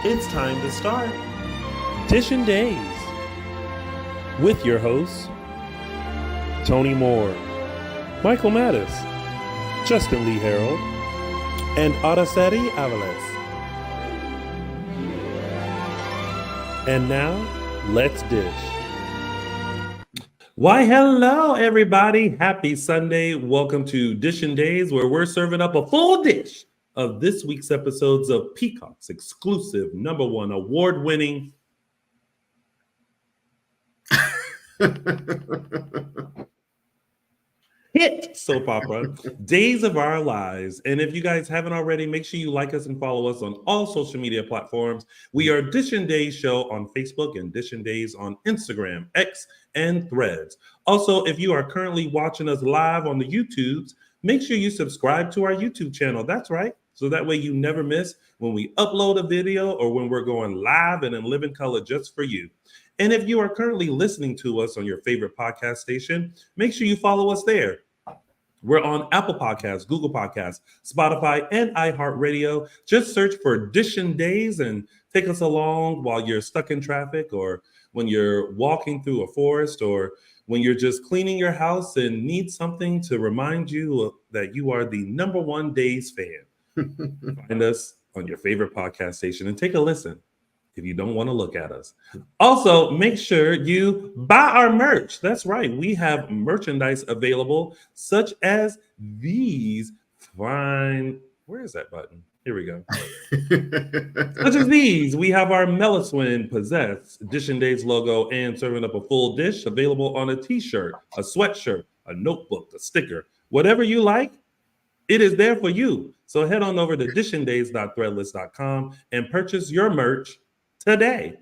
It's time to start Dishin Days with your hosts, Tony Moore, Michael Mattis, Justin Lee Hareld, and Araceli Avalos. And now, let's dish. Why, hello, everybody. Happy Sunday. Welcome to Dishin Days, where we're serving up a full dish of this week's episodes of Peacock's exclusive #1 award-winning hit soap opera, Days of Our Lives. And if you guys haven't already, make sure you like us and follow us on all social media platforms. We are Dishin Days Show on Facebook and Dishin Days on Instagram, X, and Threads. Also, if you are currently watching us live on the YouTubes, make sure you subscribe to our YouTube channel. That's right. So that way you never miss when we upload a video or when we're going live and in living color just for you. And if you are currently listening to us on your favorite podcast station, make sure you follow us there. We're on Apple Podcasts, Google Podcasts, Spotify, and iHeartRadio. Just search for Dishin Days and take us along while you're stuck in traffic, or when you're walking through a forest, or when you're just cleaning your house and need something to remind you that you are the #1 Days fan. Find us on your favorite podcast station and take a listen if you don't want to look at us. Also, make sure you buy our merch. That's right. We have merchandise available, such as these fine. Where is that button? Here we go. Such as these. We have our Meliswin Possess Dishin Days logo and serving up a full dish available on a t-shirt, a sweatshirt, a notebook, a sticker, whatever you like. It is there for you. So head on over to dishindays.threadless.com and purchase your merch today.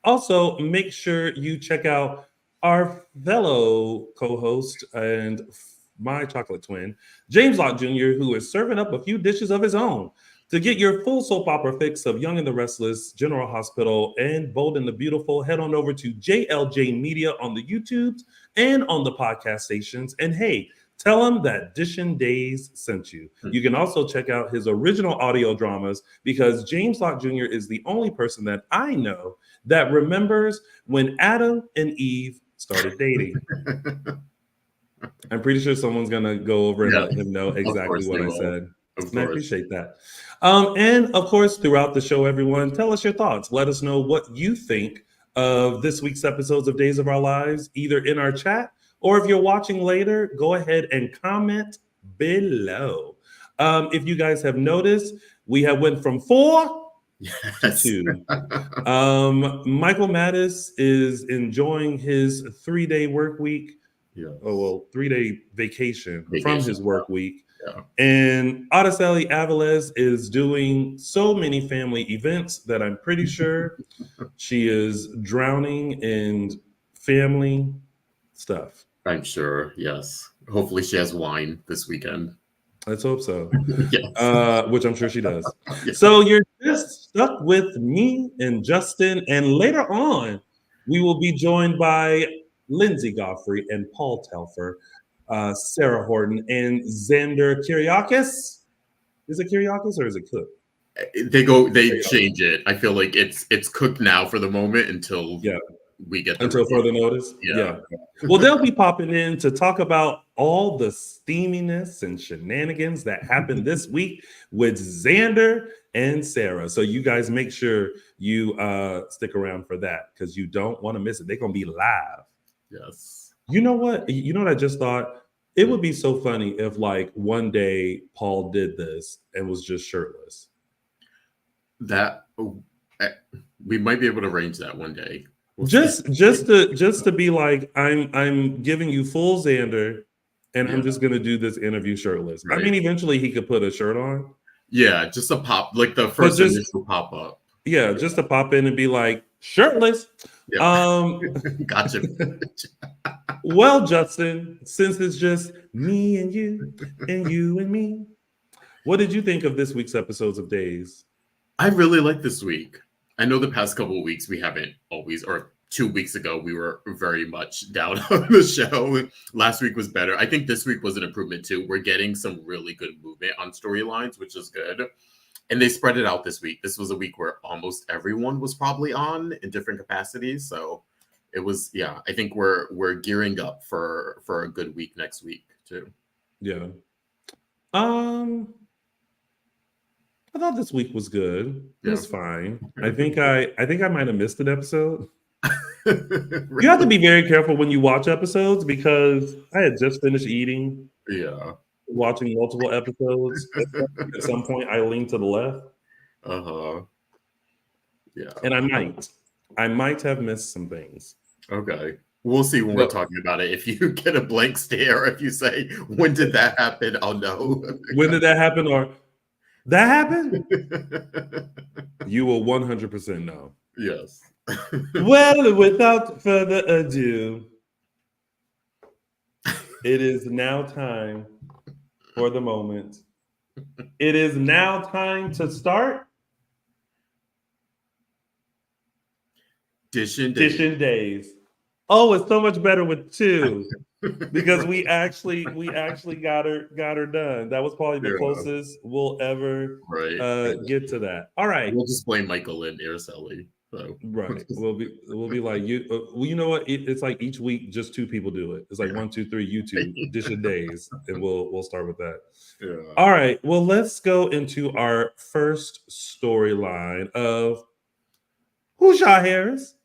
Also, make sure you check out our fellow co-host and my chocolate twin, James Locke Jr., who is serving up a few dishes of his own. To get your full soap opera fix of Young and the Restless, General Hospital, and Bold and the Beautiful, head on over to JLJ Media on the YouTubes and on the podcast stations. And hey, tell him that Dishin Days sent you. You can also check out his original audio dramas, because James Locke Jr. is the only person that I know that remembers when Adam and Eve started dating. I'm pretty sure someone's going to go over and let him know exactly what I said. And I appreciate that. And of course, throughout the show, everyone, tell us your thoughts. Let us know what you think of this week's episodes of Days of Our Lives, either in our chat, or if you're watching later, go ahead and comment below. If you guys have noticed, we have went from 4 to 2. Michael Mattis is enjoying his 3-day work week. Yeah. Oh, well, 3-day vacation from his work week. Yeah. And Araceli Avalos is doing so many family events that I'm pretty sure she is drowning in family stuff. I'm sure, yes. Hopefully she has wine this weekend. Let's hope so. Yes. Which I'm sure she does. Yes. So you're just stuck with me and Justin, and later on, we will be joined by Linsey Godfrey and Paul Telfer, Sarah Horton, and Xander Kyriakis. Is it Kyriakis or is it Cook? They change it. I feel like it's cooked now for the moment until we get until further notice. Yeah. Well, they'll be popping in to talk about all the steaminess and shenanigans that happened this week with Xander and Sarah. So you guys make sure you stick around for that, because you don't want to miss it. They're gonna be live. Yes. You know what? You know what I just thought? It would be so funny if, like, one day Paul did this and was just shirtless. We might be able to arrange that one day. Just to be like, I'm giving you full Xander, and I'm just gonna do this interview shirtless. Right. I mean, eventually he could put a shirt on. Yeah, just a pop, like the first initial pop up. Yeah, just to pop in and be like, shirtless. Yeah. Gotcha. Well, Justin, since it's just me and you and me, what did you think of this week's episodes of Days? I really like this week. I know the past couple of weeks we haven't always, or 2 weeks ago, we were very much down on the show. Last week was better. I think this week was an improvement too. We're getting some really good movement on storylines, which is good. And they spread it out this week. This was a week where almost everyone was probably on in different capacities. So it was, yeah, I think we're gearing up for a good week next week too. Yeah. I thought this week was good. It was fine. I think I might have missed an episode. Really? You have to be very careful when you watch episodes because I had just finished eating. Yeah. Watching multiple episodes. At some point I lean to the left. Yeah. And I might have missed some things. Okay. We'll see when we're talking about it. If you get a blank stare, if you say, when did that happen? I'll know. When did that happen? Or that happened? You will 100% know. Yes. Well, without further ado, it is now time for the moment. It is now time to start Dishin Days. Oh, it's so much better with two because we actually got her done. That was probably the closest we'll ever get to that. All right, we'll just blame Michael and Araceli. So. Right, we'll be like you. Well, you know what? It's like each week, just two people do it. It's like 1, 2, 3, you two, Dishin Days, and we'll start with that. Yeah. All right. Well, let's go into our first storyline of who's Shaw Harris.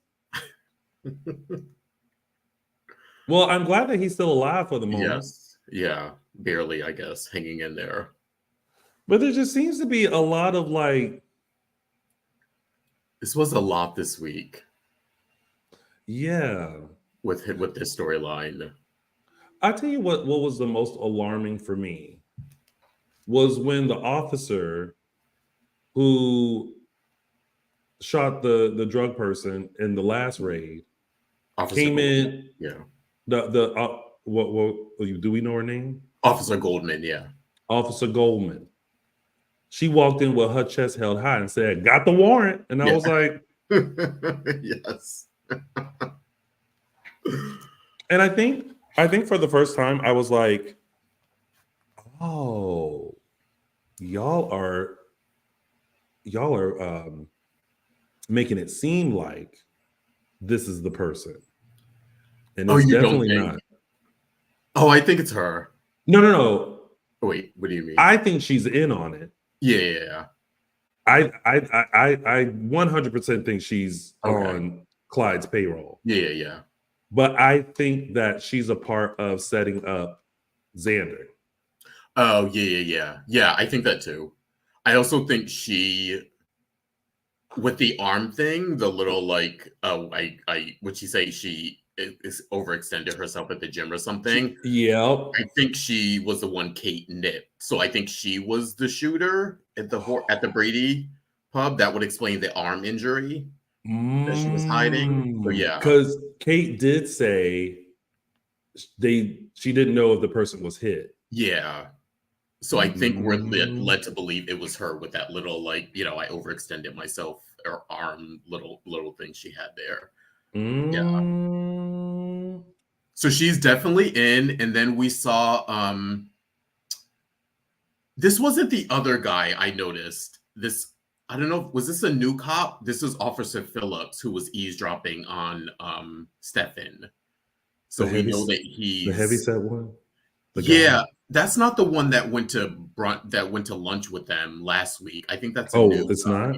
Well, I'm glad that he's still alive for the moment. Yes. Yeah. Barely, I guess, hanging in there. But there just seems to be a lot of like. This was a lot this week. Yeah. With this storyline. I'll tell you what was the most alarming for me was when the officer who shot the drug person in the last raid came in. Yeah. What do we know her name? Officer Goldman, yeah. Officer Goldman. She walked in with her chest held high and said, "Got the warrant." And I was like, yes. And I think for the first time I was like, oh, y'all are making it seem like this is the person. And it's definitely not. Oh, I think it's her. No. Wait, what do you mean? I think she's in on it. Yeah. I 100% think she's on Clyde's payroll. Yeah. But I think that she's a part of setting up Xander. Oh, yeah. Yeah, I think that too. I also think she, with the arm thing, the little like, would she say she is overextended herself at the gym or something? Yeah. I think she was the one Kate nipped. So I think she was the shooter at the Brady pub. That would explain the arm injury that she was hiding. So yeah. Because Kate did say she didn't know if the person was hit. Yeah. So I think we're led to believe it was her with that little, like, I overextended myself or arm little thing she had there. Yeah. So she's definitely in. And then we saw this wasn't the other guy I noticed. This, I don't know, was this a new cop? This was Officer Phillips who was eavesdropping on Stefan. So we know that he's the heavyset one. Yeah, that's not the one that went to lunch with them last week. I think that's it's not.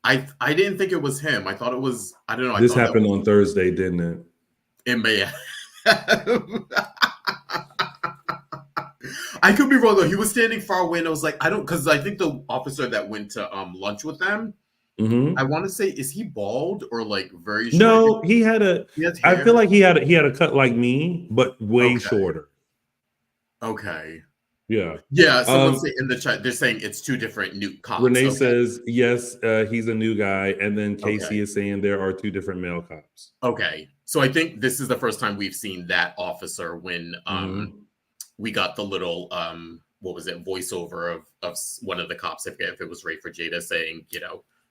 I didn't think it was him. I thought it was. I don't know. This happened on Thursday, didn't it? It may have. I could be wrong though. He was standing far away, and I was like, because I think the officer that went to lunch with them. Mm-hmm. I want to say, is he bald or like very short? No, he had a. I feel like he had a cut like me, but way shorter. Okay. Yeah. Yeah. Someone say in the chat, they're saying it's two different new cops. Renee says yes, he's a new guy, and then Casey is saying there are two different male cops. Okay, so I think this is the first time we've seen that officer when we got the little what was it, voiceover of one of the cops. I forget if it was Ray for Jada saying,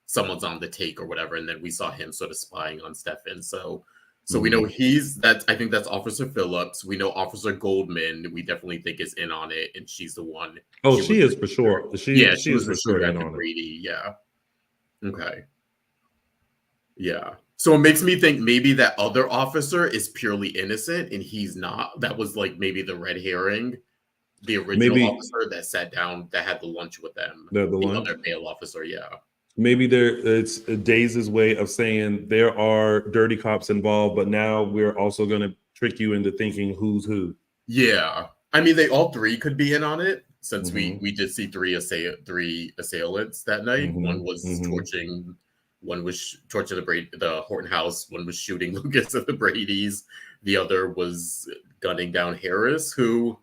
someone's on the take or whatever, and then we saw him sort of spying on Stefan. So So we know I think that's Officer Phillips. We know Officer Goldman, we definitely think is in on it, and she's the one. Oh, she is for sure. She is for sure in on Brady. Yeah. Okay. Yeah. So it makes me think maybe that other officer is purely innocent and he's not. That was like maybe the red herring, the original officer that sat down, that had the lunch with them. The other male officer, yeah. Maybe it's Days' way of saying there are dirty cops involved, but now we're also going to trick you into thinking who's who. Yeah. I mean, they all three could be in on it, since we did see three assailants that night. One was torching. One was torching the Horton house. One was shooting Lucas at the Brady's. The other was gunning down Harris, who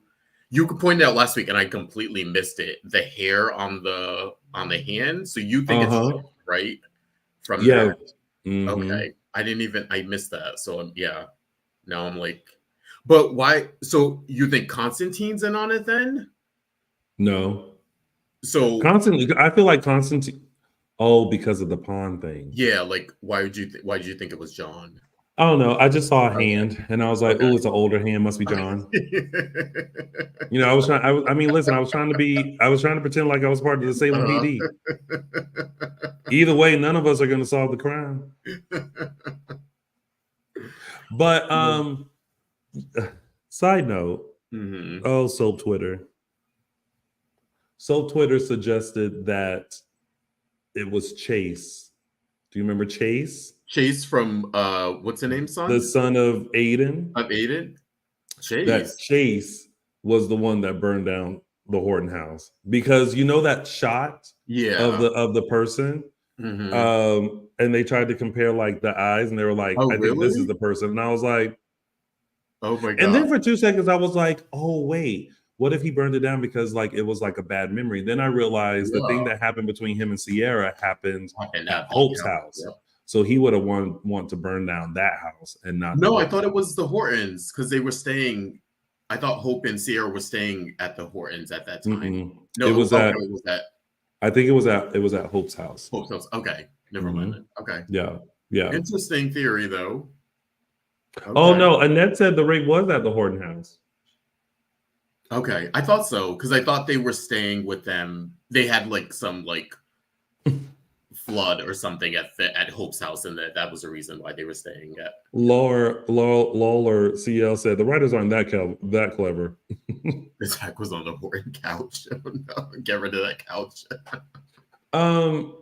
you pointed out last week, and I completely missed it. The hair on the hand. So you think it's Sean, right? From that. Okay. I missed that. So yeah. Now I'm like, but why? So you think Constantine's in on it then? No. So Constantine, I feel like Constantine. Oh, because of the pawn thing. Yeah, like why did you think it was John? I don't know. I just saw a hand, and I was like, "Oh, it's an older hand. Must be John." You know, I was trying. I mean, listen, I was trying to pretend like I was part of the Salem PD. Either way, none of us are going to solve the crime. But side note, Soap Twitter suggested that it was Chase. Do you remember Chase? Chase from what's the name, son? The son of Aiden. Chase. That Chase was the one that burned down the Horton house, because you know that shot of the person. And they tried to compare like the eyes, and they were like, I think this is the person. And I was like, oh my God. And then for 2 seconds I was like, oh wait, what if he burned it down because like it was like a bad memory? Then I realized the thing that happened between him and Xarah happened at Hope's house. Yep. So he would have want to burn down that house and not. No, I thought it was the Hortons, because they were staying. I thought Hope and Xarah were staying at the Hortons at that time. No, it was at. I think it was at Hope's house. Hope's house. Okay, never mind. Then. Okay. Yeah. Interesting theory, though. Okay. Oh no, Annette said the rape was at the Horton house. Okay, I thought so, because I thought they were staying with them. They had like some like flood or something at Hope's house, and that was the reason why they were staying at. Lawler CL said the writers aren't that clever. Zach was on the Horton couch. Oh, no. Get rid of that couch. God,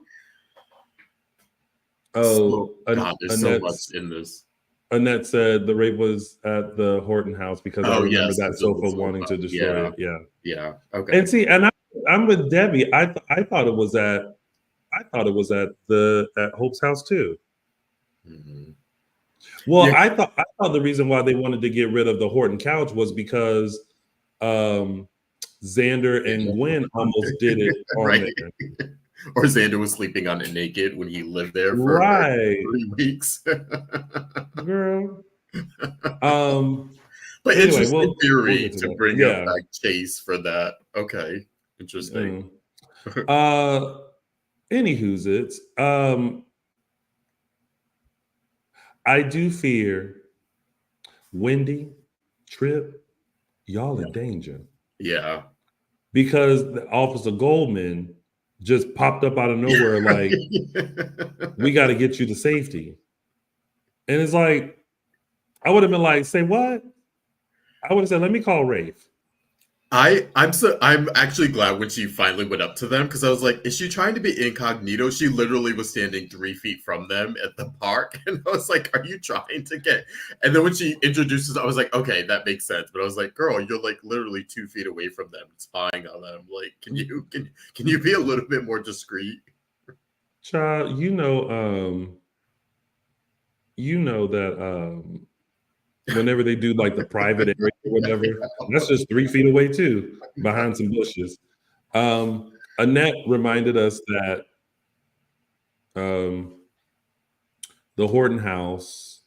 there's so much in this. Annette said the rape was at the Horton house because I remember that sofa wanting to destroy it. Yeah. Okay. And see, and I'm with Debbie. I thought it was at Hope's house too. Well, I thought the reason why they wanted to get rid of the Horton couch was because Xander and Gwen almost did it on there. Or Xander was sleeping on it naked when he lived there for 3 weeks. Girl. But anyway, interesting theory to bring up back Chase for that. Okay. Interesting. Anywho's it's I do fear Wendy, Tripp, y'all in danger. Yeah. Because Officer Goldman just popped up out of nowhere like, we got to get you to safety. And it's like, I would have been like, say what? I would have said, let me call Rafe. I'm actually glad when she finally went up to them, because I was like, is she trying to be incognito? She literally was standing 3 feet from them at the park, and I was like, are you trying to get? And then when she introduces, I was like, okay, that makes sense. But I was like, girl, you're like literally 2 feet away from them, spying on them. Like, can you be a little bit more discreet? Child, you know that whenever they do like the private area or whatever, that's just 3 feet away too, behind some bushes. Annette reminded us that the Horton house,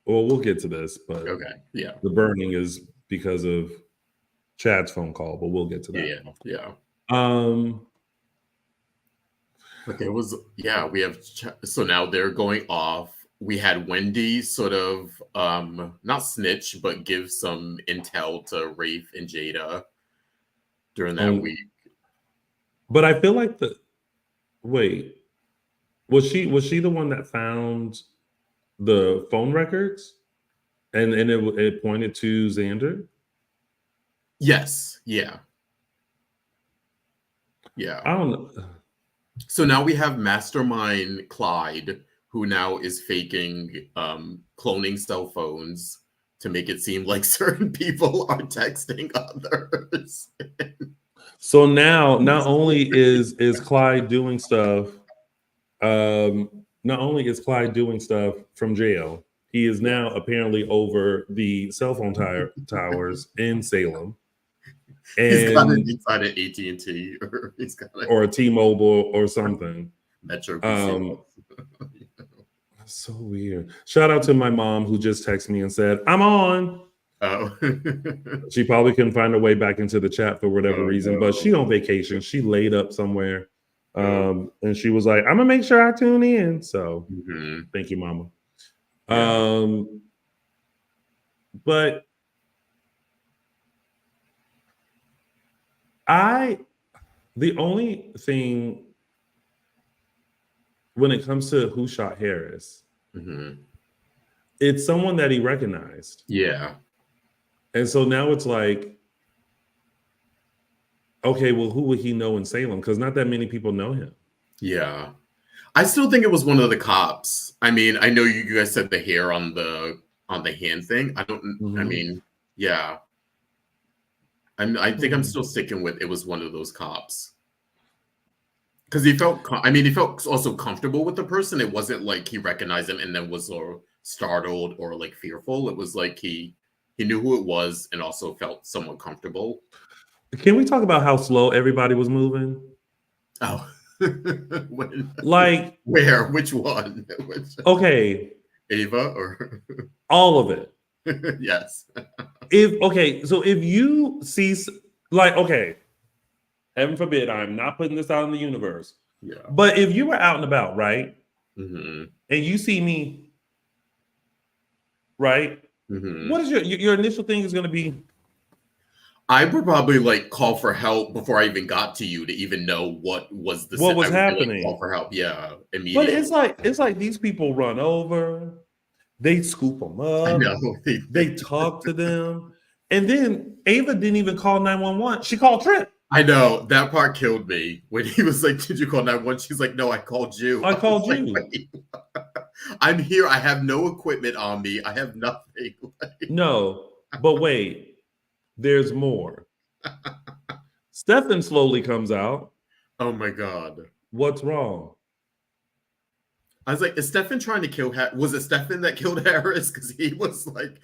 well, we'll get to this, but the burning is because of Chad's phone call, but we'll get to that. But there was, we have, so now they're going off. we had Wendy sort of not snitch, but give some intel to Rafe and Jada during that week. But I feel like wait, was she the one that found the phone records and it pointed to Xander? Yes. Yeah. I don't know. So now we have Mastermind Clyde, who now is faking cloning cell phones to make it seem like certain people are texting others. So now not only is Clyde doing stuff, not only is Clyde doing stuff from jail, he is now apparently over the cell phone towers in Salem. And he's got it inside an AT&T or a T-Mobile or something. Metro. That's so weird. Shout out to my mom who just texted me and said, "I'm on." Oh. She probably couldn't find her way back into the chat for whatever reason, but she on vacation. She laid up somewhere. And she was like, "I'm gonna make sure I tune in." So thank you, mama. Yeah. But the only thing when it comes to who shot Harris, it's someone that he recognized. Yeah. And so now it's like, okay, well, who would he know in Salem? Because not that many people know him. Yeah. I still think it was one of the cops. I mean, I know you guys said the hair on the hand thing. I don't, I mean, yeah. I think I'm still sticking with it was one of those cops. Because he felt also comfortable with the person. It wasn't like he recognized him and then was startled or like fearful. It was like he knew who it was and also felt somewhat comfortable. Can we talk about how slow everybody was moving? Oh. Like where? Which one? Okay. Ava or all of it. Yes. So if you see, like, okay, heaven forbid, I'm not putting this out in the universe. Yeah. But if you were out and about, right, and you see me, right, what is your initial thing is going to be? I would probably like call for help before I even got to you to even know what was happening. Call for help, yeah, immediately. But it's like these people run over, they scoop them up, I know. they talk to them, and then Ava didn't even call 911. She called Tripp. I know, that part killed me when he was like, "Did you call 911?" She's like, "No, I called you. I called you. Like, I'm here. I have no equipment on me. I have nothing." No, but wait. There's more. Stefan slowly comes out. Oh my God. What's wrong? I was like, is Stefan trying to kill was it Stefan that killed Harris? Because he was like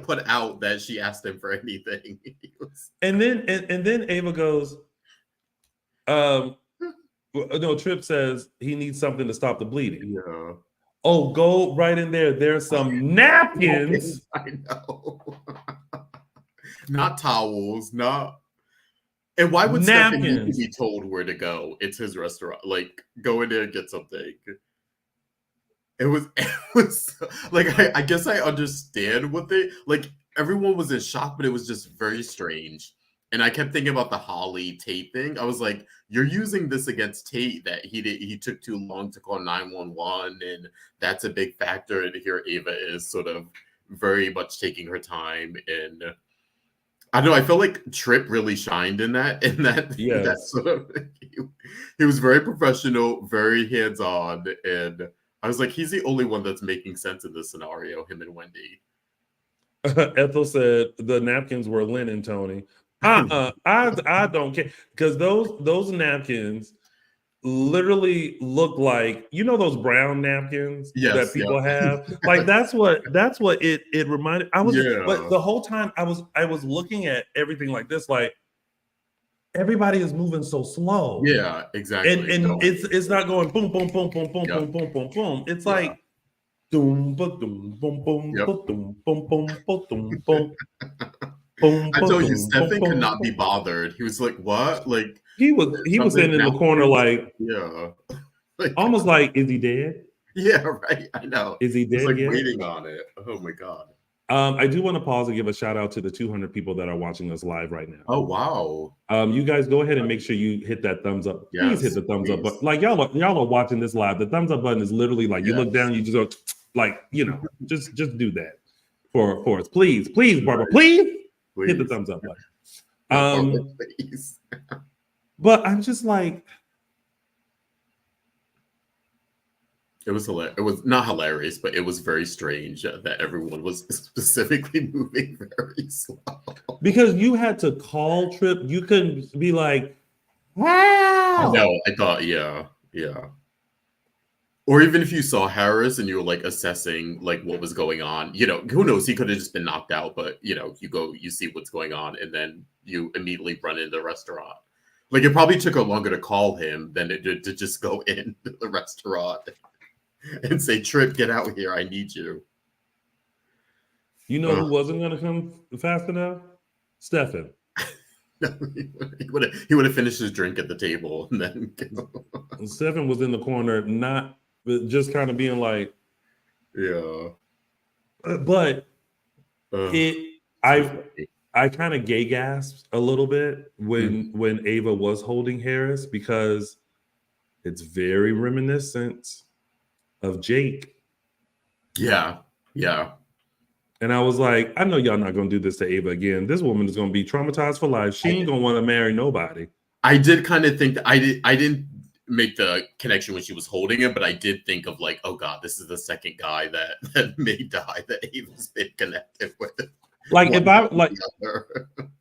put out that she asked him for anything. And then Ava goes, no, Tripp says he needs something to stop the bleeding. Yeah. Oh, go right in there. There's some napkins. I know. Not towels, not. And why would Stefan need to be told where to go? It's his restaurant. Like, go in there and get something. It was like, I guess I understand what like, everyone was in shock, but it was just very strange. And I kept thinking about the Holly Tate thing. I was like, you're using this against Tate that he took too long to call 911, and that's a big factor. And here Ava is sort of very much taking her time, and I don't know. I felt like Tripp really shined in that. Yes. That sort of, he was very professional, very hands-on, and I was like, he's the only one that's making sense in this scenario. Him and Wendy. Ethel said the napkins were linen, Tony. I don't care, because those napkins literally look like, you know, those brown napkins that people have. Like that's what it reminded. But the whole time I was looking at everything like this, like everybody is moving so slow. Yeah, exactly. And it's not going boom boom boom boom boom boom boom boom boom. It's like boom boom boom boom boom boom boom boom boom boom. I told you, Stefan could not be bothered. He was like, "What?" Like he was sitting in the corner, like, yeah, like, almost like, is he dead? Yeah, right. I know. Is he He's dead like yet? waiting on it. Oh my god. I do want to pause and give a shout out to the 200 people that are watching us live right now. Oh wow. You guys go ahead and make sure you hit that thumbs up. Please hit Yes, the thumbs please. up button. Like y'all are watching this live. The thumbs up button is literally like you look down, you just go like, you know, just do that for us. Please, Barbara, please hit the thumbs up button. Please. But I'm just like, it was hilarious. It was not hilarious, but it was very strange that everyone was specifically moving very slow. Because you had to call Tripp. You couldn't be like, wow. No, I thought, yeah. Or even if you saw Harris and you were like assessing like what was going on, you know, who knows? He could have just been knocked out, but you know, you see what's going on, and then you immediately run into the restaurant. Like it probably took her longer to call him than it did to just go into the restaurant and say, Tripp, get out here. I need you. You know who wasn't going to come fast enough? Stefan. He would have finished his drink at the table and then Stefan was in the corner, not just kind of being like, yeah. But I kind of gay gasped a little bit when Ava was holding Harris, because it's very reminiscent of Jake. Yeah. And I was like, I know y'all not gonna do this to Ava again. This woman is gonna be traumatized for life. She ain't gonna want to marry nobody. I did kind of think that I didn't make the connection when she was holding him, but I did think of like, oh god, this is the second guy that may die that Ava's been connected with. Like if I like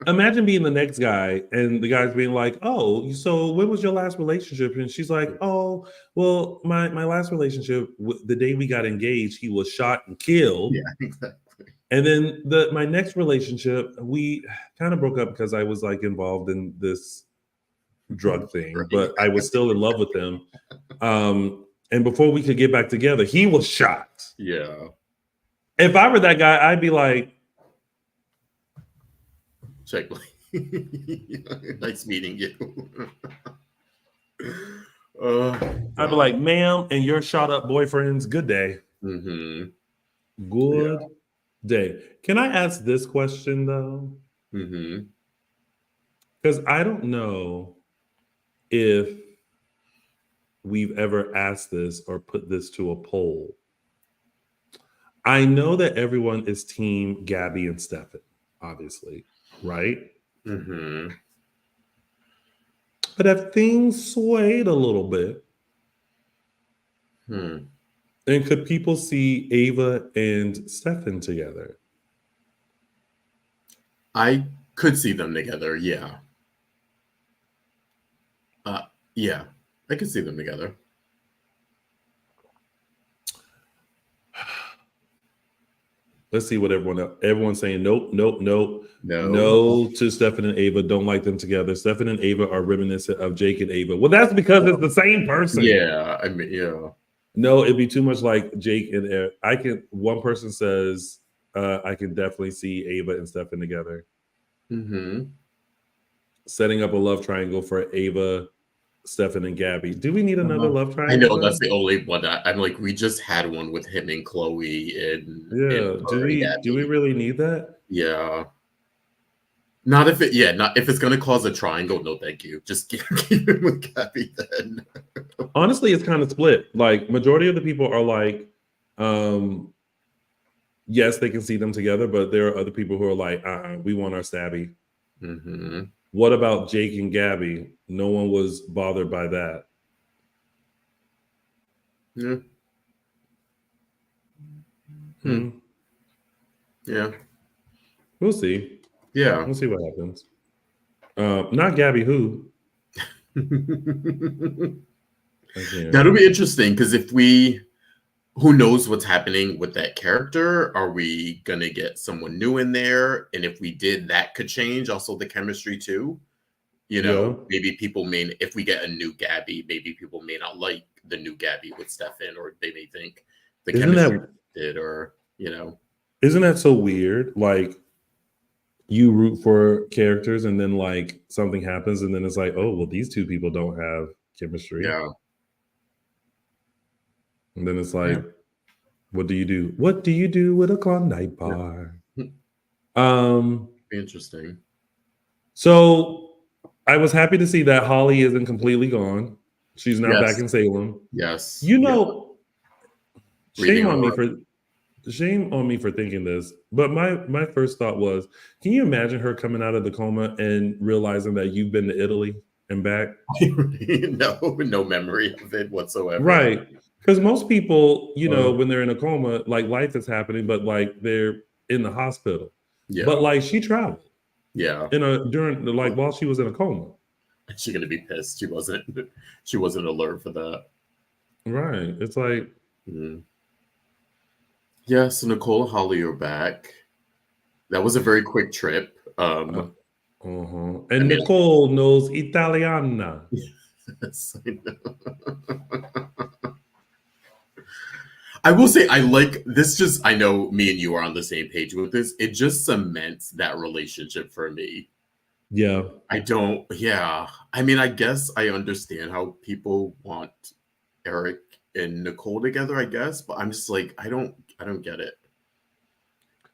imagine being the next guy and the guy's being like, oh, so when was your last relationship? And she's like, oh, well, my last relationship, the day we got engaged, he was shot and killed. Yeah, exactly. And then my next relationship, we kind of broke up because I was like involved in this drug thing, but I was still in love with him. And before we could get back together, he was shot. Yeah. If I were that guy, I'd be like, check. Nice meeting you. I'd be like, ma'am, and your shot up boyfriends, good day. Mm-hmm. Good day. Can I ask this question though? Mm-hmm. Because I don't know if we've ever asked this or put this to a poll. I know that everyone is team Gabby and Stefan, obviously, right? Mm-hmm. But have things swayed a little bit? And could people see Ava and Stefan together? I could see them together, yeah. Yeah, I could see them together. Let's see what everyone's saying. Nope to Stefan and Ava. Don't like them together. Stefan and Ava are reminiscent of Jake and Ava. Well, that's because it's the same person. Yeah, I mean, yeah. No, it'd be too much like Jake and Eric. One person says I can definitely see Ava and Stefan together. Mm-hmm. Setting up a love triangle for Ava, Stefan, and Gabby. Do we need another love triangle? I know that's the only one I'm like, we just had one with him and Chloe and do we really need that? Yeah. Not if it's gonna cause a triangle, no thank you. Just keep it with Gabby then. Honestly, it's kind of split. Like majority of the people are like, yes, they can see them together, but there are other people who are like, we want our stabby. Mm-hmm. What about Jake and Gabby? No one was bothered by that. Yeah. Yeah. We'll see. Yeah. We'll see what happens. Not Gabby who. That'll be interesting because who knows what's happening with that character? Are we gonna get someone new in there? And if we did, that could change also the chemistry too. You know, maybe if we get a new Gabby, maybe people may not like the new Gabby with Stefan, or they may think the chemistry did, or you know. Isn't that so weird? Like you root for characters and then like something happens and then it's like, oh well, these two people don't have chemistry. Yeah. And then it's like, what do you do? What do you do with a Klondike bar? Interesting. So I was happy to see that Holly isn't completely gone. She's now back in Salem. Yes. You know, shame on me for thinking this. But my first thought was, can you imagine her coming out of the coma and realizing that you've been to Italy and back? No memory of it whatsoever. Right. Because most people, you know, when they're in a coma, like life is happening, but like they're in the hospital. Yeah. But like she traveled. Yeah. While she was in a coma. She's gonna be pissed. She wasn't alert for that. Right. It's like yeah, so Nicole and Holly are back. That was a very quick trip. And Nicole knows Italiana. Yes, I know. I will say I like this. Just I know me and you are on the same page with this. It just cements that relationship for me. Yeah. I mean, I guess I understand how people want Eric and Nicole together, I guess, but I'm just like, I don't get it.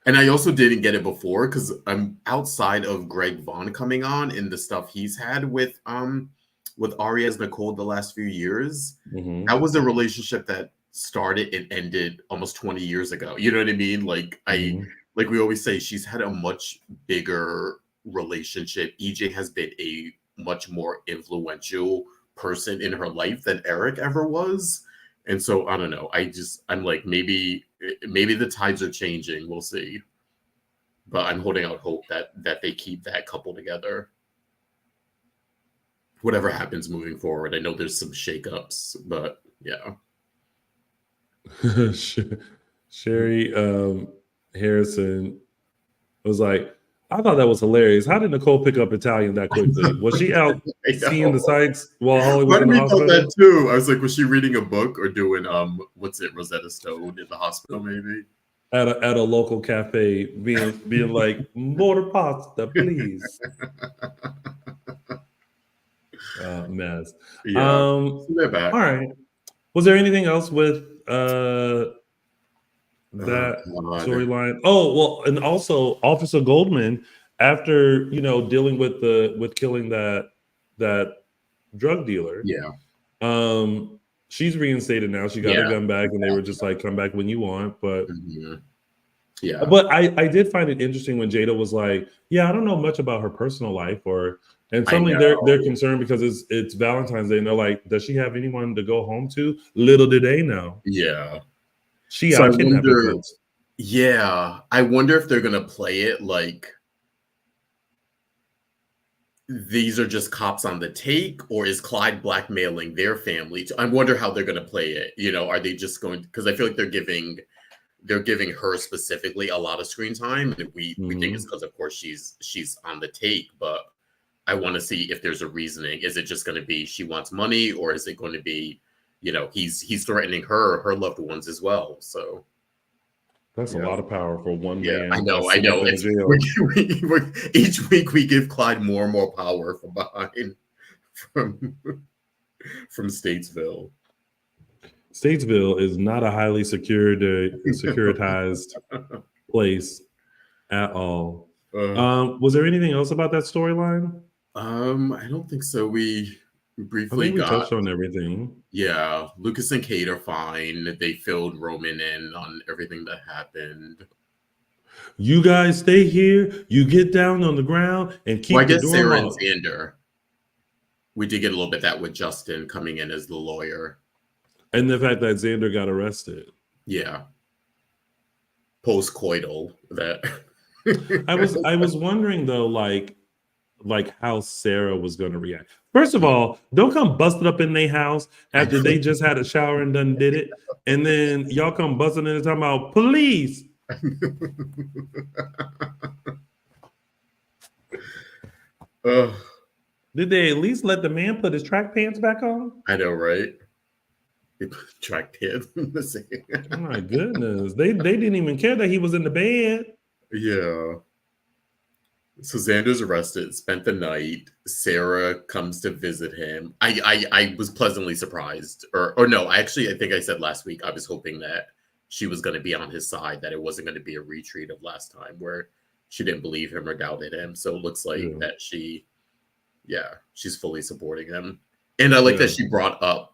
And I also didn't get it before because I'm outside of Greg Vaughn coming on and the stuff he's had with Ari as Nicole the last few years. That was a relationship that started and ended almost 20 years ago. You know what I mean? Like like we always say, she's had a much bigger relationship. EJ has been a much more influential person in her life than Eric ever was. And so I don't know. I'm like, maybe the tides are changing. We'll see. But I'm holding out hope that they keep that couple together. Whatever happens moving forward. I know there's some shakeups, but yeah. Sherry Harrison was like, I thought that was hilarious. How did Nicole pick up Italian that quickly? Was she out seeing the sights while Holly was in the hospital? That too. I was like, was she reading a book or doing Rosetta Stone in the hospital maybe? At a local cafe, being like, more pasta, please. Mess. Yeah. They're back. All right. Was there anything else with that storyline? Oh, well, and also Officer Goldman, after dealing with killing that drug dealer. Yeah. She's reinstated now. She got her gun back, and they were just like, come back when you want. But yeah. But I did find it interesting when Jada was like, yeah, I don't know much about her personal life, and suddenly they're concerned because it's Valentine's Day, and they're like, does she have anyone to go home to? Little did they know. Yeah. She out kidnapping folks. Yeah. I wonder if they're gonna play it like these are just cops on the take, or is Clyde blackmailing their family? I wonder how they're gonna play it. Are they just going, because I feel like they're giving her specifically a lot of screen time, and we think it's because of course she's on the take, but I want to see if there's a reasoning. Is it just going to be she wants money, or is it going to be he's threatening her loved ones as well? So that's a lot of power for one man. I know. Each week we give Clyde more and more power from behind from Statesville. Statesville is not a highly securitized place at all. Was there anything else about that storyline? I don't think so. We briefly touched on everything. Yeah, Lucas and Kate are fine. They filled Roman in on everything that happened. You guys stay here. You get down on the ground and keep the door Sarah locked. And Xander. We did get a little bit that with Justin coming in as the lawyer. And the fact that Xander got arrested. Yeah. Post-coital that. I was wondering though, like how Sarah was going to react. First of all, don't come busted up in their house after they just had a shower and done did it, and then y'all come busting in and talking about police. Did they at least let the man put his track pants back on? I know, right? Track pants. Oh my goodness, they didn't even care that he was in the bed. Yeah. So Xander's arrested, spent the night. Xarah comes to visit him. I was pleasantly surprised. Or no, I think I said last week I was hoping that she was going to be on his side, that it wasn't going to be a retreat of last time where she didn't believe him or doubted him. So it looks like that she's fully supporting him. And I like that she brought up,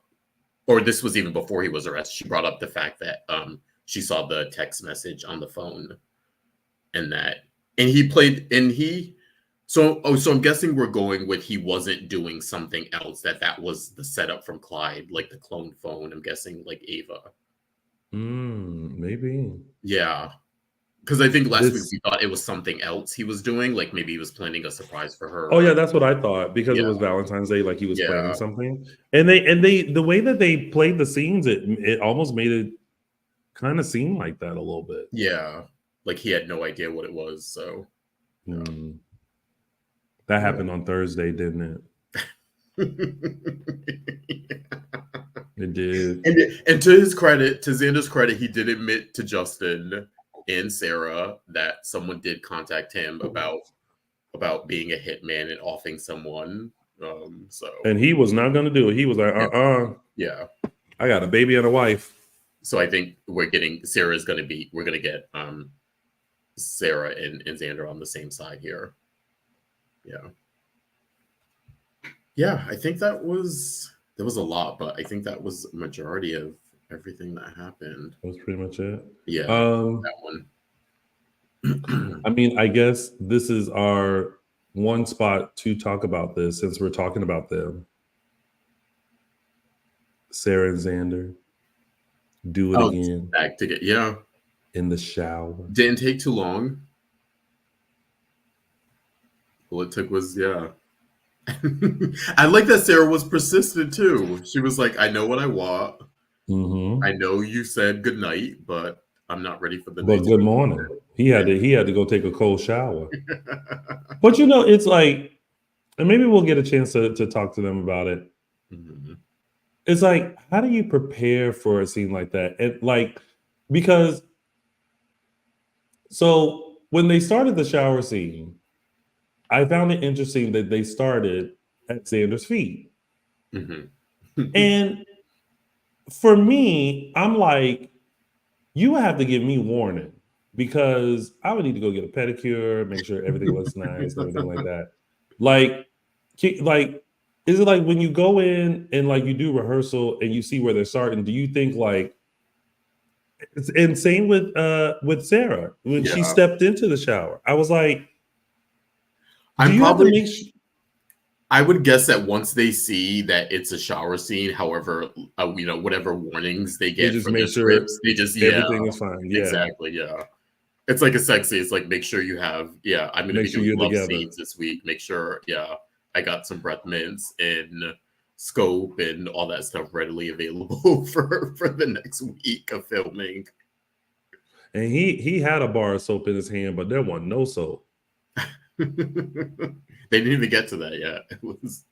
or this was even before he was arrested, she brought up the fact that she saw the text message on the phone so I'm guessing we're going with he wasn't doing something else, that was the setup from Clyde, like the clone phone. I'm guessing like Ava. Maybe. Yeah. Because I think last week we thought it was something else he was doing, like maybe he was planning a surprise for her. Oh yeah, that's what I thought, because it was Valentine's Day, like he was planning something. And they the way that they played the scenes, it almost made it kind of seem like that a little bit. Yeah, like he had no idea what it was. So that happened on Thursday, didn't it? It did. And to his credit, to Xander's credit, he did admit to Justin and Xarah that someone did contact him about being a hitman and offing someone. And he was not going to do it. He was like, yeah, I got a baby and a wife. So I think we're going to get Xarah and Xander on the same side here. Yeah, I think there was a lot, but I think that was a majority of everything that happened. That was pretty much it. Yeah, that one. I mean, I guess this is our one spot to talk about this, since we're talking about them. Sarah and Xander do it again. Back to get in the shower. Didn't take too long. All it took was I like that Sarah was persistent too. She was like, I know what I want. I know you said good night, but I'm not ready for the But good morning. He had to go take a cold shower. But it's like, and maybe we'll get a chance to talk to them about it. It's like, how do you prepare for a scene like that? And because so when they started the shower scene, I found it interesting that they started at Xander's feet. And for me, I'm like, you have to give me warning, because I would need to go get a pedicure, make sure everything looks nice, and everything like that. Is it like when you go in and you do rehearsal and you see where they're starting, do you think it's insane with Xarah when she stepped into the shower? I was like, I would guess that once they see that it's a shower scene, however, whatever warnings they get just from make the sure scripts, they just everything is fine. Yeah, exactly. Yeah, it's like a sexy. It's like, make sure you have. I'm going to be doing love scenes this week. Make sure. I got some breath mints and scope and all that stuff readily available for the next week of filming. And he had a bar of soap in his hand, but there wasn't no soap. They didn't even get to that yet. It was.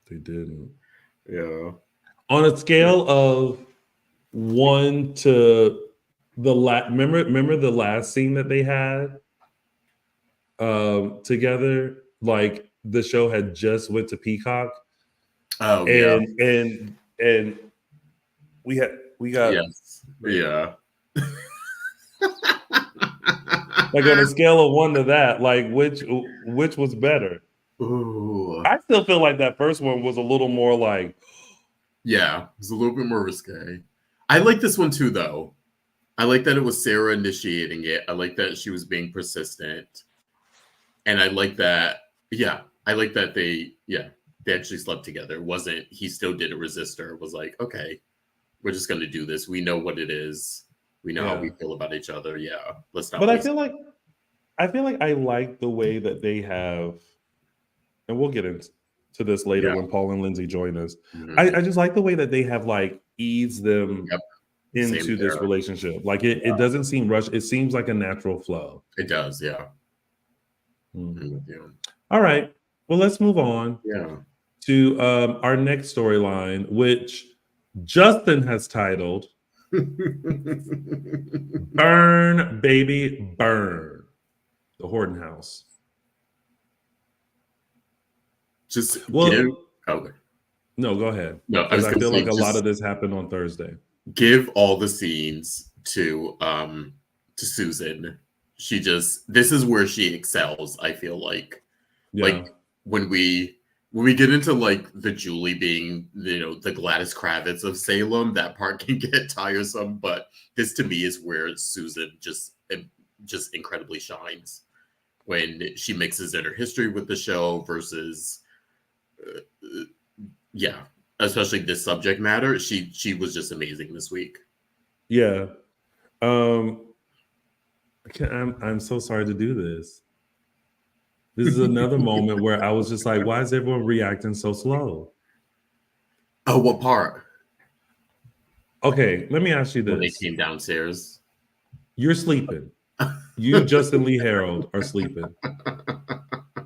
They didn't. Yeah. On a scale of 1 to the remember the last scene that they had together? Like, the show had just went to Peacock. Oh, and we got yeah. Like, on a scale of 1 to that, like, which was better? Ooh. I still feel like that first one was a little more like, it was a little bit more risque. I like this one too, though. I like that it was Sarah initiating it. I like that she was being persistent, and I like that. I like that they actually slept together. It wasn't, he still didn't resist her. It was like, okay, we're just gonna do this. We know what it is. We know how we feel about each other. Yeah, let's not. But I feel like I like the way that they have, and we'll get into this later when Paul and Lindsay join us. I just like the way that they have eased them into this relationship. Like, it doesn't seem rushed. It seems like a natural flow. It does, yeah. All right. Well, let's move on to our next storyline, which Justin has titled Burn, Baby, Burn. The Horton house. Just well, okay. No, go ahead. No, because I feel like a lot of this happened on Thursday. Give all the scenes to Susan. This is where she excels, I feel like. Yeah. Like when we get into like the Julie being, the Gladys Kravitz of Salem, that part can get tiresome, but this to me is where Susan just incredibly shines when she mixes in her history with the show versus especially this subject matter. She was just amazing this week. Yeah. I'm so sorry to do this. This is another moment where I was just like, why is everyone reacting so slow? Oh, what part? Okay, let me ask you this. When they came downstairs. You're sleeping. You, Justin Lee Hareld, are sleeping.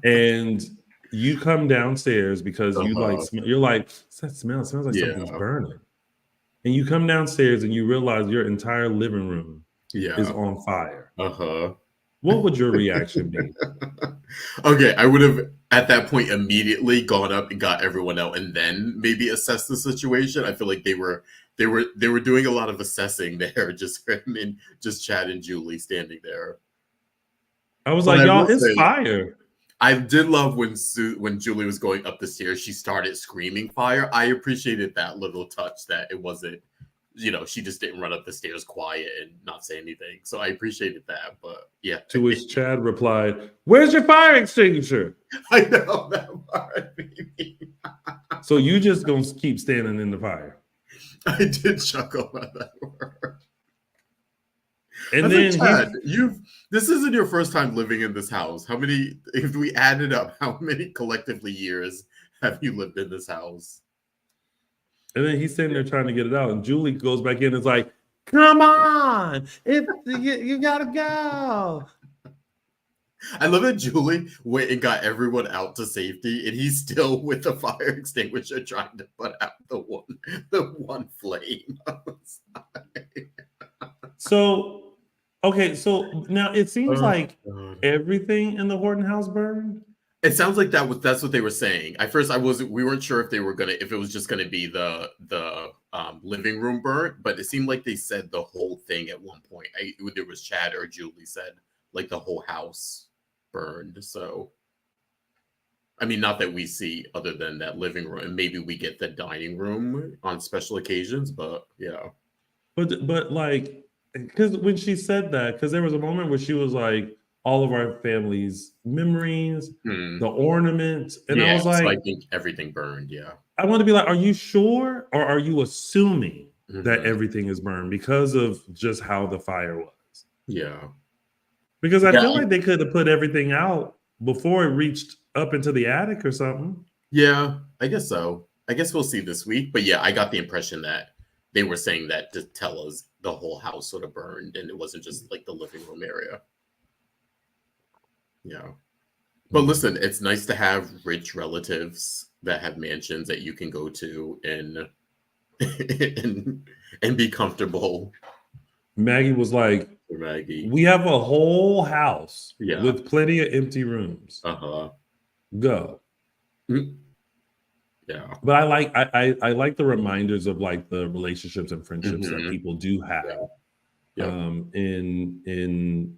And you come downstairs because you're like, that smells like something's burning. And you come downstairs and you realize your entire living room is on fire. What would your reaction be? Okay, I would have at that point immediately gone up and got everyone out and then maybe assess the situation. I feel like they were doing a lot of assessing there, just Chad and Julie standing there. I was like, y'all, it's fire. I did love when Julie was going up the stairs, she started screaming fire. I appreciated that little touch that it wasn't, she just didn't run up the stairs quiet and not say anything. So I appreciated that. But yeah. To which Chad replied, "Where's your fire extinguisher?" I know that part. So you just gonna keep standing in the fire? I did chuckle at that word. And then Chad, this isn't your first time living in this house. How many, if we added up, how many collectively years have you lived in this house? And then he's sitting there trying to get it out, and Julie goes back in and is like, "Come on, you gotta go." I love that Julie went and got everyone out to safety, and he's still with the fire extinguisher trying to put out the one flame. So now it seems like everything in the Horton house burned. It sounds like that's what they were saying. At first, we weren't sure if it was just gonna be the living room burnt, but it seemed like they said the whole thing at one point. There was Chad or Julie said like the whole house burned. So, I mean, not that we see other than that living room, and maybe we get the dining room on special occasions, but yeah. But like, because when she said that, because there was a moment where she was like, all of our family's memories, the ornaments. And I was like, so I think everything burned. Yeah. I want to be like, are you sure? Or are you assuming that everything is burned because of just how the fire was? Yeah. Because I feel like they could have put everything out before it reached up into the attic or something. Yeah, I guess so. I guess we'll see this week. But yeah, I got the impression that they were saying that to tell us the whole house sort of burned and it wasn't just like the living room area. Yeah. But listen, it's nice to have rich relatives that have mansions that you can go to and be comfortable. Maggie was like, we have a whole house with plenty of empty rooms. Go. Yeah. But I like the reminders of like the relationships and friendships that people do have in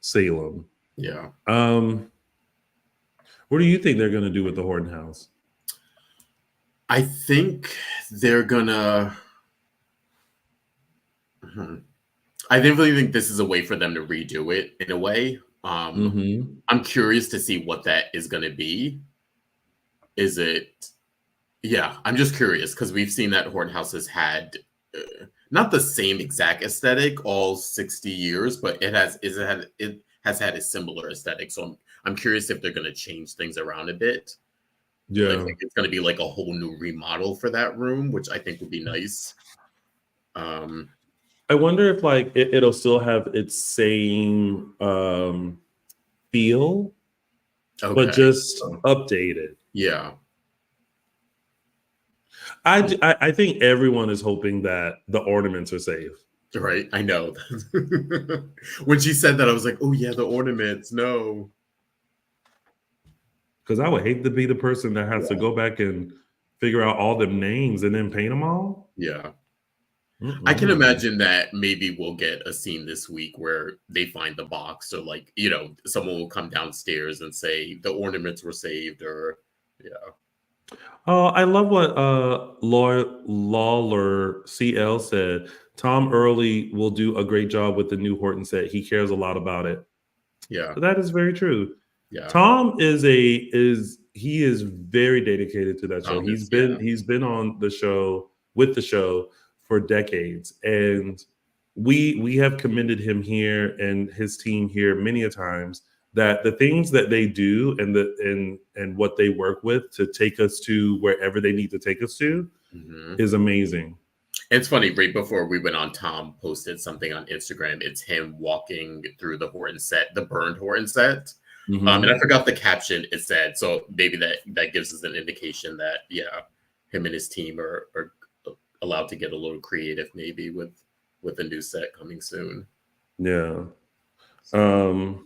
Salem. Yeah. What do you think they're going to do with the Horton house? I think they're gonna. I definitely think this is a way for them to redo it in a way. I'm curious to see what that is going to be. Is it? Yeah, I'm just curious because we've seen that Horton house has had not the same exact aesthetic all 60 years, but it has had a similar aesthetic. So I'm curious if they're going to change things around a bit. Yeah, I think it's going to be like a whole new remodel for that room, which I think would be nice. I wonder if like it'll still have its same feel, but just updated. Yeah. I think everyone is hoping that the ornaments are safe. Right, I know. When she said that, I was like, oh yeah, the ornaments. No. Because I would hate to be the person that has to go back and figure out all them names and then paint them all. Yeah. I can Mm-mm. imagine that maybe we'll get a scene this week where they find the box, or like, someone will come downstairs and say the ornaments were saved, or yeah. Oh, I love what Lawler CL said. Tom Early will do a great job with the new Horton set. He cares a lot about it. Yeah. That is very true. Yeah. Tom is very dedicated to that show. He's been on the show with the show for decades, and we have commended him here and his team here many a times that the things that they do and what they work with to take us to wherever they need to take us to is amazing. It's funny, right before we went on, Tom posted something on Instagram. It's him walking through the Horton set, the burned Horton set. And I forgot the caption it said. So maybe that gives us an indication that, him and his team are allowed to get a little creative maybe with a new set coming soon. Yeah. And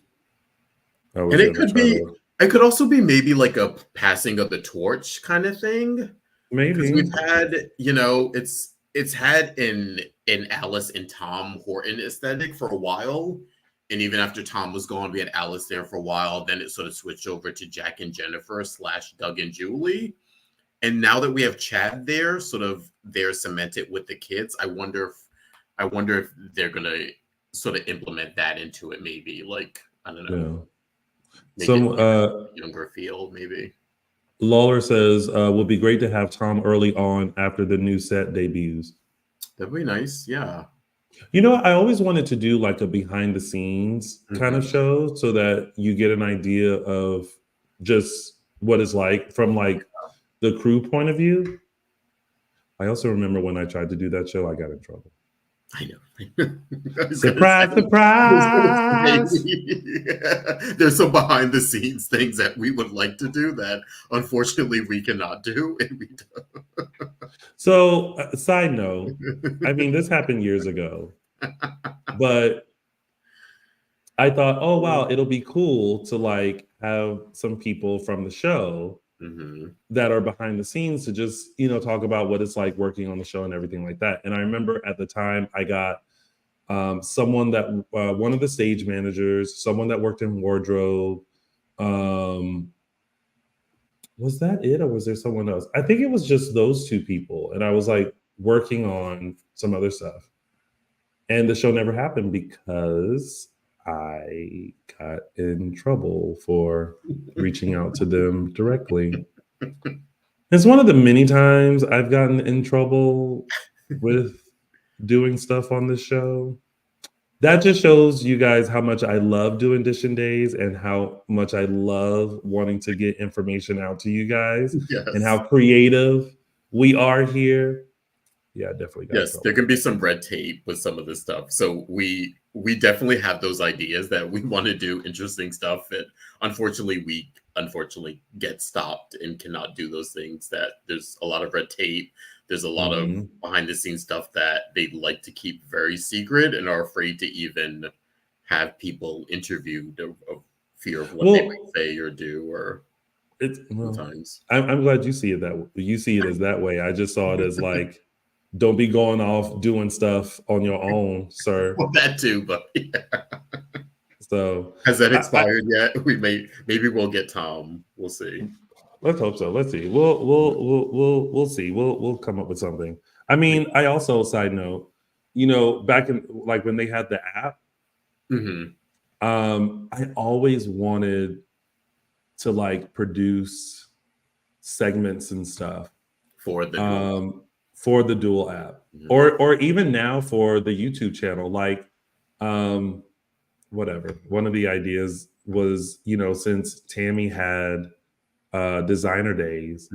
it could also be maybe like a passing of the torch kind of thing. Maybe we've had, it's had an Alice and Tom Horton aesthetic for a while. And even after Tom was gone, we had Alice there for a while. Then it sort of switched over to Jack and Jennifer / Doug and Julie. And now that we have Chad there, sort of they're cemented with the kids. I wonder if they're gonna sort of implement that into it. Maybe, like, I don't know. Yeah. Some younger feel, maybe. Lawler says, "Will be great to have Tom Early on after the new set debuts." That'd be nice. Yeah. I always wanted to do like a behind the scenes kind of show so that you get an idea of just what it's like from like the crew point of view. I also remember when I tried to do that show, I got in trouble. I know. Surprise, surprise. There's some behind the scenes things that we would like to do that unfortunately we cannot do, and we don't. So, side note, I mean, this happened years ago, but I thought, oh wow, it'll be cool to like have some people from the show that are behind the scenes to just talk about what it's like working on the show and everything like that. And I remember at the time I got someone that one of the stage managers, someone that worked in wardrobe. Was that it, or was there someone else? I think it was just those two people, and I was like working on some other stuff, and the show never happened because I got in trouble for reaching out to them directly. It's one of the many times I've gotten in trouble with doing stuff on this show. That just shows you guys how much I love doing Dishin Days and how much I love wanting to get information out to you guys and how creative we are here. Yeah, definitely. Yes, there can be some red tape with some of this stuff. So we definitely have those ideas that we want to do interesting stuff, and unfortunately we get stopped and cannot do those things. That there's a lot of red tape. There's a lot of behind the scenes stuff that they like to keep very secret and are afraid to even have people interviewed of fear of what they might say or do. Or sometimes I'm glad you see it as that way. I just saw it as like, don't be going off doing stuff on your own, sir. Well, that too, but yeah. So has that expired yet? Maybe we'll get Tom. We'll see. Let's hope so. Let's see. We'll see. We'll come up with something. I mean, I also, side note, back in like when they had the app, I always wanted to like produce segments and stuff for the dual app, or even now for the YouTube channel. Like, whatever. One of the ideas was, since Tammy had designer days,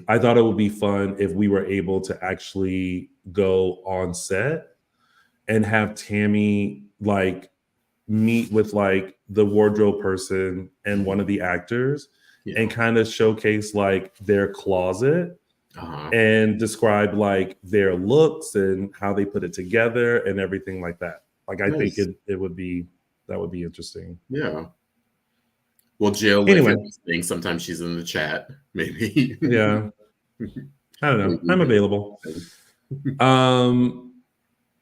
I thought it would be fun if we were able to actually go on set and have Tammy like meet with like the wardrobe person and one of the actors and kind of showcase like their closet and describe like their looks and how they put it together and everything like that. Like, I think it would be, that would be interesting. Yeah. Well, Jill, anyway, sometimes she's in the chat, maybe. Yeah. I don't know. I'm available.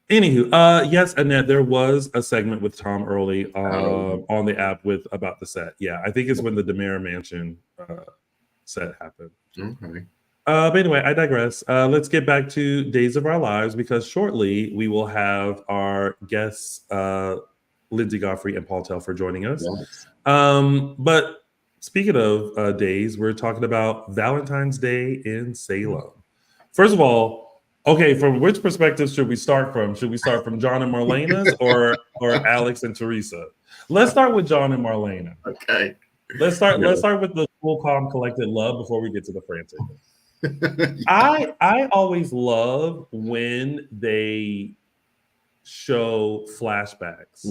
Anywho, yes, Annette, there was a segment with Tom early on the app with about the set. Yeah, I think it's when the Demare Mansion set happened. Okay. But anyway, I digress. Let's get back to Days of Our Lives, because shortly we will have our guests, Linsey Godfrey and Paul Telfer, joining us. Yes. But speaking of days, we're talking about Valentine's Day in Salem. First of all, okay, from which perspective should we start from? Should we start from John and Marlena's or Alex and Teresa? Let's start with John and Marlena. Okay. Let's start with the cool, calm, collected love before we get to the frantic. I always love when they show flashbacks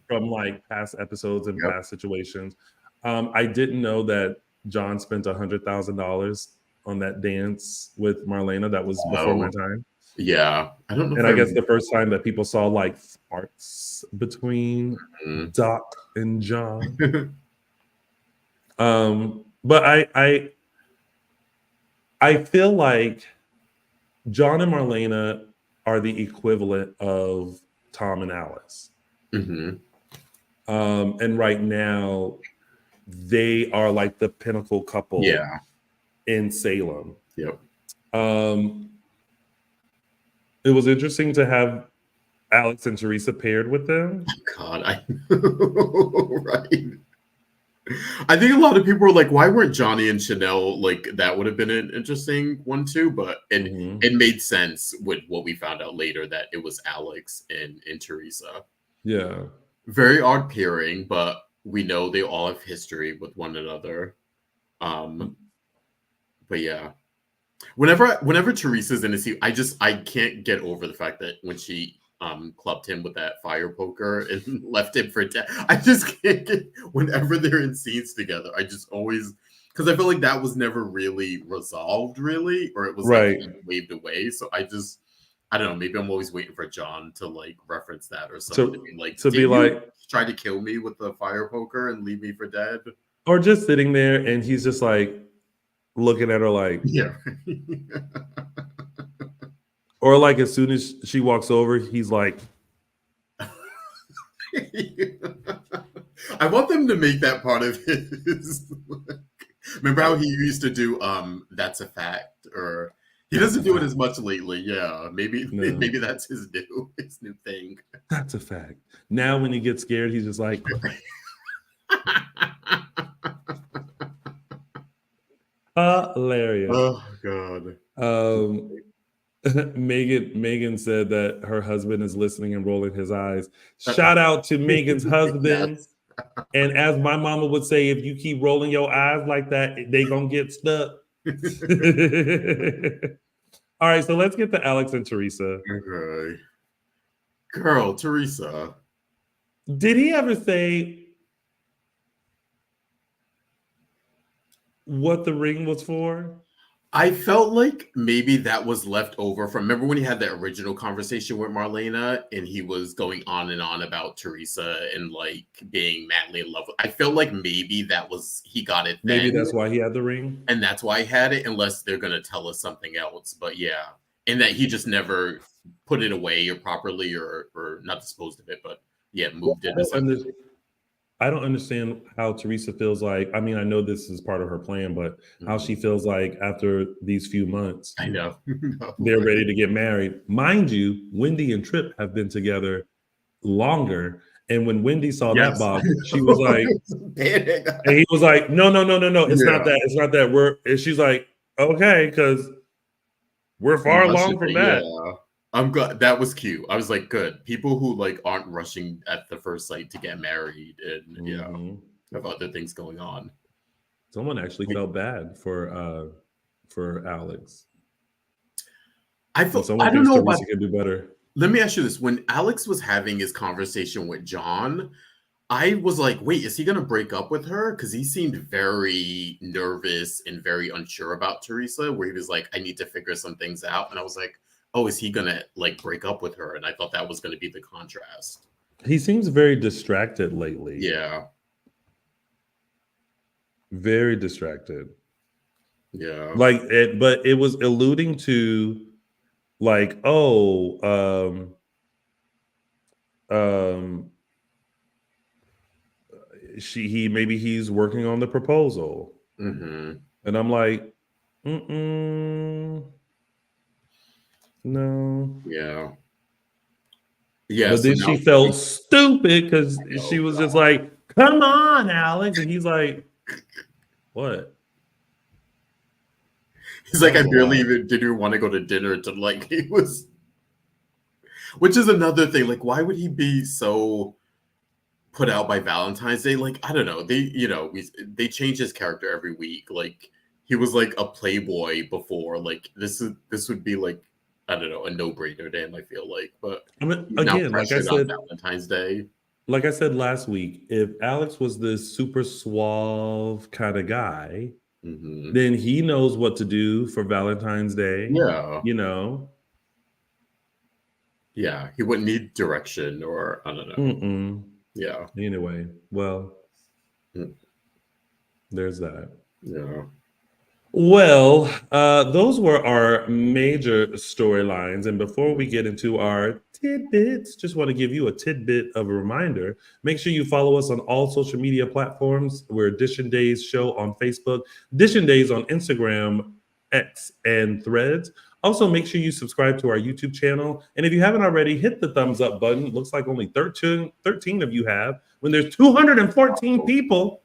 from like past episodes and past situations. I didn't know that John spent $100,000 on that dance with Marlena. That was before my time. Yeah, I don't know. And I guess the first time that people saw like sparks between Doc and John. But I feel like John and Marlena are the equivalent of Tom and Alice. And right now, they are like the pinnacle couple in Salem. Yep. It was interesting to have Alex and Teresa paired with them. God, I know, right? I think a lot of people were like, why weren't Johnnie and Chanel, like, that would have been an interesting one too, but it made sense with what we found out later, that it was Alex and Teresa. Yeah. Very odd pairing, but we know they all have history with one another. But yeah. Whenever Teresa's in a scene, I can't get over the fact that when she clubbed him with that fire poker and left him for dead. I just can't get, whenever they're in scenes together, I just always, because I feel like that was never really resolved, really, or it was like waved away. So I don't know, maybe I'm always waiting for John to like reference that or something, to be like try to kill me with the fire poker and leave me for dead, or just sitting there and he's just like looking at her like, yeah. Or like as soon as she walks over, he's like, I want them to make that part of his. Remember how he used to do That's a Fact, or he doesn't do it as much lately. Yeah, maybe that's his new thing. That's a fact. Now when he gets scared, he's just like hilarious. Oh God. Megan said that her husband is listening and rolling his eyes. Shout out to Megan's husband. Yes. And as my mama would say, if you keep rolling your eyes like that, they gonna get stuck. All right, so let's get to Alex and Teresa. Okay. Girl, Teresa. Did he ever say what the ring was for? I felt like maybe that was left over from, remember when he had that original conversation with Marlena and he was going on and on about Teresa and like being madly in love with, I felt like maybe that was, he got it then. Maybe that's why he had the ring. And that's why he had it, unless they're going to tell us something else. But yeah, and that he just never put it away or properly or not disposed of it, but yeah, moved it. I don't understand how Teresa feels like, I mean, I know this is part of her plan, but how she feels like after these few months, I know they're ready to get married. Mind you, Wendy and Tripp have been together longer. And when Wendy saw that box, she was like, and he was like, no, it's not that. It's not that. And she's like, okay, because we're far along from that. Yeah. I'm glad that was cute. I was like, good. People who like aren't rushing at the first sight to get married and have other things going on. Someone actually felt bad for Alex. I don't know Teresa can do better. Let me ask you this: when Alex was having his conversation with John, I was like, wait, is he going to break up with her? Because he seemed very nervous and very unsure about Teresa, where he was like, I need to figure some things out. And I was like, oh, is he going to like break up with her? And I thought that was going to be the contrast. He seems very distracted lately. Yeah. Very distracted. Yeah. Like but it was alluding to like, maybe he's working on the proposal. Mm-hmm. And I'm like, no. Yeah. Yeah. But then she felt stupid because she was just like, come on, Alex. And he's like, what? He's like, I barely even didn't want to go to dinner to like, he was, which is another thing. Like, why would he be so put out by Valentine's Day? Like, I don't know. They change his character every week. Like, he was like a playboy before. Like, this would be like, I don't know, a no-brainer to him, I feel like. But I mean, again, like I said, Valentine's Day. Like I said last week, if Alex was this super suave kind of guy, then he knows what to do for Valentine's Day. Yeah. You know? Yeah. He wouldn't need direction or, I don't know. Yeah. Anyway, well, there's that. Yeah. Well, those were our major storylines. And before we get into our tidbits, just want to give you a tidbit of a reminder. Make sure you follow us on all social media platforms. We're Dishin Days Show on Facebook, Dishin Days on Instagram, X, and Threads. Also, make sure you subscribe to our YouTube channel. And if you haven't already, hit the thumbs up button. It looks like only 13 of you have, when there's 214 people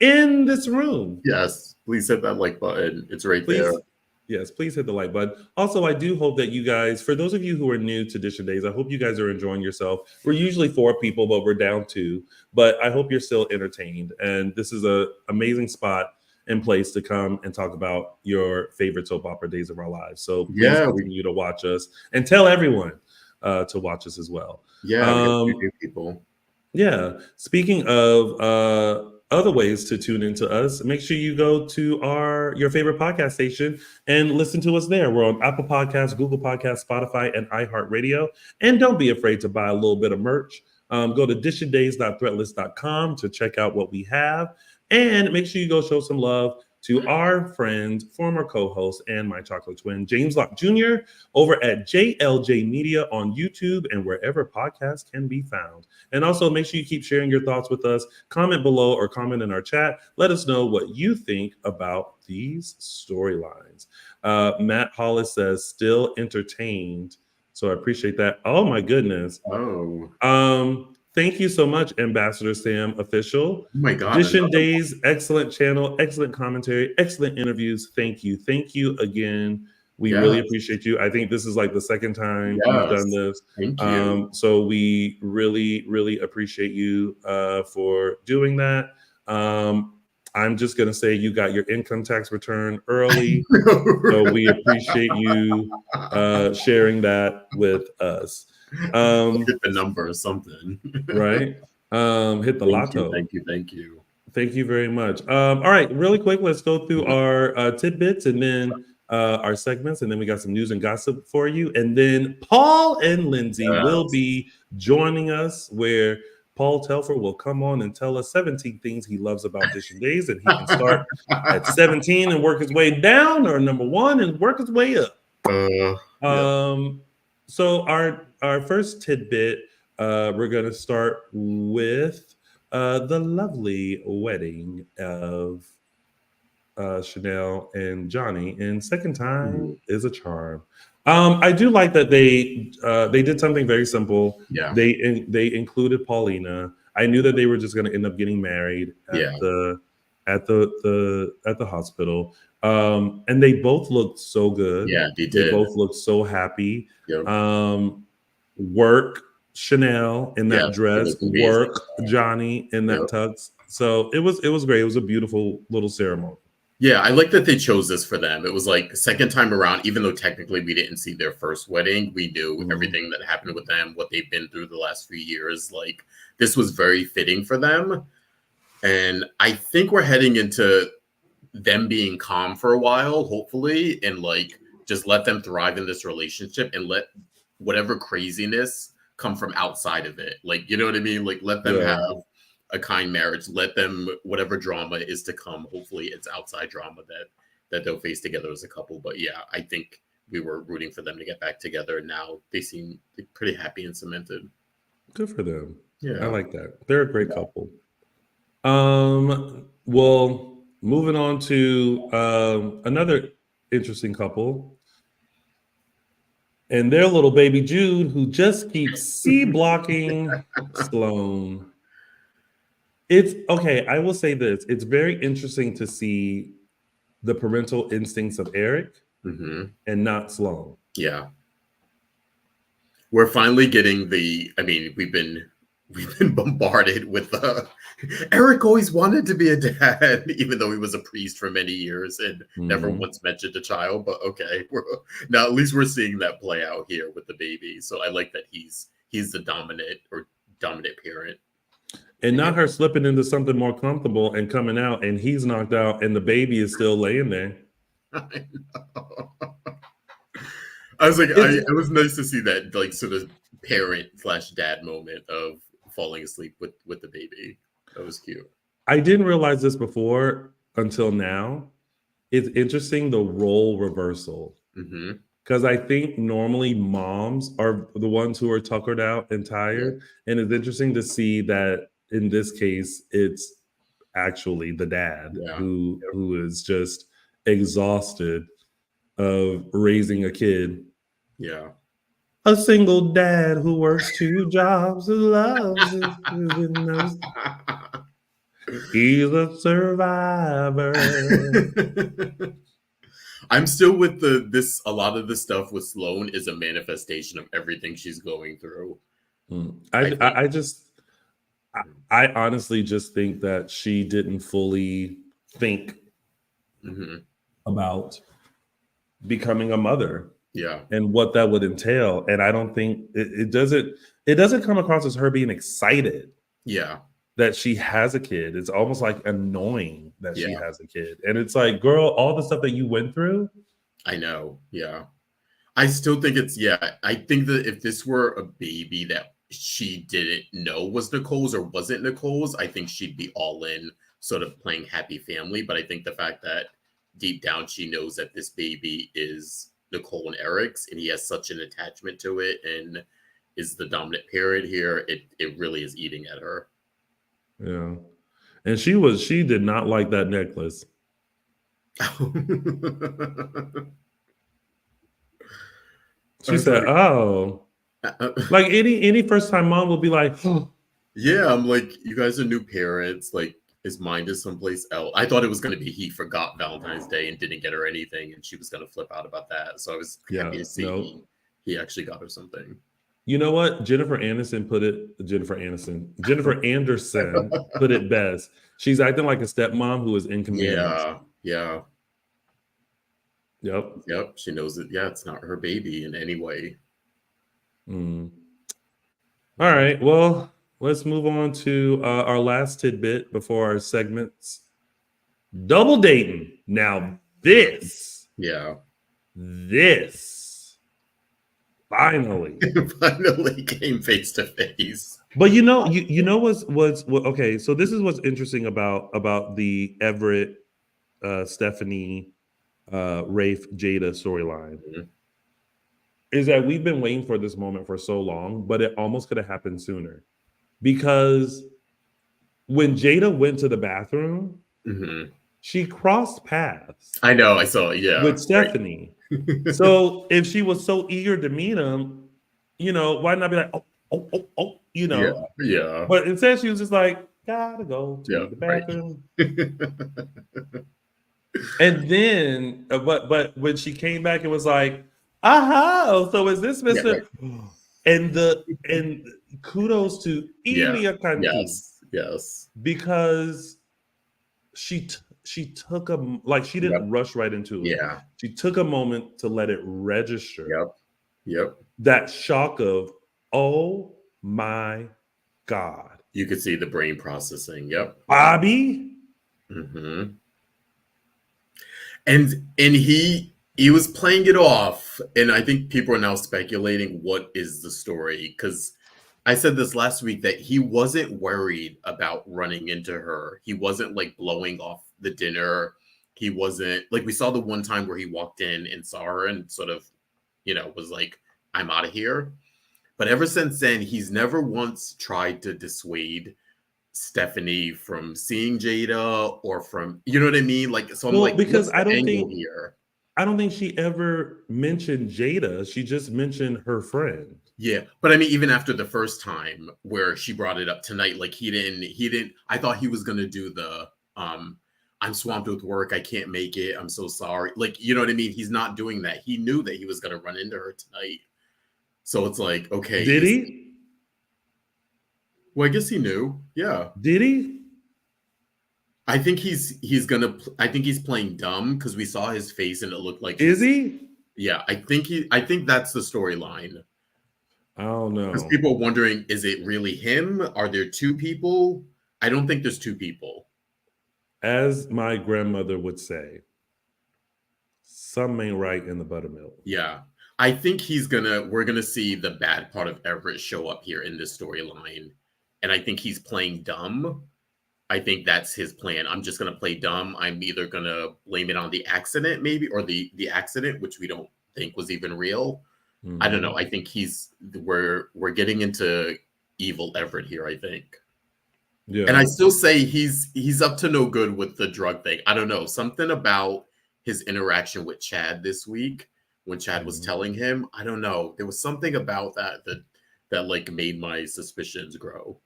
in this room. Yes, please hit that like button. It's right there. Yes, please hit the like button. Also, I do hope that you guys, for those of you who are new to Dishin Days, I hope you guys are enjoying yourself. We're usually 4 people, but we're down 2. But I hope you're still entertained. And this is an amazing spot and place to come and talk about your favorite soap opera Days of Our Lives. So please continue to watch us and tell everyone to watch us as well. Yeah, new people. Yeah. Speaking of other ways to tune into us, make sure you go to your favorite podcast station and listen to us there. We're on Apple Podcasts, Google Podcasts, Spotify, and iHeartRadio. And don't be afraid to buy a little bit of merch. Go to dishindays.threadless.com to check out what we have. And make sure you go show some love to our friend, former co-host, and my chocolate twin, James Locke Jr., over at JLJ Media on YouTube and wherever podcasts can be found. And also make sure you keep sharing your thoughts with us. Comment below or comment in our chat. Let us know what you think about these storylines. Matt Hollis says, still entertained. So I appreciate that. Oh, my goodness. Thank you so much, Ambassador Sam Official. Oh my God. Dishin Days, excellent channel, excellent commentary, excellent interviews. Thank you. Thank you again. We really appreciate you. I think this is like the second time you've done this. Thank you. So we really, really appreciate you for doing that. I'm just going to say you got your income tax return early. So we appreciate you sharing that with us. Hit the number or something. Right? Hit the lotto. Thank you. Thank you very much. All right, really quick, let's go through our tidbits and then our segments, and then we got some news and gossip for you. And then Paul and Lindsay will be joining us, where Paul Telfer will come on and tell us 17 things he loves about Dishin Days, and he can start at 17 and work his way down, or number 1 and work his way up. So our first tidbit, we're going to start with the lovely wedding of Chanel and Johnnie, and second time is a charm. I do like that they did something very simple. Yeah, they included Paulina. I knew that they were just going to end up getting married at the hospital. And they both looked so good. Yeah, they did. They both looked so happy. Yep. Work Chanel in that dress, work Johnnie in that tux. So it was great. It was a beautiful little ceremony. Yeah, I like that they chose this for them. It was like second time around, even though technically we didn't see their first wedding, we knew everything that happened with them, what they've been through the last few years. Like, this was very fitting for them. And I think we're heading into them being calm for a while, hopefully, and like just let them thrive in this relationship and let whatever craziness come from outside of it. Like, you know what I mean? Like, let them have a kind marriage. Let them, whatever drama is to come, hopefully it's outside drama that they'll face together as a couple. But yeah, I think we were rooting for them to get back together. Now they seem pretty happy and cemented. Good for them. Yeah, I like that. They're a great couple. Well, moving on to another interesting couple. And their little baby Jude, who just keeps C-blocking Sloan. It's okay. I will say this. It's very interesting to see the parental instincts of Eric and not Sloan. Yeah. We're finally getting we've been bombarded with Eric always wanted to be a dad, even though he was a priest for many years and never once mentioned a child. But okay, now at least we're seeing that play out here with the baby. So I like that he's the dominant parent. And not her slipping into something more comfortable and coming out and he's knocked out and the baby is still laying there. I know. I was like, it was nice to see that like sort of parent/dad moment of falling asleep with the baby. That was cute. I didn't realize this before until now. It's interesting, the role reversal. Because I think normally moms are the ones who are tuckered out and tired. And it's interesting to see that in this case, it's actually the dad who is just exhausted of raising a kid. Yeah. A single dad who works 2 jobs and loves his He's a survivor. I'm still with a lot of the stuff with Sloan is a manifestation of everything she's going through. I honestly just think that she didn't fully think about becoming a mother. Yeah. And what that would entail. And I don't think it doesn't come across as her being excited. Yeah. That she has a kid. It's almost like annoying that she has a kid. And it's like, girl, all the stuff that you went through. I know. Yeah. I still think I think that if this were a baby that she didn't know was Nicole's or wasn't Nicole's, I think she'd be all in, sort of playing happy family. But I think the fact that deep down she knows that this baby is Nicole and Eric's and he has such an attachment to it and is the dominant parent here, it really is eating at her. Yeah. And she did not like that necklace. She said, "Oh." Like any first time mom will be like, oh. Yeah, I'm like, you guys are new parents, like his mind is someplace else. I thought it was going to be he forgot Valentine's Day and didn't get her anything, and she was going to flip out about that. So I was happy to see he actually got her something. You know what? Jennifer Anderson put it best. She's acting like a stepmom who is in command. Yeah. Yep. She knows that. Yeah, it's not her baby in any way. All right. Well, let's move on to our last tidbit before our segments. Double dating. Now this finally came face to face. But you know what's okay. So this is what's interesting about the Everett, Stephanie, Rafe, Jada storyline. Is that we've been waiting for this moment for so long, but it almost could have happened sooner. Because when Jada went to the bathroom, she crossed paths. I know, I saw it, with Stephanie. Right. So if she was so eager to meet him, why not be like, oh, Yeah. But instead she was just like, gotta go to the bathroom. Right. And then, but when she came back, it was like, aha, so is this Mr. And kudos to Elia Kanti. Yes. Because she took she didn't rush right into it. Yeah. She took a moment to let it register. Yep. That shock of, oh my God. You could see the brain processing. Yep. Bobby. Mm-hmm. And he was playing it off, and I think people are now speculating what is the story, because I said this last week that he wasn't worried about running into her. He wasn't like blowing off the dinner. He wasn't like, we saw the one time where he walked in and saw her and sort of, was like, I'm out of here. But ever since then, he's never once tried to dissuade Stephanie from seeing Jada or from, you know what I mean? Like, so I'm like, Because what's the angle here? I don't think she ever mentioned Jada. She just mentioned her friend. Yeah, but I mean, even after the first time where she brought it up tonight, like he didn't. I thought he was gonna do the I'm swamped with work, I can't make it, I'm so sorry. Like, you know what I mean? He's not doing that. He knew that he was gonna run into her tonight. So it's like, okay. Did he? Well, I guess he knew. Yeah. Did he? I think he's playing dumb because we saw his face and it looked like Is he? Yeah, I think that's the storyline. I don't know. Because people are wondering, is it really him? Are there two people? I don't think there's two people. As my grandmother would say, some ain't right in the buttermilk. Yeah. I think we're gonna see the bad part of Everett show up here in this storyline. And I think he's playing dumb. I think that's his plan. I'm just gonna play dumb. I'm either gonna blame it on the accident, maybe, or the accident, which we don't think was even real. Mm-hmm. I don't know. I think we're getting into evil Everett here, I think. Yeah. And I still say he's up to no good with the drug thing. I don't know. Something about his interaction with Chad this week when Chad was telling him, I don't know. There was something about that like made my suspicions grow.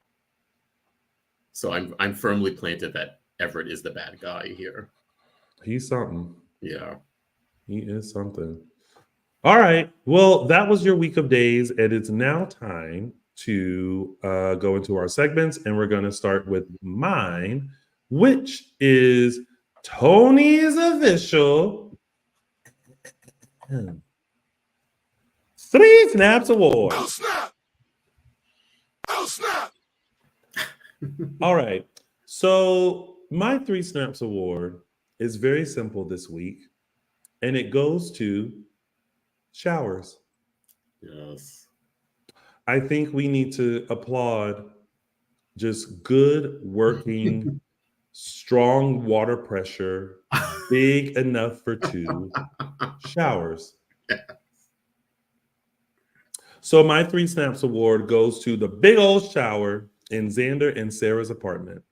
So I'm firmly planted that Everett is the bad guy here. He's something. Yeah. He is something. All right. Well, that was your week of days, and it's now time to go into our segments, and we're going to start with mine, which is Tony's official 3 Snaps Award. Oh, snap! Oh, snap! All right. So my 3 Snaps Award is very simple this week, and it goes to showers. Yes. I think we need to applaud just good working, strong water pressure, big enough for 2 showers. Yes. So my 3 Snaps Award goes to the big old shower in Xander and Sarah's apartment.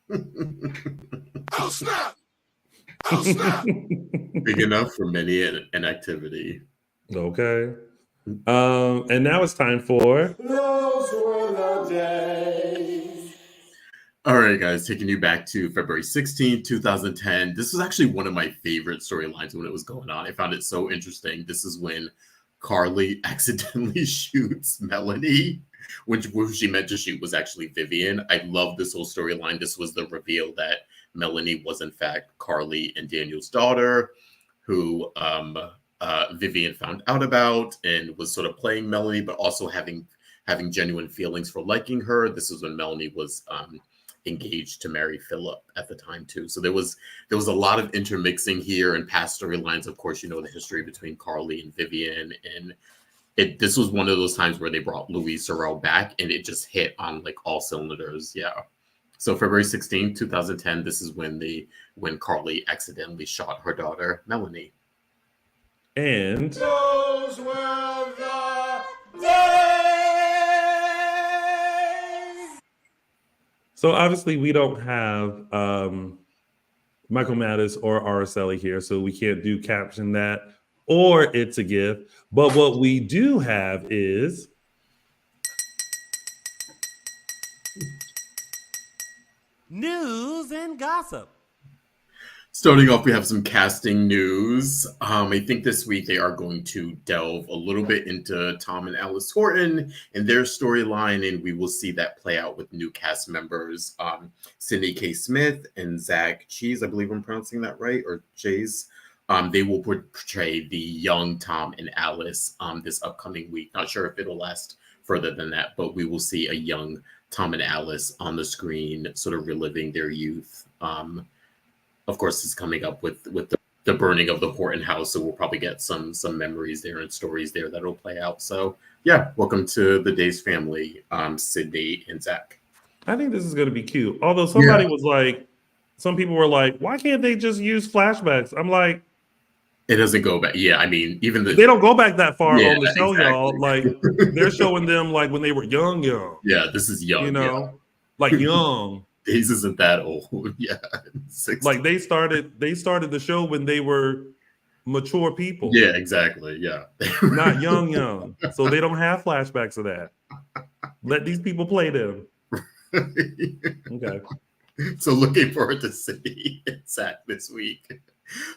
Oh, snap! Oh, snap! Big enough for many an activity. Okay. And now it's time for Those Were the Days. All right, guys, taking you back to February 16th, 2010. This was actually one of my favorite storylines when it was going on. I found it so interesting. This is when Carly accidentally shoots Melanie, which she meant to shoot was actually Vivian. I love this whole storyline. This was the reveal that Melanie was, in fact, Carly and Daniel's daughter, who Vivian found out about and was sort of playing Melanie, but also having genuine feelings for liking her. This is when Melanie was engaged to marry Philip at the time too. So there was a lot of intermixing here and past storylines. Of course, you know the history between Carly and Vivian, and this was one of those times where they brought Louise Hareld back and it just hit on like all cylinders. Yeah. So February 16th, 2010, this is when Carly accidentally shot her daughter, Melanie. And those were the days. So obviously we don't have Michael Mattis or Araceli here, so we can't do caption that or it's a gift. But what we do have is news and gossip. Starting off, we have some casting news. I think this week they are going to delve a little bit into Tom and Alice Horton and their storyline, and we will see that play out with new cast members, Cindy K. Smith and Zach Cheese, I believe I'm pronouncing that right, or Chase. They will portray the young Tom and Alice this upcoming week. Not sure if it'll last further than that. But we will see a young Tom and Alice on the screen, sort of reliving their youth. Of course, it's coming up with the burning of the Horton house, so we'll probably get some memories there and stories there that'll play out. So yeah, welcome to the Days family, Sydney and Zach. I think this is going to be cute. Although somebody was like, some people were like, why can't they just use flashbacks? I'm like, it doesn't go back. Yeah, I mean, even they don't go back that far on the show, exactly. y'all. Like, they're showing them like when they were young. Yeah, this is young. You know, like young. Days isn't that old. Yeah, 60. Like they started the show when they were mature people. Yeah, exactly. Yeah, not young. So they don't have flashbacks of that. Let these people play them. Okay. So looking forward to Sydney and Zach this week.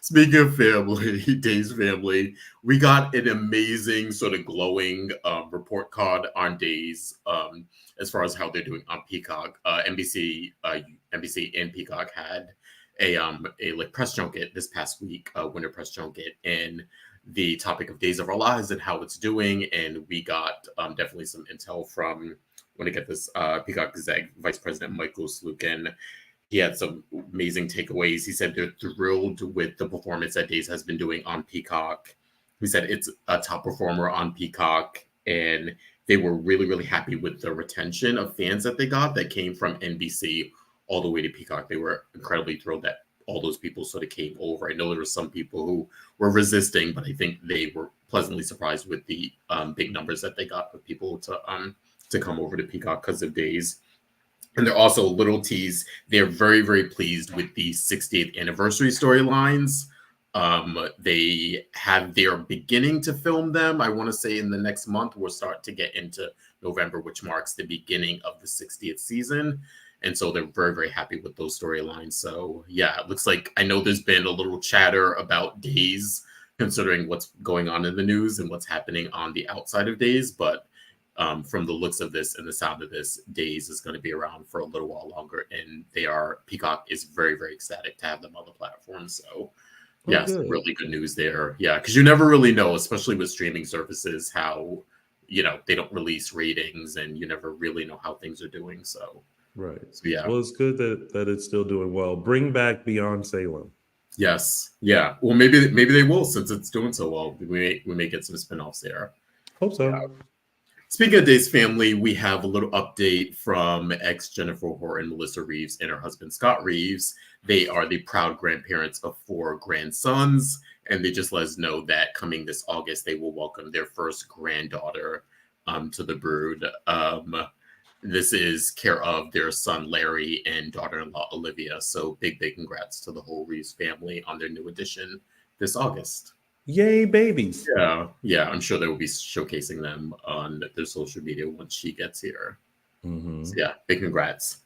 Speaking of family, Days family, we got an amazing sort of glowing report card on Days as far as how they're doing on Peacock. NBC and Peacock had a like press junket this past week, winter press junket, and the topic of Days of Our Lives and how it's doing. And we got definitely some intel from, when I get this, Peacock Exec Vice President Michael Slukin. He had some amazing takeaways. He said they're thrilled with the performance that Days has been doing on Peacock. He said it's a top performer on Peacock, and they were really, really happy with the retention of fans that they got that came from NBC all the way to Peacock. They were incredibly thrilled that all those people sort of came over. I know there were some people who were resisting, but I think they were pleasantly surprised with the big numbers that they got with people to come over to Peacock because of Days. And they're also a little tease. They're very, very pleased with the 60th anniversary storylines. They're beginning to film them. I want to say in the next month, we'll start to get into November, which marks the beginning of the 60th season. And so they're very, very happy with those storylines. So yeah, it looks like, I know there's been a little chatter about Days, considering what's going on in the news and what's happening on the outside of Days, but from the looks of this and the sound of this, Days is going to be around for a little while longer, and Peacock is very, very ecstatic to have them on the platform. So yes, really good news there. Yeah, because you never really know, especially with streaming services, how, they don't release ratings, and you never really know how things are doing. So right. So, yeah. Well, it's good that it's still doing well. Bring back Beyond Salem. Yes. Yeah. Well, maybe they will, since it's doing so well. We may get some spinoffs there. Hope so. Yeah. Speaking of Days family, we have a little update from ex-Jennifer Horton, Melissa Reeves, and her husband, Scott Reeves. They are the proud grandparents of 4 grandsons, and they just let us know that coming this August, they will welcome their first granddaughter to the brood. This is care of their son, Larry, and daughter-in-law, Olivia. So big, big congrats to the whole Reeves family on their new addition this August. Yay, babies. Yeah, I'm sure they will be showcasing them on their social media once she gets here. Mm-hmm. So yeah, big congrats.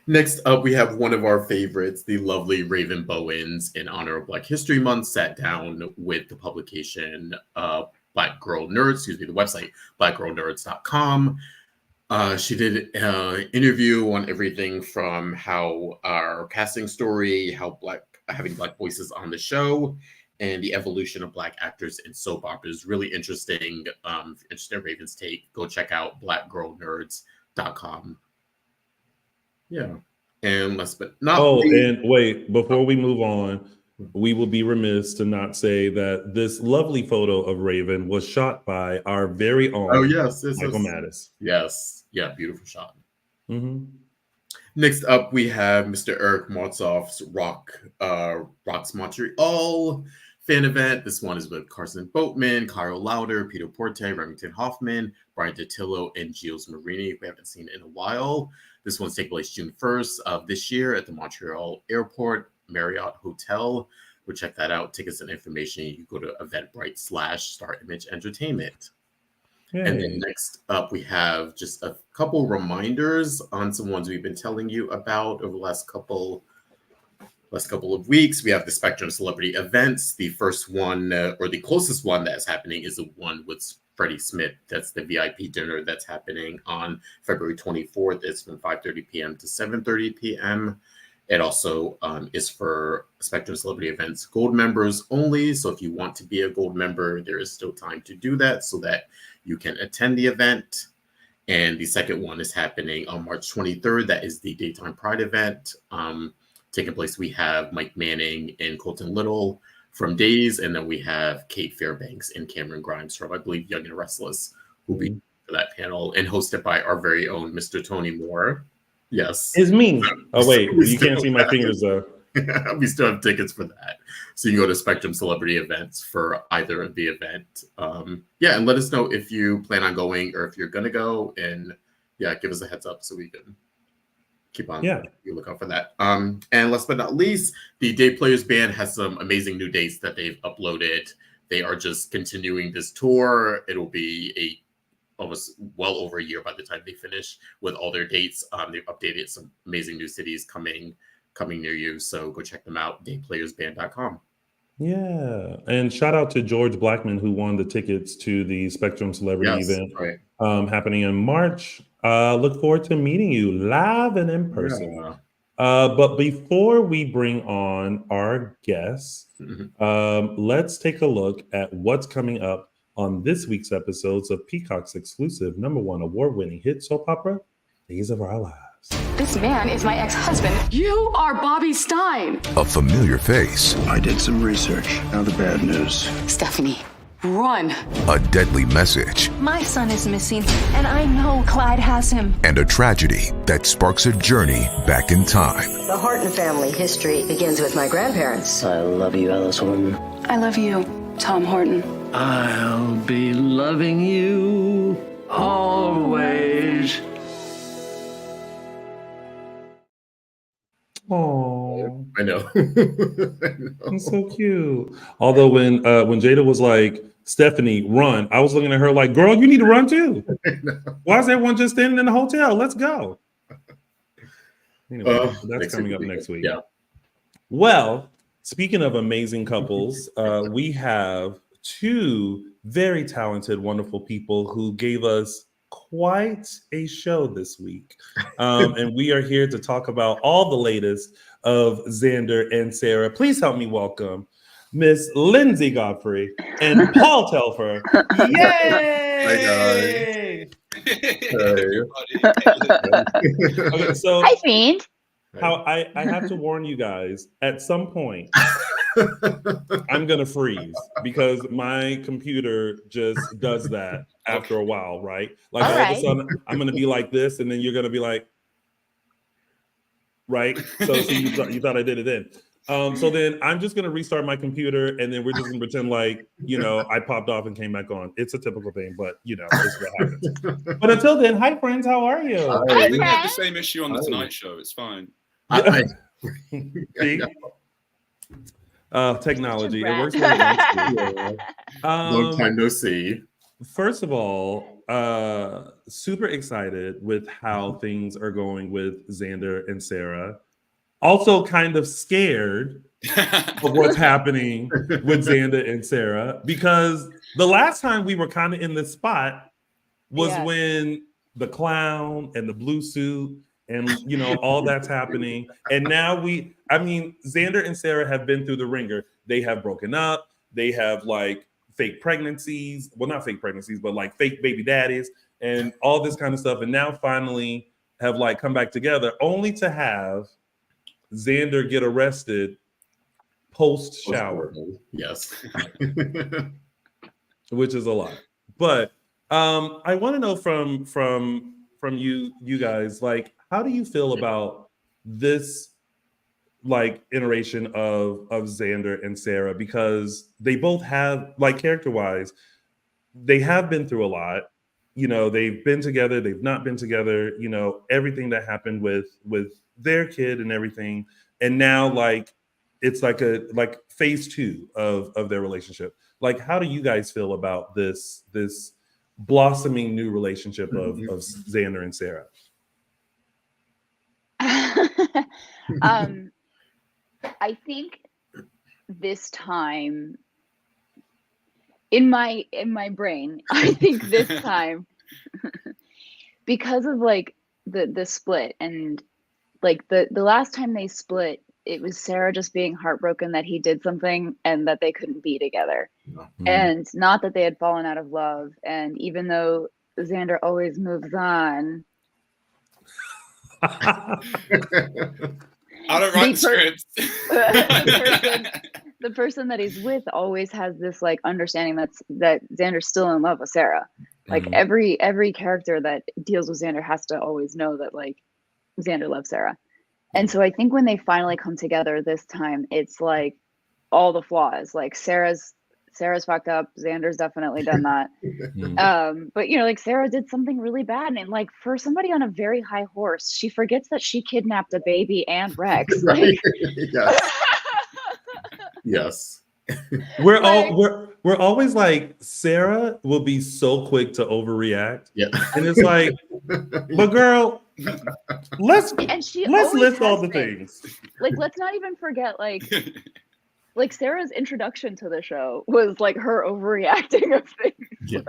Next up, we have one of our favorites, the lovely Raven Bowens, in honor of Black History Month, sat down with the publication Black Girl Nerds, the website, blackgirlnerds.com. She did an interview on everything from how our casting story, how having Black voices on the show, and the evolution of Black actors in soap operas. Really interesting. If you're interested in Raven's take, go check out blackgirlnerds.com. Yeah. And last but not least. And wait, before we move on, we will be remiss to not say that this lovely photo of Raven was shot by our very own Michael Mattis. Yes. Yeah, beautiful shot. Mm-hmm. Next up, we have Mr. Eric Motzoff's Rocks Montreal fan event. This one is with Carson Boatman, Kyle Lauder, Peter Porte, Remington Hoffman, Brian DiTillo, and Gilles Marini, we haven't seen in a while. This one's taking place June 1st of this year at the Montreal Airport Marriott Hotel. Go check that out. Tickets and information, you go to Eventbrite/Star Image Entertainment. Yay. And then next up, we have just a couple reminders on some ones we've been telling you about over the last couple of weeks. We have the Spectrum Celebrity Events. The first one, or the closest one that's happening, is the one with Freddie Smith. That's the VIP dinner that's happening on February 24th. It's from 5:30 p.m. to 7:30 p.m. It also is for Spectrum Celebrity Events Gold members only. So if you want to be a Gold member, there is still time to do that so that you can attend the event. And the second one is happening on March 23rd. That is the Daytime Pride event. Taking place, we have Mike Manning and Colton Little from Days, and then we have Kate Fairbanks and Cameron Grimes from, I believe, Young and Restless, who will be for that panel, and hosted by our very own Mr. Tony Moore. Yes. It's me. Oh, wait, you can't see my fingers, though. We still have tickets for that. So you can go to Spectrum Celebrity Events for either of the event. Yeah, and let us know if you plan on going or if you're going to go. And yeah, give us a heads up so we can keep on. Yeah, you look out for that. And last but not least, the Day Players Band has some amazing new dates that they've uploaded. They are just continuing this tour. It'll be almost well over a year by the time they finish with all their dates. They've updated some amazing new cities coming near you. So go check them out, dayplayersband.com. Yeah. And shout out to George Blackman, who won the tickets to the Spectrum Celebrity event happening in March. Look forward to meeting you live and in person. Yeah. But before we bring on our guests, let's take a look at what's coming up on this week's episodes of Peacock's exclusive #1 award-winning hit soap opera, Days of Our Lives. This man is my ex-husband. You are Bobby Stein. A familiar face. I did some research. Now the bad news. Stephanie, run. A deadly message. My son is missing, and I know Clyde has him. And a tragedy that sparks a journey back in time. The Horton family history begins with my grandparents. I love you, Alice Horton. I love you, Tom Horton. I'll be loving you always. Oh, I know. It's so cute. Although when Jada was like, Stephanie, run, I was looking at her like, girl, you need to run too. Why is everyone just standing in the hotel? Let's go. Anyway, that's coming up next week. Yeah. Well, speaking of amazing couples, we have two very talented, wonderful people who gave us quite a show this week. And we are here to talk about all the latest of Xander and Xarah. Please help me welcome Miss Linsey Godfrey and Paul Telfer. Yay! Okay, so hi, Fiend. How I have to warn you guys, at some point, I'm gonna freeze because my computer just does that after a while, right? Like all of a sudden, I'm gonna be like this, and then you're gonna be like, right? So you thought I did it then. So then I'm just gonna restart my computer, and then we're just gonna pretend like I popped off and came back on. It's a typical thing, but it's what happens. But until then, hi friends, how are you? Hi, we have the same issue on the Tonight Show. It's fine. See? Technology. It works. Long time no see. First of all, super excited with how things are going with Xander and Xarah. Also kind of scared of what's happening with Xander and Xarah, because the last time we were kind of in this spot was when the clown and the blue suit and all that's happening. And now Xander and Xarah have been through the ringer. They have broken up. They have like fake pregnancies. Well, not fake pregnancies, but like fake baby daddies and all this kind of stuff. And now finally have like come back together, only to have Xander get arrested post shower. Yes. Which is a lot. But I want to know from you guys, like, how do you feel about this like iteration of Xander and Xarah? Because they both have, like, character-wise, they have been through a lot. They've been together, they've not been together, everything that happened with their kid and everything. And now like it's like phase 2 of their relationship. Like, how do you guys feel about this blossoming new relationship of Xander and Xarah? I think this time in my brain, I think this time because of like the split, and like the last time they split, it was Xarah just being heartbroken that he did something and that they couldn't be together. And not that they had fallen out of love. And even though Xander always moves on. I don't write the scripts. The person that he's with always has this like understanding that Xander's still in love with Xarah. Like every character that deals with Xander has to always know that like Xander loves Xarah. And so I think when they finally come together this time, it's like all the flaws. Like Sarah's fucked up. Xander's definitely done that. But you know, like Xarah did something really bad, and like for somebody on a very high horse, she forgets that she kidnapped a baby and Rex. Right. Like, yes. We're always like, Sarah will be so quick to overreact. Yeah. And it's like, but girl, let's list all the things. Like, let's not even forget, like Sarah's introduction to the show was like her overreacting of things. Yeah.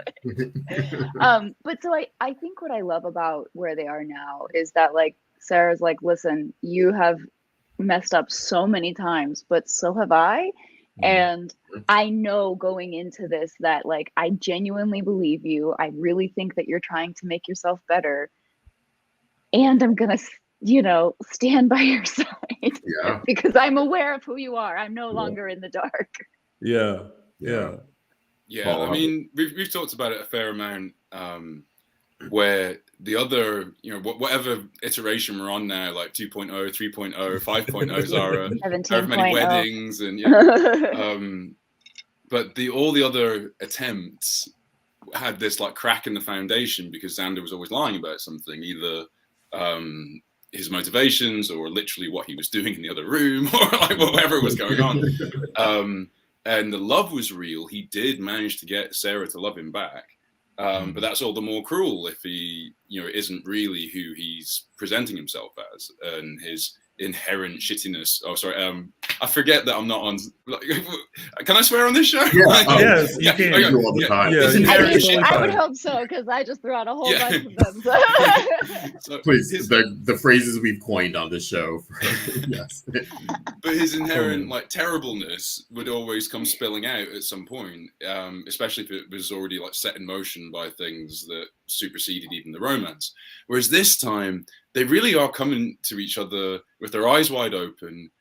But so I think what I love about where they are now is that like Sarah's like, listen, you have messed up so many times, but so have I. And I know going into this that like I genuinely believe you. I really think that you're trying to make yourself better. And I'm gonna, you know, stand by your side. Yeah. Because I'm aware of who you are. I'm no longer in the dark. Yeah. I mean, we've talked about it a fair amount. Where the other, you know, whatever iteration we're on now, like 2.0, 3.0, 5.0, Xarah, however many weddings, and but all the other attempts had this like crack in the foundation because Xander was always lying about something, either his motivations or literally what he was doing in the other room or like whatever was going on. And the love was real. He did manage to get Xarah to love him back. But that's all the more cruel if he, you know, isn't really who he's presenting himself as, and his inherent shittiness. Oh, sorry. I forget that I'm not on. Like, can I swear on this show? Yeah. Yes, you can. Okay. All the time. I would hope so because I just threw out a whole bunch of them. So please, the phrases we've coined on this show. Yes. But his inherent like terribleness would always come spilling out at some point, especially if it was already like set in motion by things that superseded even the romance. Whereas this time, they really are coming to each other with their eyes wide open.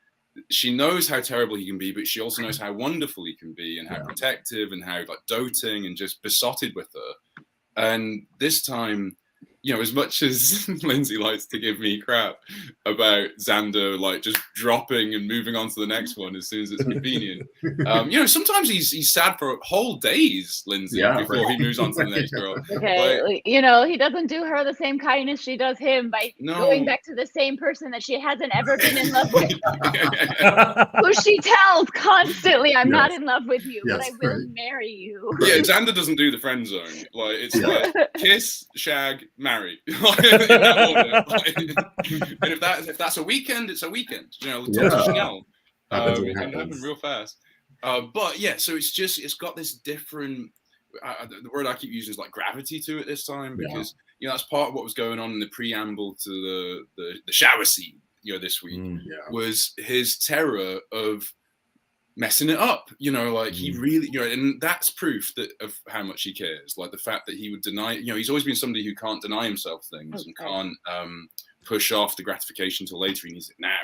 She knows how terrible he can be, but she also knows how wonderful he can be and how protective and how like doting and just besotted with her. And this time, you know, as much as Linsey likes to give me crap about Xander, like just dropping and moving on to the next one as soon as it's convenient, you know, sometimes he's sad for whole days, Linsey, before he moves on to the next girl. Okay, like, you know, he doesn't do her the same kindness she does him by going back to the same person that she hasn't ever been in love with. Who she tells constantly, I'm not in love with you, but I will marry you. Yeah, Xander doesn't do the friend zone. Like, it's like kiss, shag, marry. And if that's a weekend, it's a weekend. You know, talk to Chanel. It can happen real fast. But yeah, so it's got this different. The word I keep using is like gravity to it this time because you know that's part of what was going on in the preamble to the shower scene. You know, this week was his terror of messing it up, you know, like he really, you know, and that's proof of how much he cares. Like the fact that he would deny, you know, he's always been somebody who can't deny himself things and can't push off the gratification till later. He needs it now.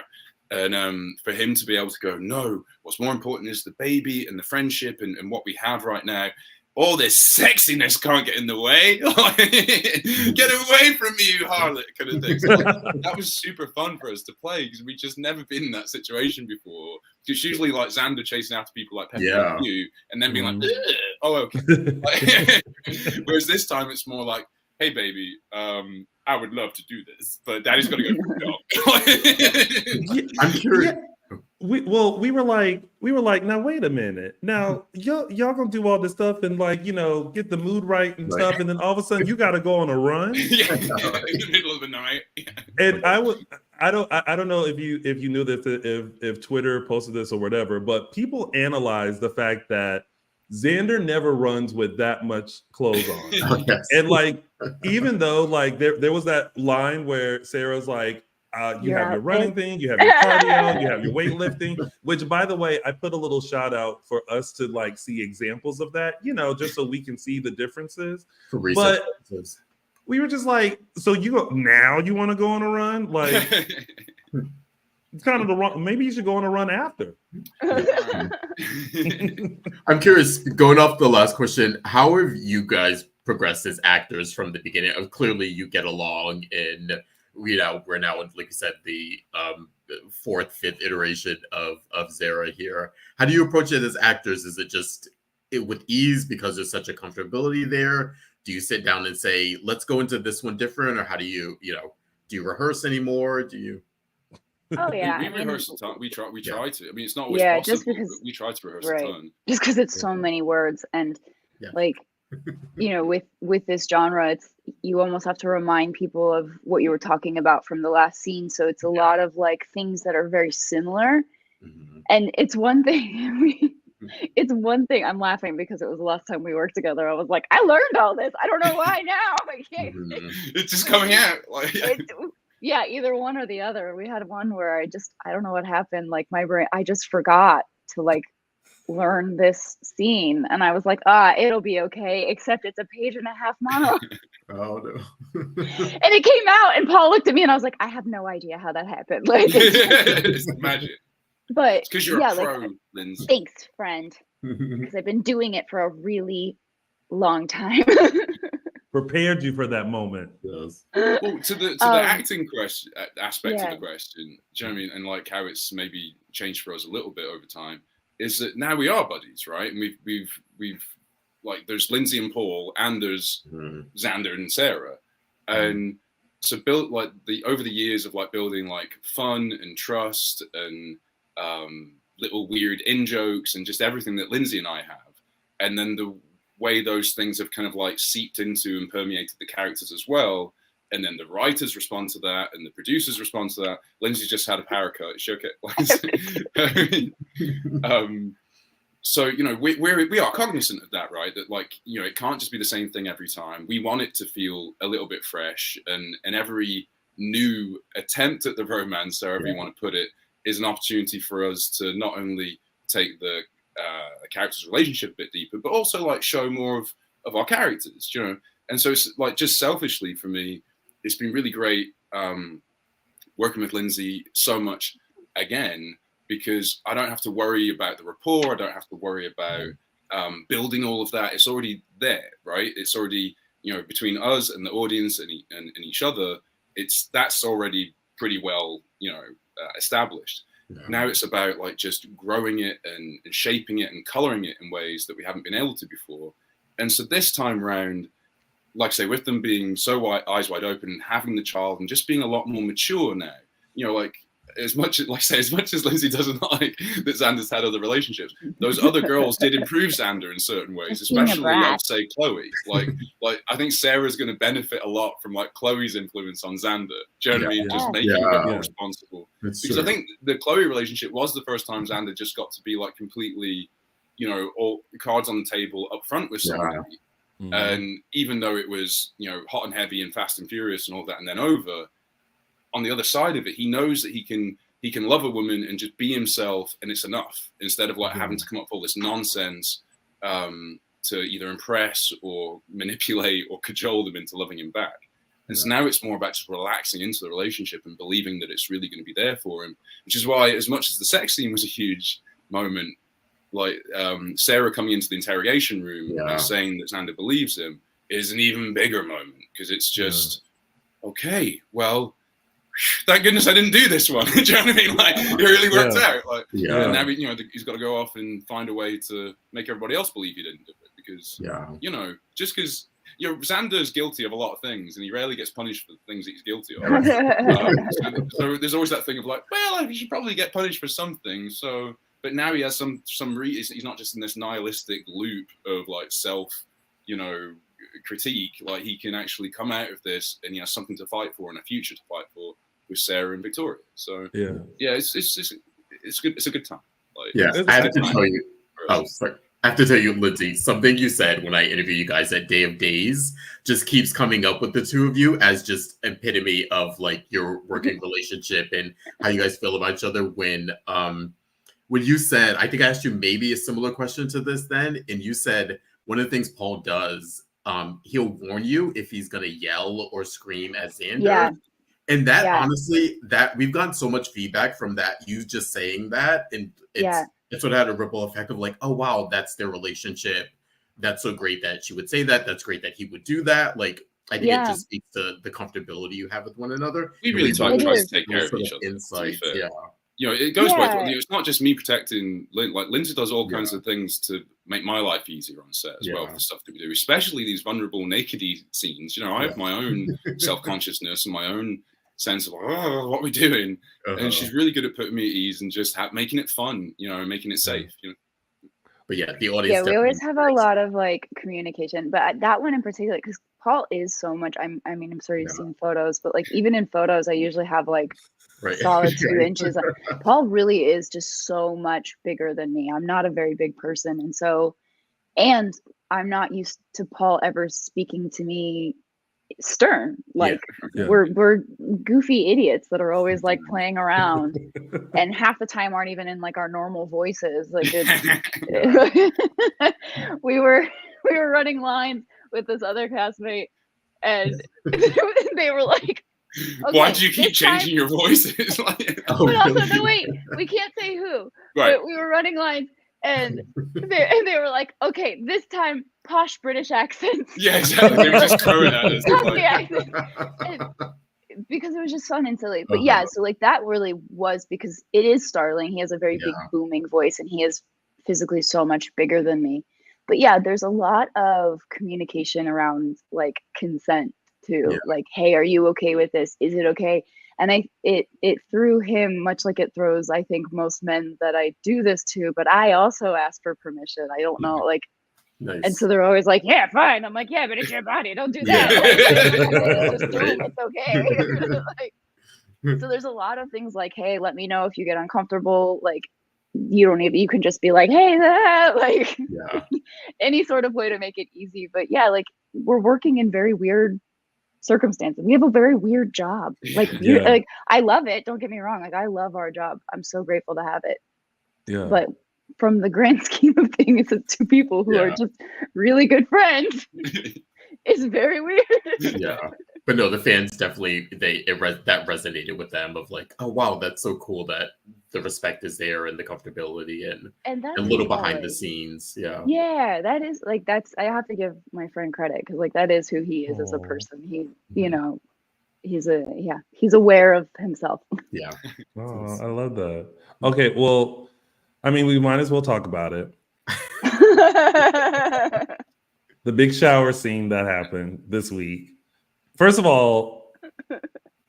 And for him to be able to go, no, what's more important is the baby and the friendship and what we have right now. All this sexiness can't get in the way. Get away from me, you harlot, kind of thing. So, like, that was super fun for us to play because we've just never been in that situation before. It's usually like Xander chasing after people like Pepper and you, and then being like, oh, okay. Whereas this time it's more like, hey, baby, I would love to do this, but Daddy's got to go. I'm curious. Yeah. We were like, now wait a minute. Now y'all gonna do all this stuff and like, you know, get the mood right and stuff, and then all of a sudden you gotta go on a run. In the middle of the night. And I don't know if you knew this, if Twitter posted this or whatever, but people analyze the fact that Xander never runs with that much clothes on. And like, even though like there was that line where Sarah's like, You have your running thing, you have your cardio, you have your weightlifting, which, by the way, I put a little shout out for us to like see examples of that, you know, just so we can see the differences. But we were just like, so you want to go on a run? Like, it's kind of the wrong, maybe you should go on a run after. I'm curious, going off the last question, how have you guys progressed as actors from the beginning? Clearly you get along in, you know, we're now in, like you said, the fourth, fifth iteration of Xarah here. How do you approach it as actors? Is it just with ease because there's such a comfortability there? Do you sit down and say, let's go into this one different? Or how do you do you rehearse anymore? Do you? Oh yeah, we rehearse a ton. We try to. I mean, it's not always possible, just because but we try to rehearse right. a ton. Just because it's so many words, and like, you know, with this genre, it's you almost have to remind people of what you were talking about from the last scene. So it's a lot of like things that are very similar, and it's one thing. It's one thing. I'm laughing because it was the last time we worked together. I was like, I learned all this. I don't know why now. I can't. It's just coming out. Like, yeah, either one or the other. We had one where I don't know what happened. Like my brain, I just forgot to like learn this scene. And I was like, it'll be okay, except it's a 1.5-page monologue. Oh no. And it came out and Paul looked at me and I was like, I have no idea how that happened. Like it's magic. But because you're a pro, like, Lindsay. Thanks, friend. Because I've been doing it for a really long time. Prepared you for that moment. Yes. Well, to the acting question aspect of the question, do you know what I mean? And like how it's maybe changed for us a little bit over time, is that now we are buddies, right? And we've like there's Lindsay and Paul, and there's Xander and Xarah, and so built like over the years of like building like fun and trust and little weird in jokes and just everything that Lindsay and I have, and then the way those things have kind of like seeped into and permeated the characters as well, and then the writers respond to that and the producers respond to that. Lindsay just had a power cut. Shook it. So you know we are cognizant of that, right? That like you know it can't just be the same thing every time. We want it to feel a little bit fresh, and every new attempt at the romance, however you want to put it, is an opportunity for us to not only take the character's relationship a bit deeper, but also like show more of our characters, you know. And so it's like just selfishly for me, it's been really great working with Lindsay so much again, because I don't have to worry about the rapport. I don't have to worry about building all of that. It's already there, right? It's already, you know, between us and the audience and each other, that's already pretty well, you know, established. Now it's about like just growing it and shaping it and coloring it in ways that we haven't been able to before. And so this time round, like I say, with them being so eyes wide open and having the child and just being a lot more mature now, you know, like as much as Lindsay doesn't like that Xander's had other relationships, those other girls did improve Xander in certain ways, especially like say Chloe. Like I think Sarah's going to benefit a lot from like Chloe's influence on Xander. Do you know what I mean? Just making him a bit more responsible. Because I think the Chloe relationship was the first time Xander just got to be like completely, you know, all cards on the table up front with somebody. And even though it was, you know, hot and heavy and fast and furious and all that, and then over, on the other side of it, he knows that he can love a woman and just be himself, and it's enough, instead of like having to come up with all this nonsense to either impress or manipulate or cajole them into loving him back. And so now it's more about just relaxing into the relationship and believing that it's really going to be there for him, which is why, as much as the sex scene was a huge moment, like Sarah coming into the interrogation room and saying that Xander believes him is an even bigger moment, because it's just, okay, well, thank goodness I didn't do this one. Do you know what I mean? Like, it really worked out. Like, and now you know he's got to go off and find a way to make everybody else believe he didn't do it, because you know, just because you know Xander's guilty of a lot of things, and he rarely gets punished for the things that he's guilty of. So there's always that thing of like, well, he should probably get punished for some things. So, but now he has some he's not just in this nihilistic loop of like self, you know, critique. Like he can actually come out of this and he has something to fight for and a future to fight for with Sarah and Victoria. So it's good. It's a good time. Like, I have to tell you. Oh, sorry. I have to tell you, Lindsay, something you said when I interviewed you guys at Day of Days just keeps coming up with the two of you as just epitome of like your working relationship and how you guys feel about each other. When you said, I think I asked you maybe a similar question to this then, and you said one of the things Paul does, he'll warn you if he's gonna yell or scream at Xander. Yeah. And that honestly, that we've gotten so much feedback from that, you just saying that, and it's sort of had a ripple effect of like, oh wow, that's their relationship. That's so great that she would say that. That's great that he would do that. Like, I think it just speaks to the comfortability you have with one another. We really try to take care of each other. Insights, You know, it goes both ways. It's not just me protecting Lynn. Like, Lindsay does all kinds of things to make my life easier on set as well for the stuff that we do, especially these vulnerable nakedy scenes. You know, I have my own self-consciousness and my own sense of what we're doing, and she's really good at putting me at ease and just making it fun, you know, and making it safe. You know? But yeah, the audience. Yeah, we always have a lot of like communication, but that one in particular, because Paul is so much. I mean, I'm sure you've seen photos, but like even in photos, I usually have like solid 2 inches. Paul really is just so much bigger than me. I'm not a very big person, and I'm not used to Paul ever speaking to me stern. Like we're goofy idiots that are always like playing around, and half the time aren't even in like our normal voices. Like we were running lines with this other castmate, and they were like, okay, why do you keep changing your voices? But also, no, wait, we can't say who. Right. But we were running lines, and they were like, okay, this time posh British accents. Yeah, exactly. They were just throwing at us. Because it was just fun and silly. But yeah, so like that really was because it is Starling. He has a very big booming voice, and he is physically so much bigger than me. But yeah, there's a lot of communication around like consent too. Like, hey, are you okay with this? Is it okay? And it threw him, much like it throws, I think, most men that I do this to, but I also ask for permission. I don't know, like, and so they're always like, yeah, fine. I'm like, yeah, but it's your body. Don't do that. It's okay. So there's a lot of things like, hey, let me know if you get uncomfortable. Like, you can just be like, hey, like any sort of way to make it easy. But yeah, like we're working in very weird circumstances. We have a very weird job. Like, like I love it. Don't get me wrong. Like I love our job. I'm so grateful to have it. Yeah. But from the grand scheme of things, it's two people who are just really good friends. It's very weird. But no, the fans definitely that resonated with them of like, oh wow, that's so cool that the respect is there and the comfortability and that's a little behind the scenes. Yeah, that is like I have to give my friend credit because like that is who he is as a person. He you know, he's aware of himself. Yeah. Oh, I love that. Okay, well, I mean, we might as well talk about it. The big shower scene that happened this week. First of all,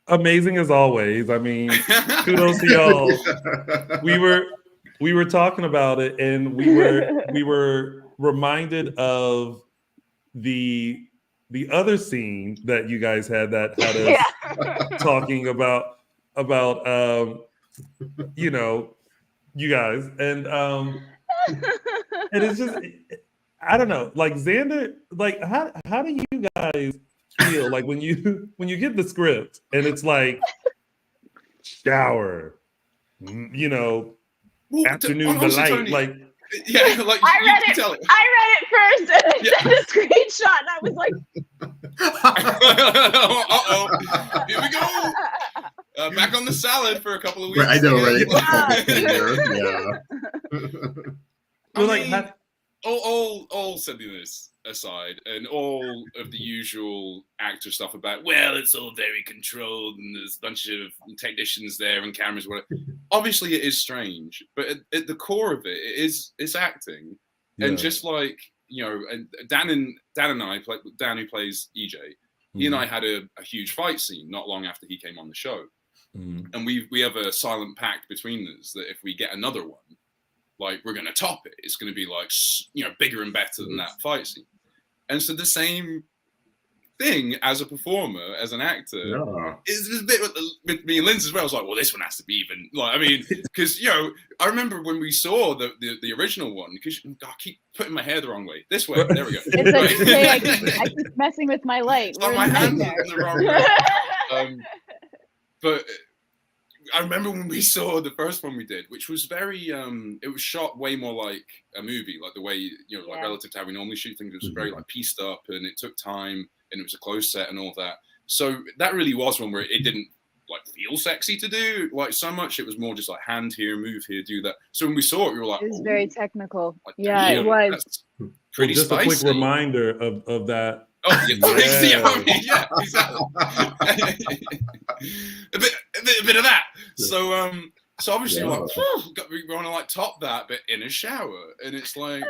amazing as always. I mean, kudos to y'all. We were talking about it, and we were reminded of the other scene that you guys had that had us talking about you know, you guys, and it's just I don't know, like Xander, like how do you guys feel like when you get the script and it's like shower, you know, afternoon delight, like like I read it first and I sent a screenshot and I was like, here we go. Back on the salad for a couple of weeks. I know, right? I mean, all silliness aside, and all of the usual actor stuff about, well, it's all very controlled and there's a bunch of technicians there and cameras. Obviously, it is strange, but at the core of it's acting, and just like you know, and Dan and I, Dan who plays EJ, he and I had a huge fight scene not long after he came on the show, and we have a silent pact between us that if we get another one, like we're gonna top it. It's gonna be like, you know, bigger and better than that fight scene. And so the same thing as a performer, as an actor. Yeah. It's a bit with me and Lindsay as well. I was like, well, this one has to be even. Like, I mean, because I remember when we saw the original one. Because I keep putting my hair the wrong way. This way. There we go. It's okay. I keep messing with my light. It's my hands in the wrong way. But I remember when we saw the first one we did, which was very, it was shot way more like a movie, like the way, like relative to how we normally shoot things. It was very like pieced up, and it took time, and it was a close set and all that. So that really was one where it didn't like feel sexy to do like so much. It was more just like hand here, move here, do that. So when we saw it, we were like, it was very technical. Like, it was. Pretty just spicy. a quick reminder of that. Oh, yeah, exactly. a bit of that. So obviously, we're want to like top that, but in a shower, and it's like,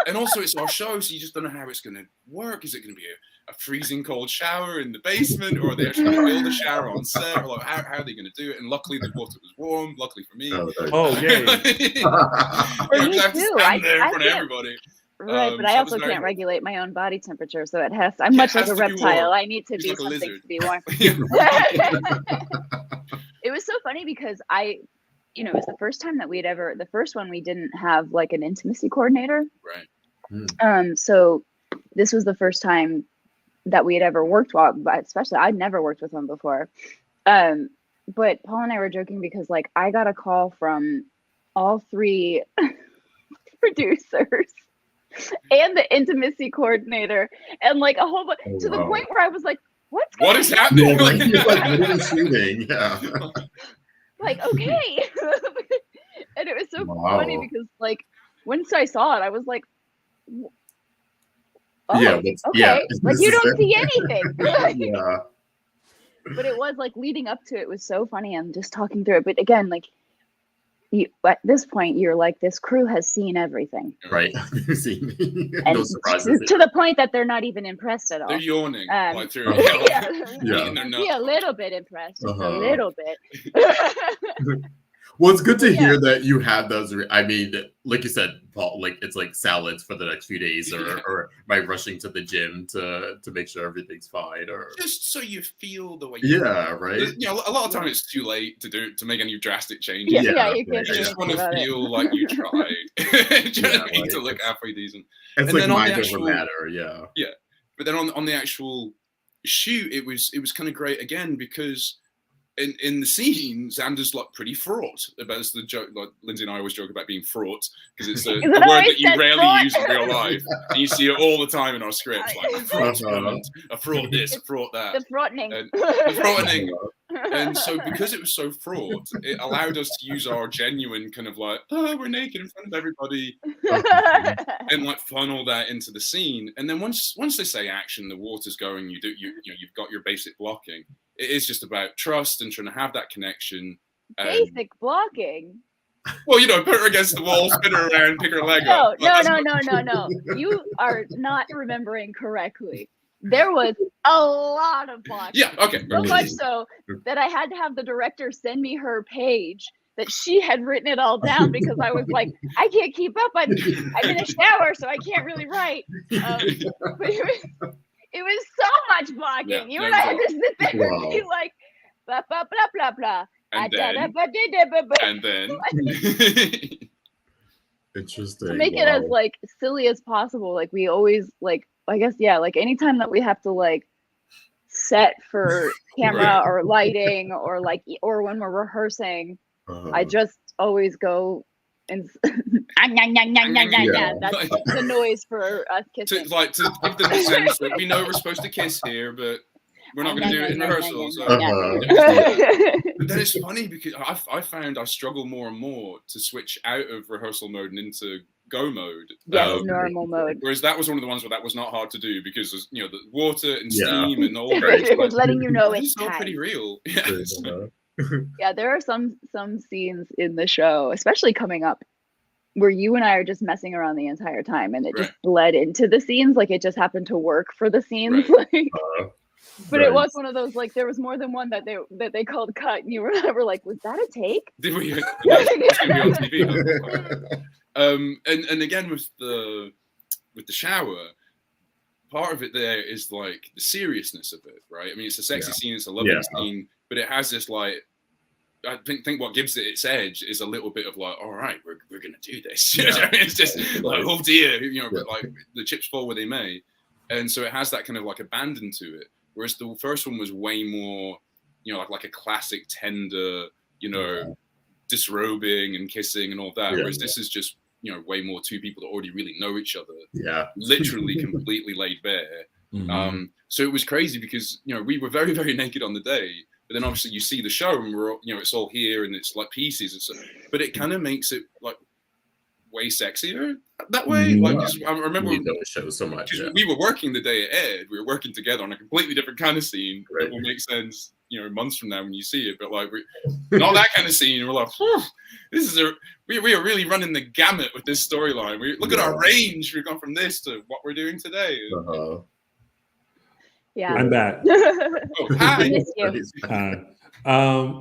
and also it's our show, so you just don't know how it's going to work. Is it going to be a freezing cold shower in the basement, or are they actually going to build a shower on set? Or like, how are they going to do it? And luckily, the water was warm. Luckily for me. Yay! For me too. I there in front of everybody. Right, but I also can't regulate my own body temperature, so I'm much like a reptile. I need to be something to be warm. It was so funny because it was the first time that the first one we didn't have like an intimacy coordinator. Right. So this was the first time that we had ever worked but especially I'd never worked with one before. But Paul and I were joking because like I got a call from all three producers and the intimacy coordinator and like a whole bunch to the point where I was like, what is happening? What are you shooting? Yeah. Like, okay. And it was so funny because like once I saw it, I was like, okay. Like you don't see anything. Yeah. But it was like leading up to it was so funny. I'm just talking through it. But again, like at this point, you're like, this crew has seen everything. Right. No surprises. To the point that they're not even impressed at all. They're yawning. Like they're, a little bit impressed. Just a little bit. Well, it's good to hear that you had those. I mean, like you said, Paul, like it's like salads for the next few days, or by rushing to the gym to make sure everything's fine, or just so you feel the way. Right. A lot of times it's too late to make any drastic changes. You can't. You just want to feel like you tried. To look halfway decent. It's and like mind over matter. Yeah. Yeah, but then on the actual shoot, it was kind of great again because. In the scene, Xander's like pretty fraught. That's the joke. Like Lindsay and I always joke about being fraught because it's a word that you rarely use in real life, and you see it all the time in our scripts. Like a fraught this, a fraught that, the frightening, the frightening. And so, because it was so fraught, it allowed us to use our genuine kind of like, we're naked in front of everybody, and like funnel that into the scene. And then once they say action, the water's going. You've got your basic blocking. It is just about trust and trying to have that connection. Basic blocking. Well, put her against the wall, spin her around, pick her leg up. No. You are not remembering correctly. There was a lot of blocking. Yeah, okay. So much so that I had to have the director send me her page that she had written it all down because I was like, I can't keep up. I'm in a shower, so I can't really write. But it was so much blocking. Yeah, you and I had to sit there and be like, blah, blah, blah, blah, blah. And then. Interesting. To make it as like silly as possible. Like we always like, I guess, like anytime that we have to like set for camera or lighting or when we're rehearsing, I just always go and that's the noise for us kissing. To give them the sense that we know we're supposed to kiss here, but we're not going to do it in rehearsal. But then it's funny because I found I struggle more and more to switch out of rehearsal mode and into go mode. Normal mode. Whereas that was one of the ones where that was not hard to do because there's the water and steam and all that. It was letting you know it's not pretty real. Yeah, there are some scenes in the show, especially coming up, where you and I are just messing around the entire time, and it just bled into the scenes. Like it just happened to work for the scenes. But it was one of those like there was more than one that they called cut, and you were like, was that a take? Did we? It's gonna be on TV. And again with the shower. part of it there is like the seriousness of it, right? I mean, it's a sexy scene, it's a loving scene, but it has this like, I think what gives it its edge is a little bit of like, all right, we're gonna do this. You know what I mean? It's just like, oh dear, you know, but like the chips fall where they may, and so it has that kind of like abandon to it. Whereas the first one was way more, you know, like a classic tender, you know, disrobing and kissing and all that. Whereas this is just, you know, way more two people that already really know each other. Yeah, literally completely laid bare. So it was crazy because, you know, we were very, very naked on the day. But then obviously you see the show and we're all, you know, it's all here and it's like pieces and stuff. But it kind of makes it like way sexier that way. Like, I remember the show so much. We were working the day it aired. We were working together on a completely different kind of scene that will make sense, you know, months from now when you see it. But like, not that kind of scene. We're like, this is we are really running the gamut with this storyline. Look at our range. We've gone from this to what we're doing today. Yeah, I'm back. Oh, hi. Hi.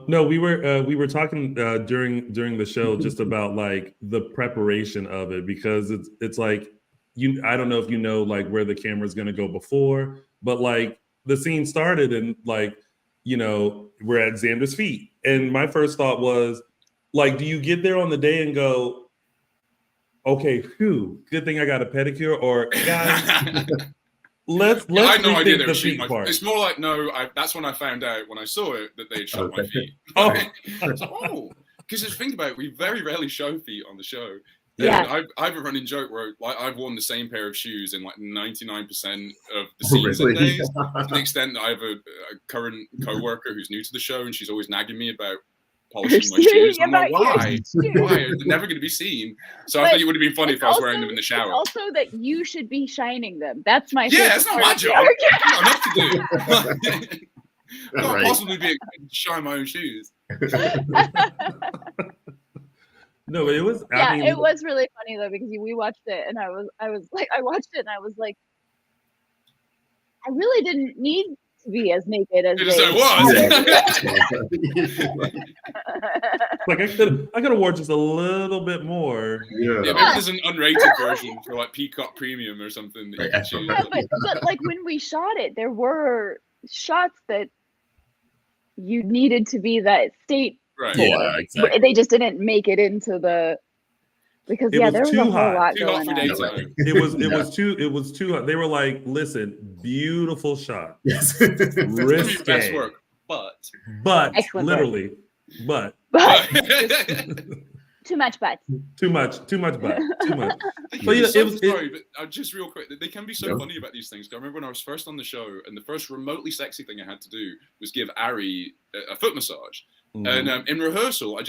No, we were talking during the show just about like the preparation of it, because it's like I don't know if you know like where the camera's gonna go before, but like the scene started and like, you know, we're at Xander's feet, and my first thought was like, do you get there on the day and go, okay, good thing I got a pedicure, or guys. Let's I had no idea they the were shooting feet my part. It's more like, no, that's when I found out when I saw it that they had shot my feet. Because think about it, we very rarely show feet on the show. Yeah, I have a running joke where like I've worn the same pair of shoes in like 99% of the scenes and days, to the extent that I have a current co-worker who's new to the show and she's always nagging me about polishing my shoes. I'm like, why? They're never going to be seen. So I think it would have been funny if I was wearing them in the shower. Also, that you should be shining them. That's my that's not my job. I've got enough to do. I can't possibly be shine my own shoes. No, but it was. Yeah, I mean, it was really funny though, because we watched it and I watched it and I was like, I really didn't need to be as naked as it was. Like I could have worn just a little bit more. Yeah, maybe there's an unrated version for like Peacock Premium or something that you can choose. Yeah, but like when we shot it, there were shots that you needed to be that state. Right. For. Yeah, exactly. They just didn't make it into the because there was a whole lot going on. It was too hot. They were like, listen, beautiful shot. Yes. Risque. Best work, but excellent literally, work. Too much butt. Too much butt. Too much. But just real quick, they can be so funny about these things. I remember when I was first on the show, and the first remotely sexy thing I had to do was give Ari a foot massage. And in rehearsal, I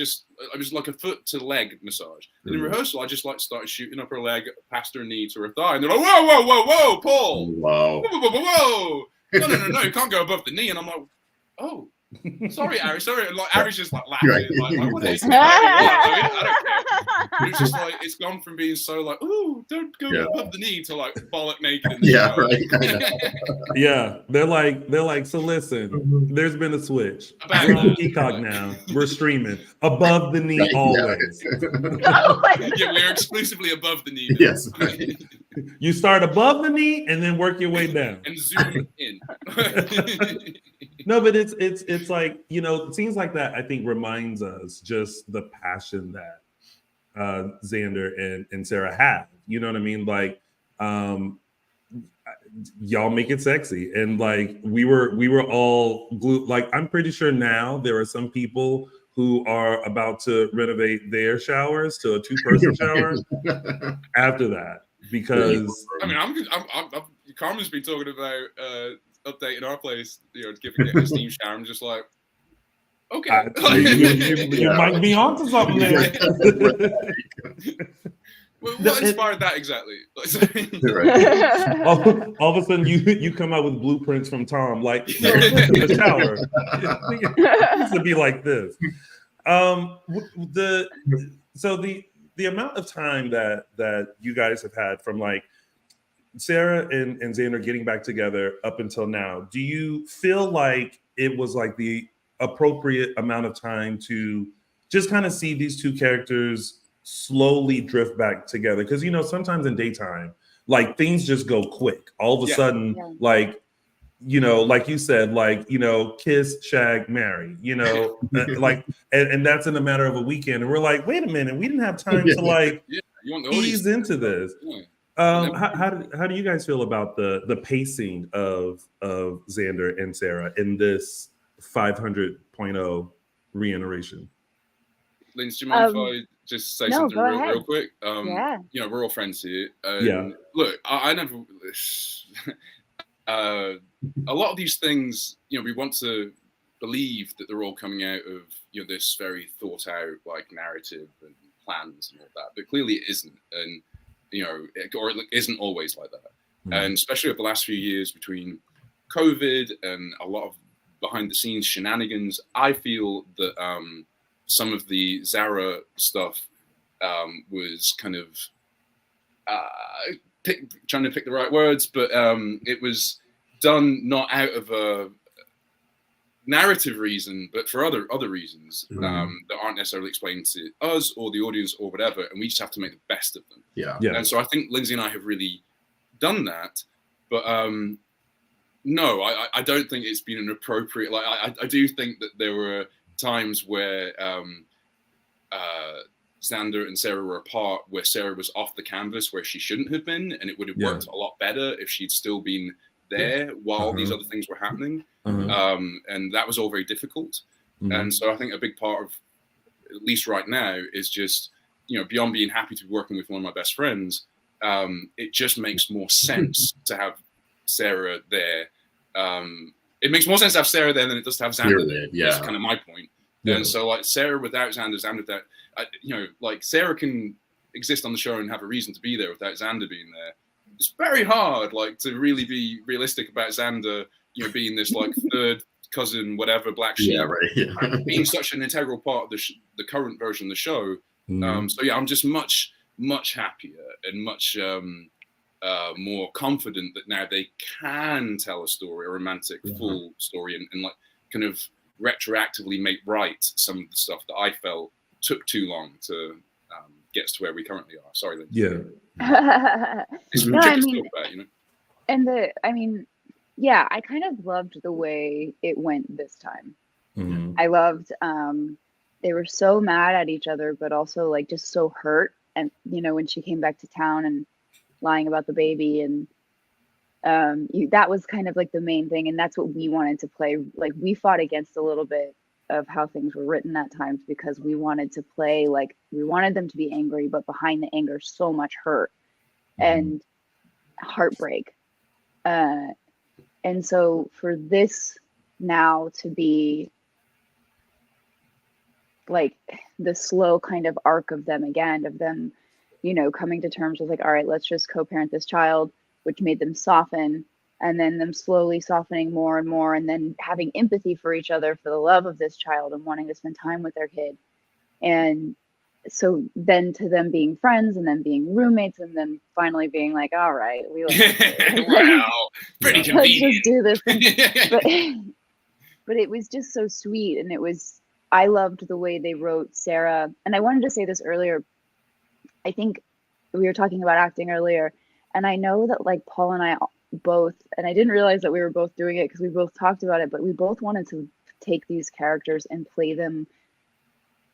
was like a foot to leg massage. And in rehearsal, I just like started shooting up her leg past her knee to her thigh, and they're like, whoa, Paul, whoa, no, you can't go above the knee. And I'm like, oh. Sorry, Ari. Sorry, like Ari's just like laughing. Like, what is it? I don't care. It's just like it's gone from being so like, ooh, don't go above the knee to like bollock naked. In the show. Yeah, they're like. So listen, there's been a switch. We're on Peacock now. We're streaming above the knee always. Yeah, we're exclusively above the knee. Now. Yes. You start above the knee and then work your way down and zoom in. No, but it's like, you know, scenes like that I think reminds us just the passion that Xander and Xarah have. You know what I mean? Like, y'all make it sexy, and like we were all glued. Like, I'm pretty sure now there are some people who are about to renovate their showers to a 2-person shower after that, because I mean, I'm Carmen's been talking about updating our place, you know, giving it a steam shower. I'm just like, okay. You might be onto something there. What inspired that exactly? all of a sudden, you come out with blueprints from Tom, like the shower. It used to be like this. The amount of time that you guys have had from like Xarah and Xander getting back together up until now, do you feel like it was like the appropriate amount of time to just kind of see these two characters slowly drift back together? Because, you know, sometimes in daytime, like things just go quick. All of a sudden, like, you know, like you said, like, you know, kiss, shag, marry, you know, like, and that's in a matter of a weekend. And we're like, wait a minute, we didn't have time to like ease into this. How do you guys feel about the pacing of Xander and Xarah in this 500.0 reiteration? Lindsey, do you mind if I just say something real quick? You know, we're all friends here. Look, I never. A lot of these things, you know, we want to believe that they're all coming out of, you know, this very thought out like narrative and plans and all that, but clearly it isn't, and you know, or it isn't always like that. And especially over the last few years between COVID and a lot of behind the scenes shenanigans, I feel that some of the Xarah stuff was kind of trying to pick the right words, but it was done not out of a narrative reason, but for other reasons that aren't necessarily explained to us or the audience or whatever, and we just have to make the best of them. And so I think Lindsey and I have really done that, but no, I don't think it's been an appropriate, like I do think that there were times where Xander and Xarah were apart, where Xarah was off the canvas where she shouldn't have been, and it would have worked a lot better if she'd still been there while these other things were happening. And that was all very difficult. And so I think a big part of, at least right now, is just, you know, beyond being happy to be working with one of my best friends, it just makes more sense to have Xarah there. It makes more sense to have Xarah there than it does to have Xander there. That's kind of my point. And so, like, Xarah without Xander, Xander without, you know, like, Xarah can exist on the show and have a reason to be there without Xander being there. It's very hard, like, to really be realistic about Xander, you know, being this, like, third cousin, whatever, black sheep, being such an integral part of the current version of the show. So, yeah, I'm just much happier and much more confident that now they can tell a story, a romantic, full story, and like, kind of retroactively make right some of the stuff that I felt took too long to get us to where we currently are. Sorry, Lindsey. It's no, I mean, about, you know? And I kind of loved the way it went this time. I loved they were so mad at each other, but also like just so hurt. And you know, when she came back to town and lying about the baby, and that was kind of like the main thing, and that's what we wanted to play. Like, we fought against a little bit of how things were written at times, because we wanted to play, like, we wanted them to be angry, but behind the anger, so much hurt and heartbreak. And so for this now to be like the slow kind of arc of them again, of them, you know, coming to terms with like, all right, let's just co-parent this child, which made them soften, and then them slowly softening more and more, and then having empathy for each other for the love of this child and wanting to spend time with their kid. And so then to them being friends, and then being roommates, and then finally being like, all right, we wow, pretty convenient. Let's just do this thing. But it was just so sweet, and I loved the way they wrote Xarah. And I wanted to say this earlier. I think we were talking about acting earlier, and I know that like Paul and I both, and I didn't realize that we were both doing it because we both talked about it, but we both wanted to take these characters and play them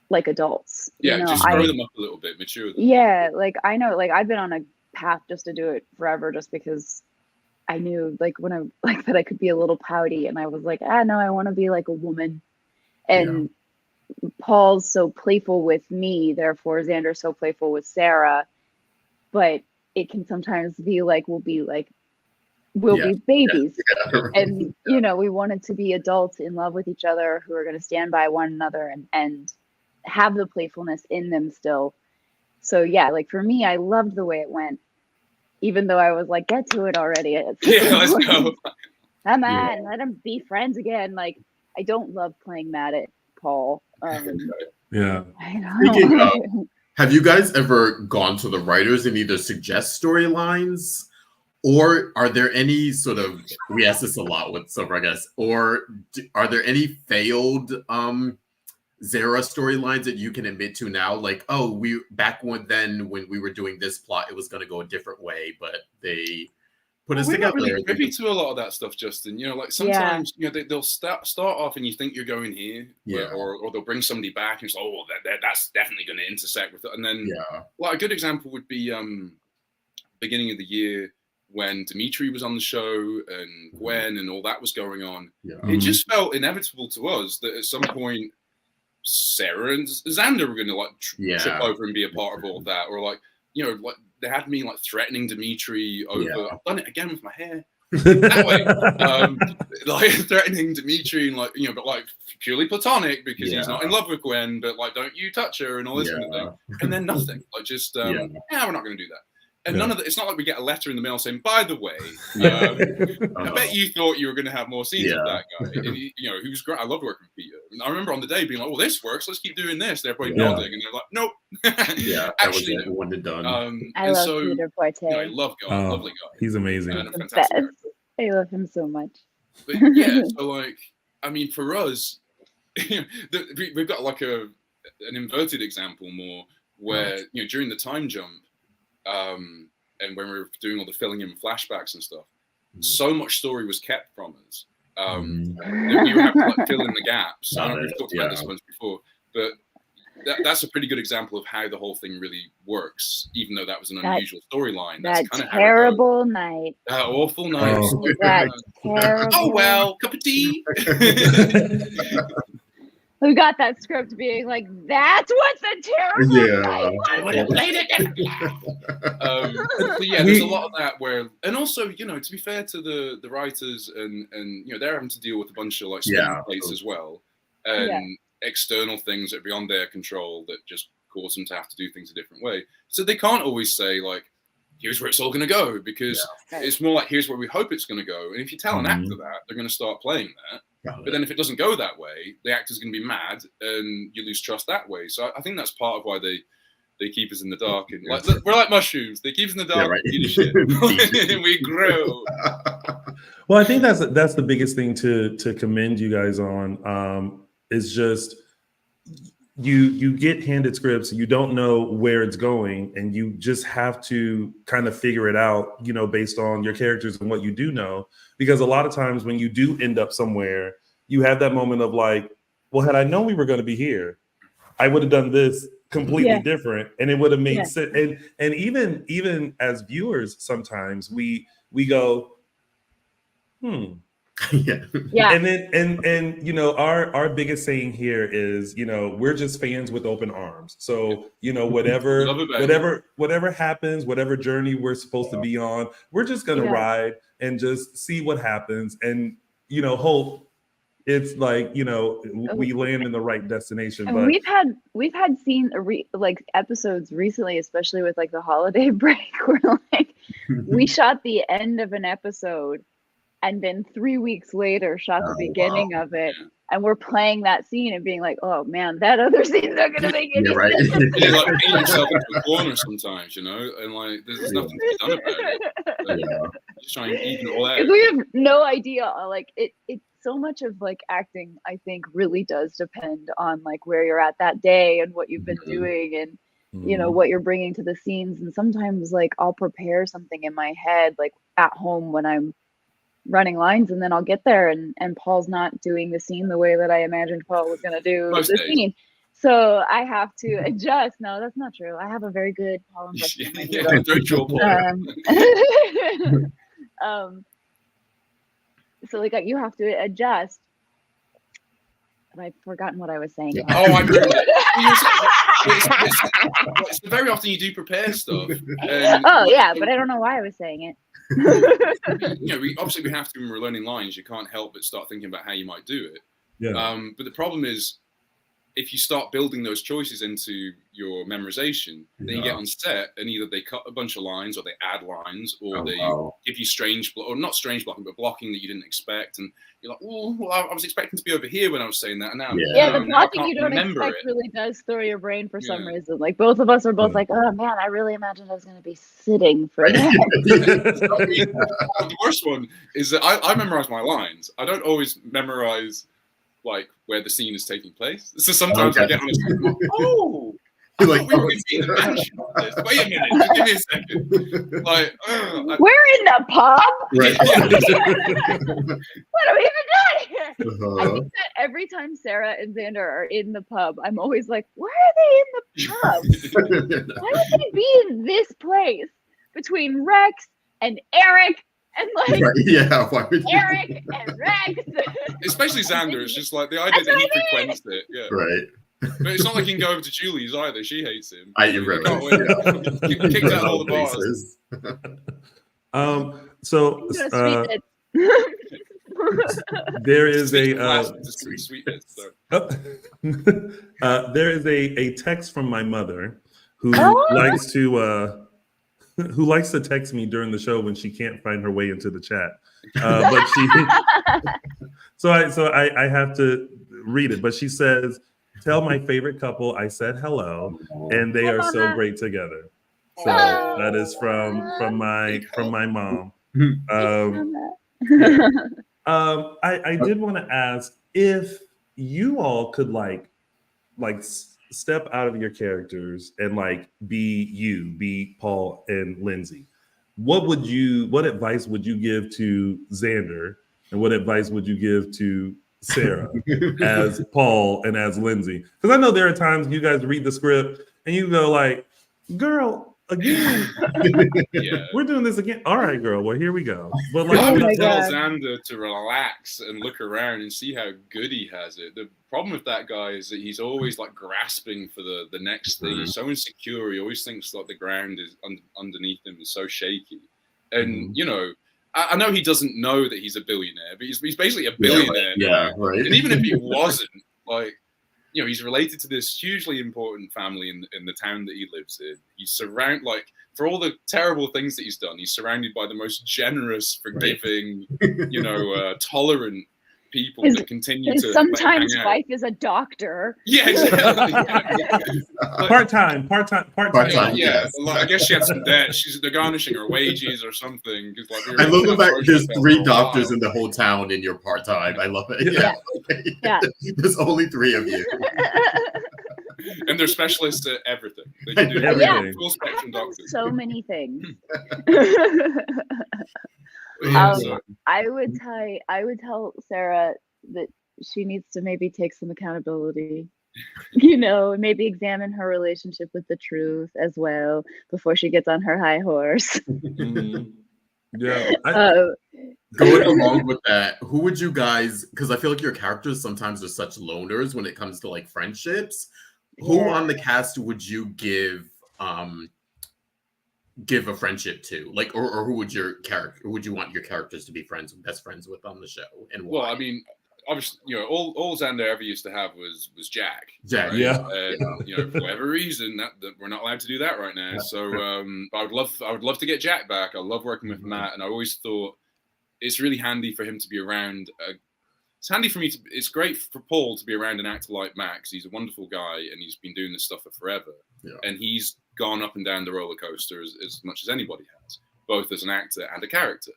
like adults. Yeah, you know, just grow them up a little bit, mature them. Yeah, like I know, like I've been on a path just to do it forever, just because I knew like when I like that I could be a little pouty, and I was like, no, I want to be like a woman. And Paul's so playful with me, therefore Xander's so playful with Xarah, but it can sometimes be like we'll be babies. And you know, we wanted to be adults in love with each other who are going to stand by one another and have the playfulness in them still. So yeah, like for me, I loved the way it went, even though I was like, get to it already. Let's go. I'm mad and let them be friends again. Like, I don't love playing mad at Paul. I Speaking of, have you guys ever gone to the writers and either suggest storylines, or are there any sort of, we ask this a lot with some of our guests, or are there any failed Xarah storylines that you can admit to now, like, oh, we back when we were doing this plot, it was going to go a different way, but they put us together. We're not really privy to a lot of that stuff, Justin. You know, like sometimes they'll start off and you think you're going here, or they'll bring somebody back and it's like, oh, that's definitely going to intersect with it, and then a good example would be beginning of the year when Dimitri was on the show and Gwen and all that was going on. It just felt inevitable to us that at some point Sarah and Xander were going to trip over and be a part of all of that, or they had me threatening Dimitri over. I've done it again with my hair. That way, threatening Dimitri and but purely platonic because he's not in love with Gwen, but don't you touch her and all this kind of thing, and then nothing. We're not going to do that. And none of that. It's not like we get a letter in the mail saying, "By the way, I bet you thought you were going to have more scenes with that guy." And he was great. I loved working with Peter. And I remember on the day being like, "Well, this works. Let's keep doing this." And everybody nodding, and they're like, "Nope." Actually, that was it. Done. I love Peter Forte. I love God, lovely guy. He's amazing. Fantastic. I love him so much. But so for us, we've got an inverted example more where during the time jump. And when we were doing all the filling in flashbacks and stuff, so much story was kept from us. That we would have to fill in the gaps. I don't know if we've talked about this once before, but that's a pretty good example of how the whole thing really works, even though that was an unusual storyline. That's that terrible night. That awful night. Terrible. Oh, well, cup of tea. Who got that script being like, that's what's a terrible night. I would have played it. There's a lot of that where, and also, to be fair to the writers and they're having to deal with a bunch of plates as well, and external things that are beyond their control that just cause them to have to do things a different way. So they can't always say here's where it's all going to go, because it's more like, here's where we hope it's going to go. And if you tell an actor that, they're going to start playing that. But then if it doesn't go that way, the actor's going to be mad and you lose trust that way. So I think that's part of why they keep us in the dark. And we're like mushrooms. They keep us in the dark and we grow. Well, I think that's the biggest thing to commend you guys on, is just you get handed scripts, you don't know where it's going, and you just have to kind of figure it out, based on your characters and what you do know. Because a lot of times when you do end up somewhere, you have that moment of well, had I known we were going to be here, I would have done this completely different, and it would have made sense. And even as viewers, sometimes we go, And then our biggest saying here is, we're just fans with open arms. So, whatever happens, whatever journey we're supposed to be on, we're just gonna ride and just see what happens, and hope it's we land in the right destination. And but we've had seen episodes recently, especially with the holiday break, where we shot the end of an episode and then 3 weeks later shot the beginning of it, and we're playing that scene and being like, oh man, that other scene's not gonna make any sense. You paint yourself into a corner sometimes, and there's nothing to be done about it. Just trying to even all that. We have no idea. It so much of acting, I think, really does depend on where you're at that day and what you've been doing, and what you're bringing to the scenes. And sometimes I'll prepare something in my head at home when I'm running lines, and then I'll get there and Paul's not doing the scene the way that I imagined Paul was going to do the scene. So I have to adjust. No, that's not true. I have a very good Paul impression. So you have to adjust. I've forgotten what I was saying. Oh, I agree. It's very often you do prepare stuff. But I don't know why I was saying it. We have to, when we're learning lines, you can't help but start thinking about how you might do it. But the problem is, if you start building those choices into your memorization, then you get on set and either they cut a bunch of lines, or they add lines, or they give you or not strange blocking, but blocking that you didn't expect. And you're like, oh, well, I was expecting to be over here when I was saying that. And now, the blocking you don't expect really does throw your brain for some reason. Both of us are both oh man, I really imagined I was going to be sitting for that. The worst one is that I memorize my lines. I don't always memorize like where the scene is taking place. So sometimes I get on a oh. Like, we were being mentioned this. Wait a minute, just give me a second. Like, we're in the pub. Right. What are we even doing here? I think that every time Sarah and Xander are in the pub, I'm always like, why are they in the pub? Why would they be in this place between Rex and Eric and like Eric and Rex? Especially Xander. It's just like the idea that he frequents it. Yeah. Right. But it's not like he can go over to Julie's either. She hates him. You're right. He kicks out all the bars. So there is there is a text from my mother who likes to text me during the show when she can't find her way into the chat. But she I have to read it. But she says, "Tell my favorite couple I said hello, and they are so great together." So that is from my mom. I did want to ask if you all could like step out of your characters and like be Paul and Linsey. What advice would you give to Xander, and what advice would you give to Sarah as Paul and as Linsey? Because I know there are times you guys read the script and you go like, "Girl, again, we're doing this again. All right, girl. Well, here we go." But like, I would tell Xander to relax and look around and see how good he has it. The problem with that guy is that he's always like grasping for the next thing. He's so insecure. He always thinks like the ground is underneath him is so shaky. And you know, I know he doesn't know that he's a billionaire, but he's basically a billionaire. Yeah, right. And even if he wasn't, like, you know, he's related to this hugely important family in the town that he lives in. He's surrounded, like, for all the terrible things that he's done, he's surrounded by the most generous, forgiving, you know, tolerant people that continue to sometimes hang out. wife is a doctor. Yeah, exactly. part-time. Yeah. Like, I guess she had some debt. They're garnishing her wages or something. Like, I love the fact there's 3 doctors in the whole town in your part-time. I love it. Yeah. There's only 3 of you. And they're specialists at everything. They can do everything. Full spectrum doctors. So many things. So. I would tell Sarah that she needs to maybe take some accountability, you know, and maybe examine her relationship with the truth as well before she gets on her high horse. Yeah. Going along with that, who would you guys, because I feel like your characters sometimes are such loners when it comes to like friendships. Who on the cast would you give a friendship to, like, or who would you want your characters to be best friends with on the show, and why? Well, I mean, obviously, you know, all Xander ever used to have was Jack. Right? Yeah. You know, for whatever reason, that we're not allowed to do that right now. So, I would love to get Jack back. I love working with Matt, and I always thought it's really handy for him to be around. It's handy for me it's great for Paul to be around an actor like Max. He's a wonderful guy, and he's been doing this stuff for forever. Yeah. And he's gone up and down the roller coaster as much as anybody has, both as an actor and a character.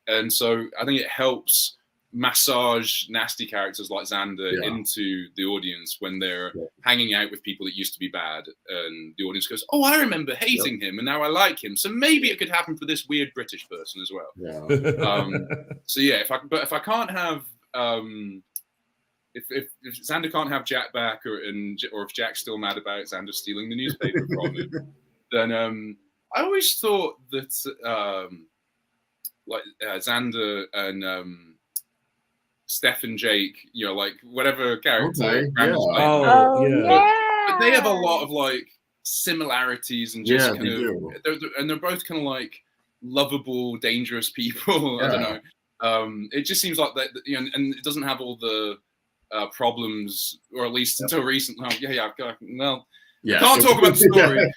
And so I think it helps massage nasty characters like Xander into the audience when they're hanging out with people that used to be bad, and the audience goes, "Oh, I remember hating him, and now I like him. So maybe it could happen for this weird British person as well." Yeah. So yeah, if I can't have if Xander can't have Jack back, or if Jack's still mad about Xander stealing the newspaper from him, then I always thought that Xander and Steph and Jake, you know, like whatever character, but they have a lot of like similarities and just they're both kind of like lovable, dangerous people. I don't know. It just seems like that, you know, and it doesn't have all the problems, or at least until recently. Can't talk about the story,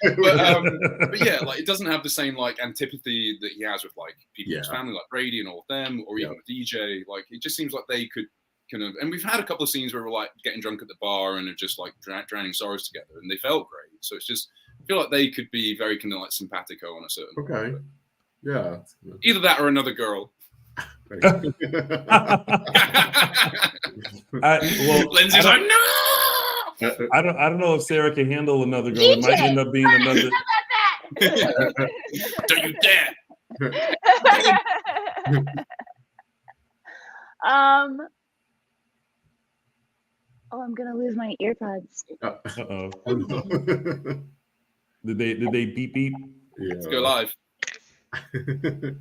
but yeah, like it doesn't have the same like antipathy that he has with like people in his family, like Brady and all of them, or even with DJ. Like it just seems like they could kind of, and we've had a couple of scenes where we're like getting drunk at the bar and are just like drowning sorrows together, and they felt great. So it's just, I feel like they could be very kind of like simpatico on a certain level. Yeah, either that or another girl. Lindsay's like, no. I don't know if Sarah can handle another girl. It might end up being another. Don't you dare. Oh, I'm gonna lose my earpods. Uh-oh. Did they beep beep? Yeah. Let's go live. Man.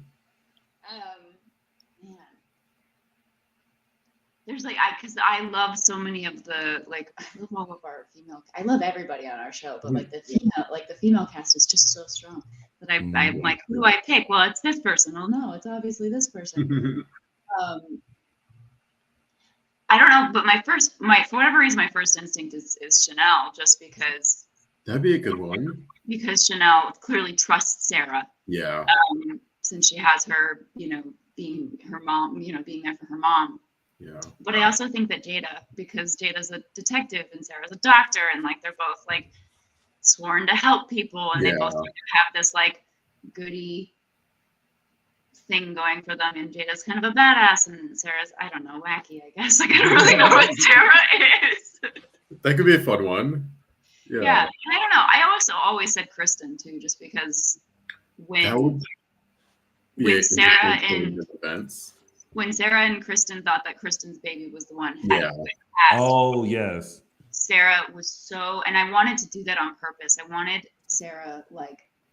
There's because I love so many of the I love all of our female. I love everybody on our show, but the female cast is just so strong that I'm like, who do I pick? Well, it's this person. Oh no, it's obviously this person. I don't know, but for whatever reason, my first instinct is Chanel, just because. That'd be a good one. Because Chanel clearly trusts Xarah. Yeah. Since she has her, being her mom, being there for her mom. Yeah. But I also think that Jada, because Jada's a detective and Sarah's a doctor, and they're both sworn to help people, and they both have this goody thing going for them, and Jada's kind of a badass, and Sarah's, I don't know, wacky, I guess. I don't really know what Sarah is. That could be a fun one. Yeah. I don't know. I also always said Kristen too, just because when Xarah and Kristen thought that Kristen's baby was the one had oh yes, Sarah was so, and I wanted to do that on purpose. I wanted Sarah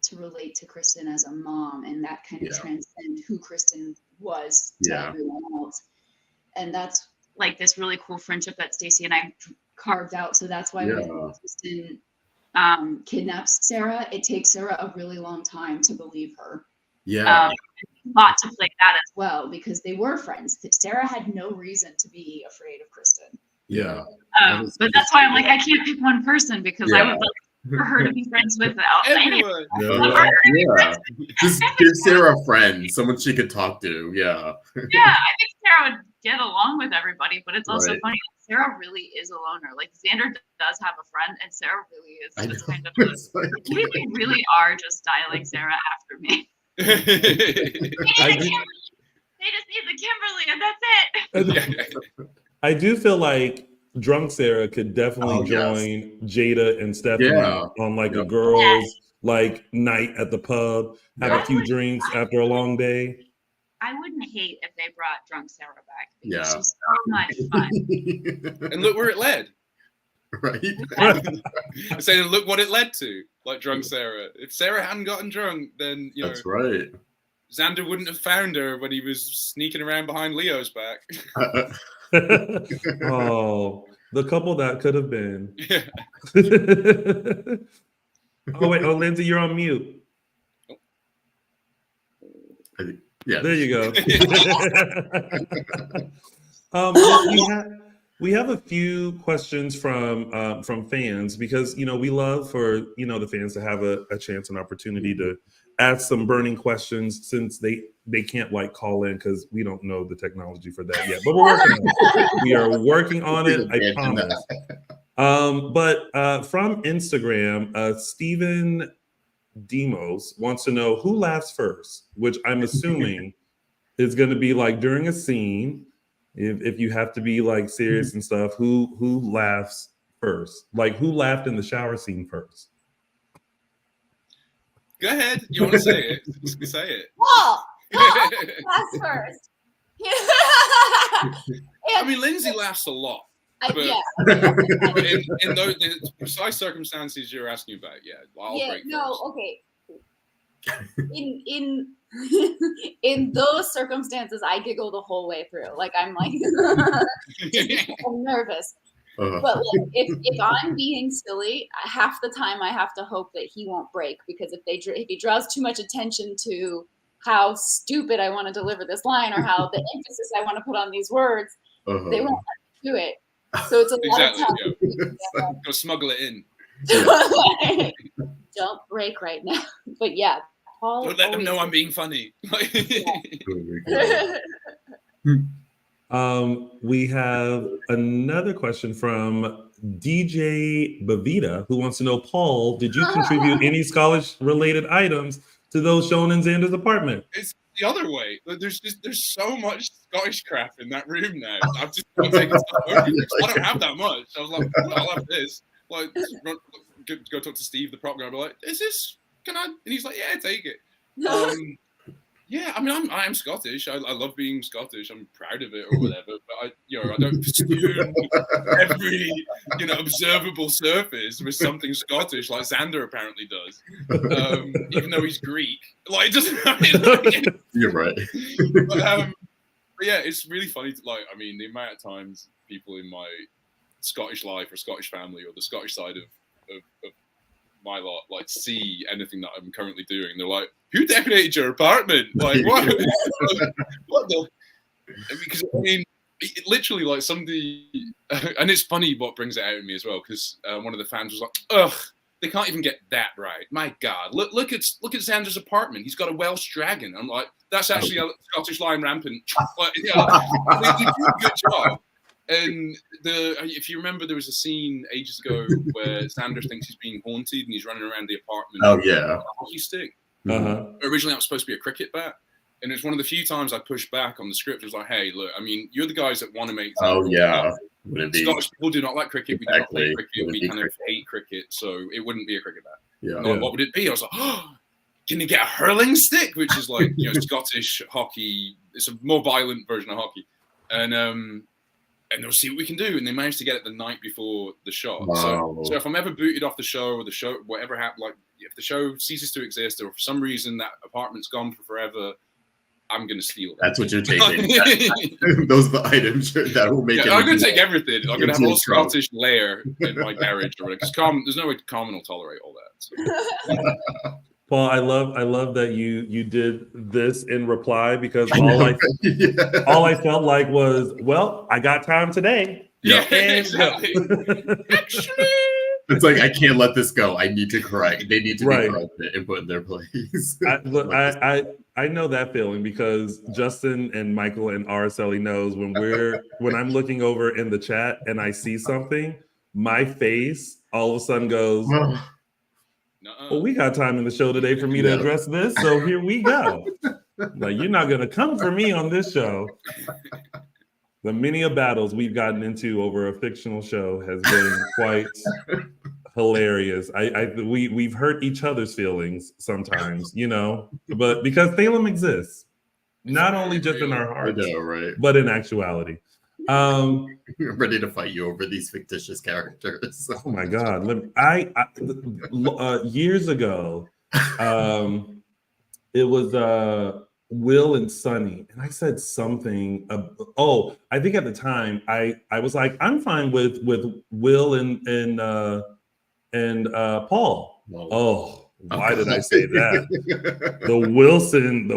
to relate to Kristen as a mom, and that kind of transcend who Kristen was to everyone else. And that's this really cool friendship that Stacey and I carved out. So that's why when Kristen kidnaps Sarah, it takes Sarah a really long time to believe her. Yeah. Lot to play that as well, because they were friends. Sarah had no reason to be afraid of Kristen. Yeah. But that's why I'm I can't pick one person, because I would for her to be friends with everyone. Just give Sarah a friend, someone she could talk to. Yeah. Yeah, I think Sarah would get along with everybody, but it's also funny. Sarah really is a loner. Xander does have a friend, and Sarah really is just kind of they really are just dialing Sarah after me. They just need the Kimberly, and that's it. I do feel like drunk Sarah could definitely join Jada and Stephanie on a girls night at the pub, have a few drinks after a long day. I wouldn't hate if they brought drunk Sarah back, because she's so much fun. And look where it led. Right. I'm saying, look what it led to. Drunk Xarah. If Sarah hadn't gotten drunk, then that's right. Xander wouldn't have found her when he was sneaking around behind Leo's back. Oh, the couple that could have been. Yeah. Lindsay, you're on mute. Yeah. There you go. We have a few questions from fans, because we love for the fans to have a chance and opportunity to ask some burning questions, since they can't call in because we don't know the technology for that yet. But we're working on it. We are working on it, I promise. But from Instagram, Stephen Demos wants to know who laughs first, which I'm assuming is going to be during a scene. If you have to be serious and stuff, who laughs first? Who laughed in the shower scene first? Go ahead. You want to say it? Say it. Paul laughs first. I mean, Lindsay laughs a lot. But in the precise circumstances you're asking about, I'll break first. Okay. In those circumstances, I giggle the whole way through. I'm I'm nervous. But if I'm being silly, half the time I have to hope that he won't break, because if he draws too much attention to how stupid I want to deliver this line, or how the emphasis I want to put on these words, they won't let me do it. So it's a lot of time. Go smuggle it in. Don't break right now. But Paul. Don't let them know I'm being funny. We have another question from DJ Bavita, who wants to know, Paul, did you contribute any college-related items to those shown in Xander's apartment? It's the other way. There's so much Scottish crap in that room now. I've just been taking stuff over. I don't have that much. I was like, well, I'll have this. Like, go talk to Steve, the prop guy. I'll be like, is this? Can I? And he's like, yeah, take it. Yeah, I mean, I am Scottish. I love being Scottish. I'm proud of it or whatever. But I don't pursue every observable surface with something Scottish like Xander apparently does. Even though he's Greek, like it doesn't. You're right. But yeah, it's really funny. I mean, the amount of times people in my Scottish life or Scottish family or the Scottish side of my lot like see anything that I'm currently doing, they're like, who decorated your apartment? Like, what? What the? Because I mean, literally, like somebody, and it's funny what brings it out of me as well. Because one of the fans was like, "Ugh, they can't even get that right. My God, look at Xander's apartment. He's got a Welsh dragon." I'm like, that's actually a Scottish Lion rampant. Like, yeah, they do a good job. And if you remember, there was a scene ages ago where Xander thinks he's being haunted and he's running around the apartment. Oh yeah, with a hockey stick. Originally, that was supposed to be a cricket bat, and it's one of the few times I pushed back on the script. It was like, "Hey, look, I mean, you're the guys that want to make." Scottish people do not like cricket. We do not play cricket. We kind of hate cricket, so it wouldn't be a cricket bat. Yeah. What would it be? I was like, "Oh, can you get a hurling stick?" Which is like Scottish hockey. It's a more violent version of hockey, and they'll see what we can do. And they managed to get it the night before the shot. Wow. So if I'm ever booted off the show or the show, whatever happened, like if the show ceases to exist or for some reason that apartment's gone for forever, I'm going to steal it. That's what you're taking. Those are the items that will make it. I'm going to take everything. I'm going to have a whole Scottish lair in my garage or whatever. Because there's no way Carmen will tolerate all that. So. Paul, I love that you did this in reply because all I felt like was, well, I got time today. Yeah, exactly. Actually, it's like I can't let this go. I need to correct. They need to be corrected and put in their place. I know that feeling because Justin and Michael and Araceli knows when I'm looking over in the chat and I see something, my face all of a sudden goes. Well, we got time in the show today for me to address this, so here we go. Like, you're not going to come for me on this show. The many a battles we've gotten into over a fictional show has been quite hilarious. We've hurt each other's feelings sometimes, but because Salem exists, not only just in our hearts, but in actuality. I'm ready to fight you over these fictitious characters. Oh my God! I years ago, it was Will and Sonny, and I said something. I think at the time I was like, I'm fine with Will and Paul. Oh. Why did I say that? The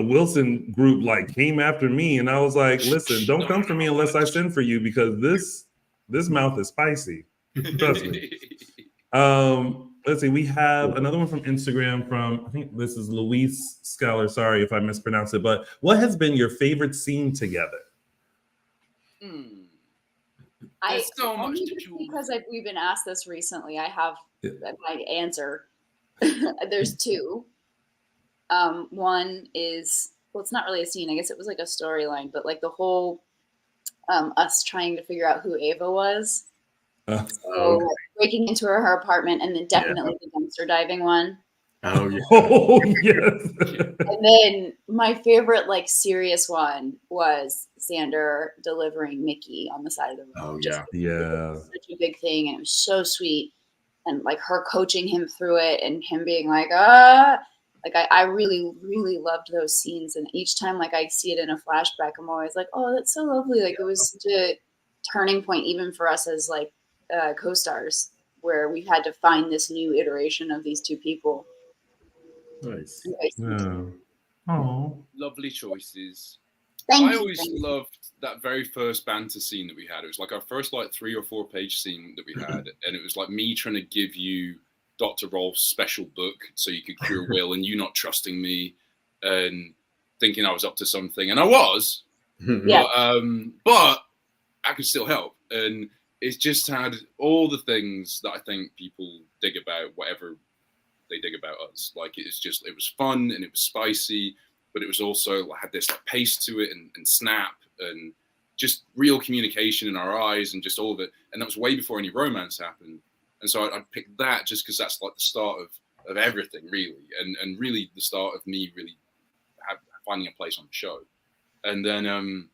Wilson group like came after me, and I was like, "Listen, don't come for me unless I send for you because this mouth is spicy." Trust me. Let's see. We have another one from Instagram from I think this is Luis Scholar. Sorry if I mispronounced it, but what has been your favorite scene together? So much to choose. Because we've been asked this recently. I have my answer. There's two. One is, well, it's not really a scene. I guess it was like a storyline, but like the whole us trying to figure out who Ava was. So breaking into her apartment and then definitely the dumpster diving one. Oh, yeah. Oh, yes. And then my favorite like serious one was Xander delivering Mickey on the side of the road. Oh, yeah. Yeah. Such a big thing. And it was so sweet. And like her coaching him through it and him being like, like I really, really loved those scenes. And each time like I see it in a flashback, I'm always like, oh, that's so lovely. Like it was such a turning point even for us as like co-stars where we had to find this new iteration of these two people. Nice. Yeah. Oh, lovely choices. I always loved that very first banter scene that we had. It was like our first like 3 or 4 page scene that we had, and it was like me trying to give you Dr. Rolf's special book so you could cure Will, and you not trusting me and thinking I was up to something, and I was, but I could still help. And it's just had all the things that I think people dig about whatever they dig about us. Like it was fun and it was spicy. but it was also had this like pace to it and snap and just real communication in our eyes and just all of it. And that was way before any romance happened. And so I picked that just because that's like the start of everything, really, and really the start of me really finding a place on the show. And then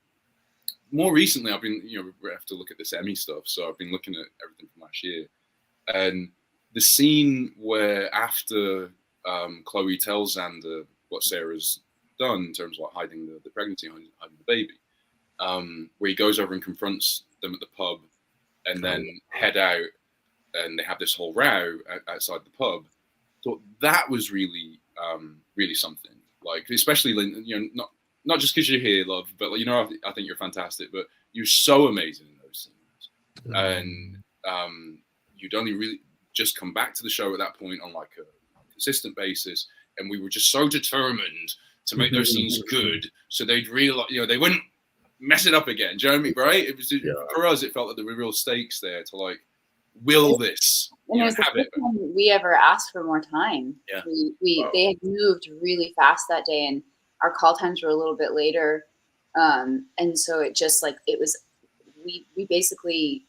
more recently, I've been, we have to look at this Emmy stuff. So I've been looking at everything from last year. And the scene where after Chloe tells Xander what Sarah's done in terms of like hiding the pregnancy, hiding the baby, where he goes over and confronts them at the pub and then head out, and they have this whole row outside the pub. So that was really, really something. Like, especially, not just because you're here, love, but I think you're fantastic. But you're so amazing in those scenes, and you'd only really just come back to the show at that point on like a consistent basis, and we were just so determined to make those scenes good, so they'd realize, they wouldn't mess it up again. Do you know what I mean? Right? It was for us. It felt like there were real stakes there to like will this. And it was the first time we ever asked for more time. Yeah. They had moved really fast that day, and our call times were a little bit later, and so it just like it was. We basically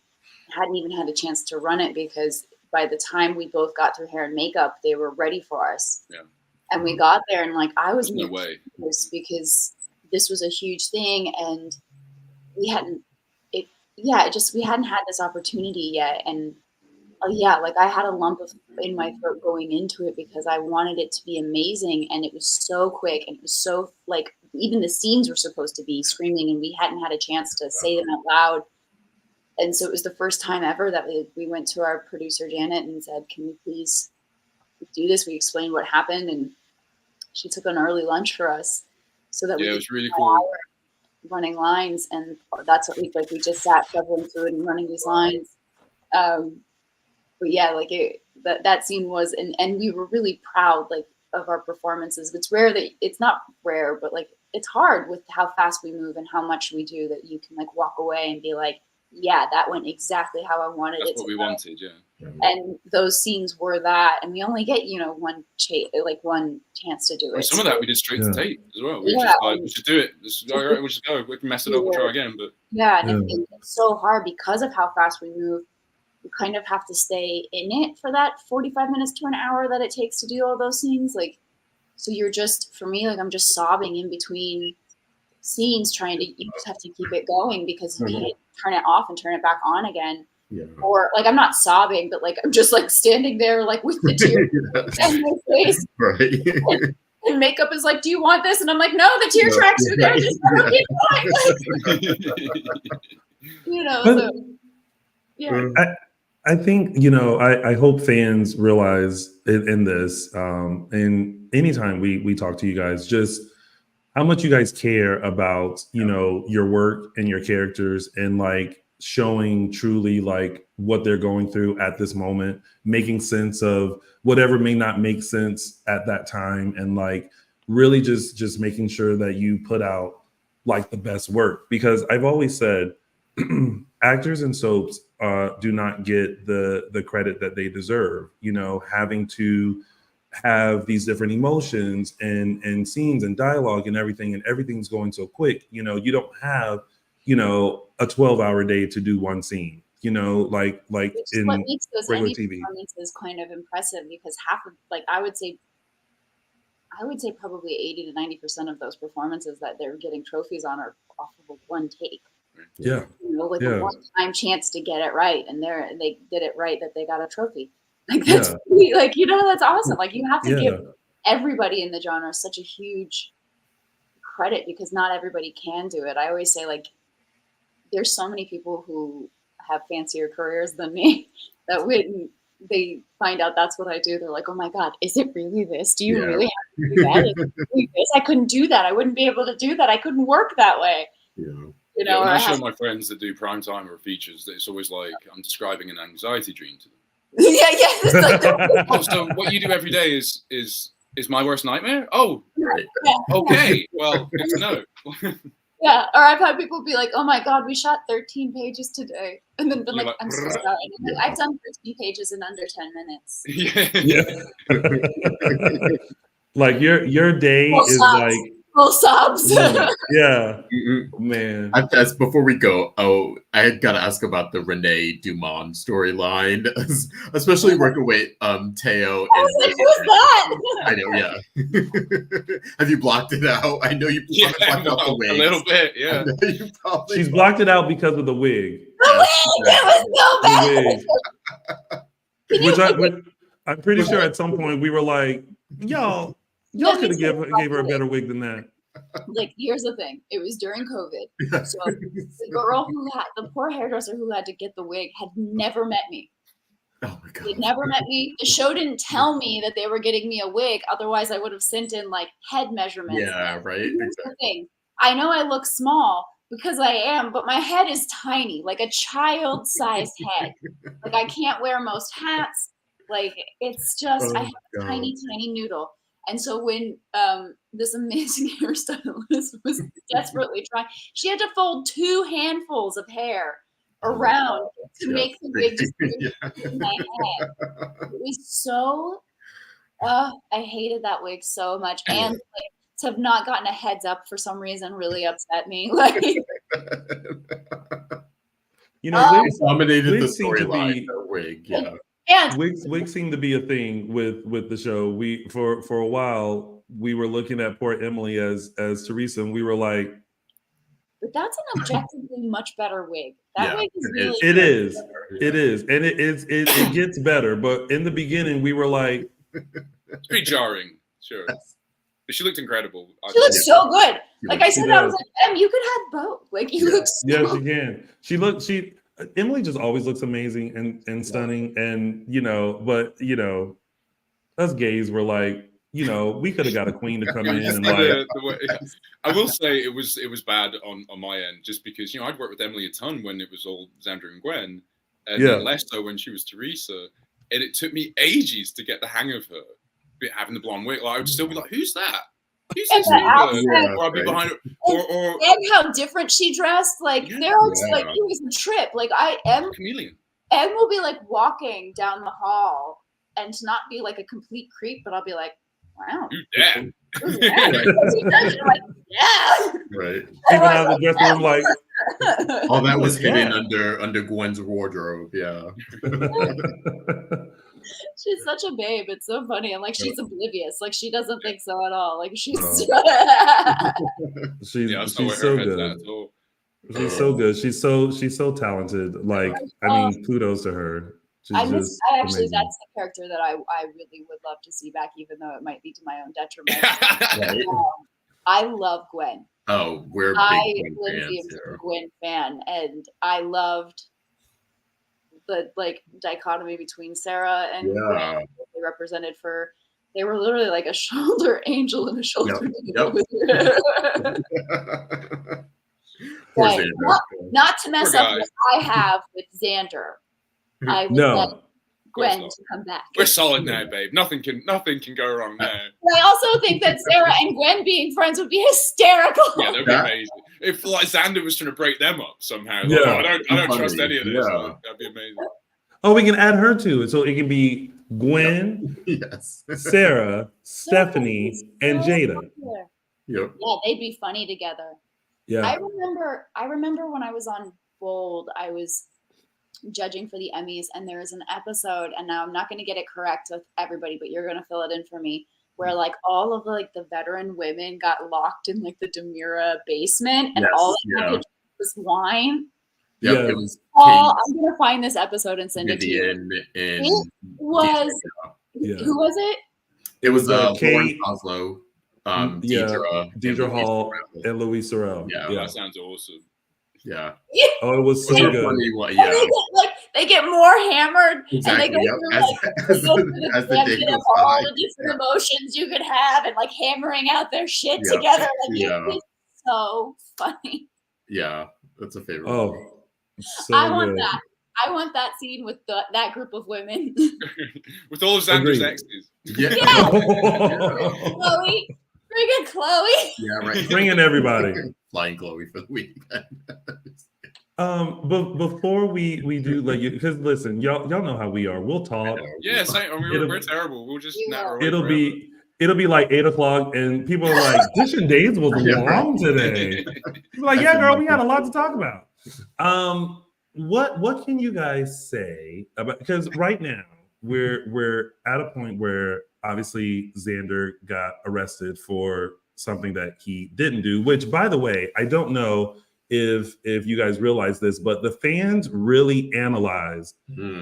hadn't even had a chance to run it because by the time we both got through hair and makeup, they were ready for us. Yeah. And we got there, and like I was no way because this was a huge thing, and we hadn't. We hadn't had this opportunity yet, and like I had a lump in my throat going into it because I wanted it to be amazing, and it was so quick, and it was so like even the scenes were supposed to be screaming, and we hadn't had a chance to say them out loud. And so it was the first time ever that we went to our producer Janet and said, "Can we please do this?" We explained what happened, and she took an early lunch for us so that it was really cool. Running lines, and that's what we just sat shoveling through it and running these lines. But yeah, like that scene was, and we were really proud like of our performances. It's rare that it's not rare, but like it's hard with how fast we move and how much we do that you can like walk away and be like, yeah, that went exactly how I wanted it. That's what we wanted, yeah. And those scenes were that, and we only get one chance to do it. Some of that we did straight to tape as well. We just like, we should do it. We'll just go. We can mess it up. We'll try again. But it's so hard because of how fast we move. You kind of have to stay in it for that 45 minutes to an hour that it takes to do all those scenes. Like, so you're just, for me, like I'm just sobbing in between scenes, you just have to keep it going because if you turn it off and turn it back on again. Yeah. Or like I'm not sobbing, but like I'm just like standing there like with the tears in my face. Right. And makeup is like, "Do you want this?" And I'm like, "No, the tear tracks are there. Just keep going." So, yeah. I think I hope fans realize in this, and anytime we talk to you guys, just how much you guys care about your work and your characters, and like showing truly like what they're going through at this moment, making sense of whatever may not make sense at that time, and like really just making sure that you put out like the best work. Because I've always said actors in soaps do not get the credit that they deserve, having to have these different emotions and scenes and dialogue and everything's going so quick. You don't have a 12-hour day to do one scene, like in what makes those regular Emmy TV. Performances kind of impressive because half of like I would say probably 80 to 90% of those performances that they're getting trophies on are off of one take. Yeah. A one-time chance to get it right, and they did it right that they got a trophy. Like that's like that's awesome. Like you have to give everybody in the genre such a huge credit because not everybody can do it. I always say like there's so many people who have fancier careers than me that when they find out that's what I do, they're like, "Oh my God, is it really this? Do you really have to do that? Is it really this? I couldn't do that. I wouldn't be able to do that. I couldn't work that way." When I show my friends that do primetime or features, it's always like I'm describing an anxiety dream to them. So what you do every day is my worst nightmare? Oh, okay. Well, good to know. Yeah, or I've had people be like, "Oh my God, we shot 13 pages today," and then been like, "I'm so sorry." And like, I've done 13 pages in under 10 minutes. Like your day is like full subs. Yeah, man. As before we go, I had got to ask about the Renee Dumont storyline, especially working with Teo. I was like, who's that? I know, yeah. Have you blocked it out? I know you blocked out the wig. A little bit, yeah. She's blocked it out because of the wig. The wig, it was so bad. I'm pretty sure at some point we were like, y'all could have gave her a better wig than that. Like, here's the thing. It was during COVID. So the girl the poor hairdresser who had to get the wig had never met me. Oh my God. They never met me. The show didn't tell me that they were getting me a wig. Otherwise, I would have sent in like head measurements. Yeah, right. Here's the thing. I know I look small because I am, but my head is tiny, like a child-sized head. Like, I can't wear most hats. Like, it's just, I have a tiny, tiny noodle. And so when this amazing hairstylist was desperately trying, she had to fold 2 handfuls of hair around to make the wig just in my head. It was so, I hated that wig so much. And like, to have not gotten a heads up for some reason really upset me. Like, you know, dominated the storyline. Wig, yeah. And wigs seem to be a thing with the show. We for a while we were looking at poor Emily as Teresa, and we were like, but that's an objectively much better wig. That wig is really it is, and it gets better. But in the beginning, we were like, it's pretty jarring, sure. But she looked incredible. She looked so good. Like I said, I was like, you could have both. Like you look so she can. Emily just always looks amazing and stunning, and but us gays were like, we could have got a queen to come in and like. I will say it was bad on my end, just because I'd worked with Emily a ton when it was all Xander and Gwen, and then less so when she was Teresa, and it took me ages to get the hang of her having the blonde wig. Like, I would still be like, "Who's that? Who's this?" Or I'd be behind her, and how different she dressed. Like there was like it was a trip. Like chameleon. Em will be like walking down the hall and to not be like a complete creep, but I'll be like, wow. Who's that? Like, yeah. Right. Even out of the dressing room, like all that was hidden under Gwen's wardrobe. Yeah. She's such a babe. It's so funny. And like she's oblivious. Like she doesn't think so at all. Like she's she's so good. She's so good. She's so talented. Like I mean, kudos to her. That's the character that I really would love to see back, even though it might be to my own detriment. I love Gwen. Oh, we're big Gwen fan, and I loved the like dichotomy between Xarah and Gwen. They represented they were literally like a shoulder angel and a shoulder devil. But not to mess up what I have with Xander. I would like Gwen to come back. We're solid now, babe. Nothing can go wrong now. I also think that Xarah and Gwen being friends would be hysterical. Yeah, that'd be amazing. If like Xander was trying to break them up somehow, I don't trust any of this. Yeah. That'd be amazing. Oh, we can add her to it, so it can be Gwen, Xarah, Stephanie, and Jada. Yep. Yeah, they'd be funny together. Yeah. I remember when I was on Bold, I was judging for the Emmys, and there was an episode, and now I'm not going to get it correct with everybody, but you're going to fill it in for me, where like all of like the veteran women got locked in like the Demira basement, and all they had to do was wine. Yep, it was. I'm going to find this episode and send it to you. It was. Who was it? It was Kate Oslo, Deidre Hall, and Louise Sorrell. Yeah, that sounds awesome. Yeah. Oh, it was so good. Funny, they get more hammered, exactly, and they go through as the day goes by. All the different emotions you could have, and like hammering out their shit together. Like it was so funny. Yeah, that's a favorite. Oh, so I want that. I want that scene with that group of women. With all of Xander's exes. Yeah. Chloe. Bring in Chloe. Yeah, right. Bring in everybody. Flying Chloe for the weekend. But before we do like, because listen, y'all know how we are. We'll talk. Yeah, we're terrible. We'll just it'll be it'll be like 8 o'clock, and people are like, Dishin Days was long today. People like, yeah, girl, we had a lot to talk about. What can you guys say about, because right now we're at a point where obviously Xander got arrested for something that he didn't do, which, by the way, I don't know if you guys realize this, but the fans really analyzed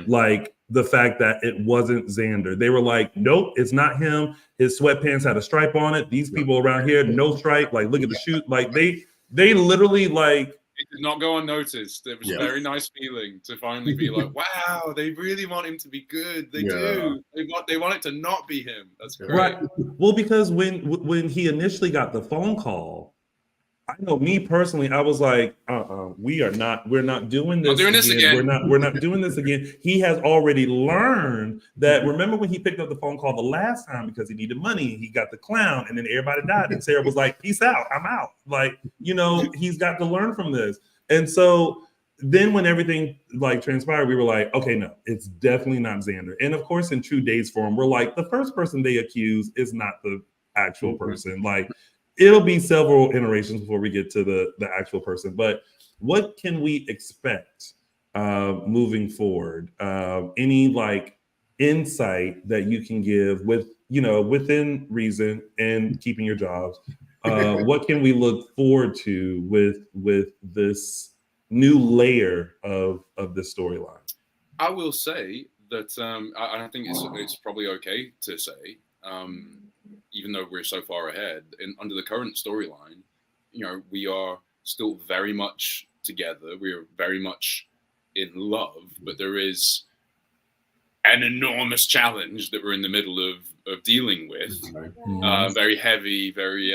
like the fact that it wasn't Xander. They were like, nope, it's not him. His sweatpants had a stripe on it. These people around here, no stripe. Like, look at the shoe. Like they literally like. It did not go unnoticed. It was a very nice feeling to finally be like, wow, they really want him to be good. They do. They want it to not be him. That's great. Right. Well, because when he initially got the phone call, I know me personally, I was like, we're not doing this again. We're not doing this again. He has already learned that. Remember when he picked up the phone call the last time because he needed money, he got the clown, and then everybody died. And Sarah was like, peace out, I'm out. Like, he's got to learn from this. And so then when everything like transpired, we were like, okay, no, it's definitely not Xander. And of course, in true Days form, we're like, the first person they accuse is not the actual person. Like, it'll be several iterations before we get to the actual person. But what can we expect moving forward? Any like insight that you can give within reason and keeping your jobs? What can we look forward to with this new layer of this storyline? I will say that I think it's probably okay to say, even though we're so far ahead, under the current storyline, we are still very much together. We are very much in love, but there is an enormous challenge that we're in the middle of dealing with. Very heavy, very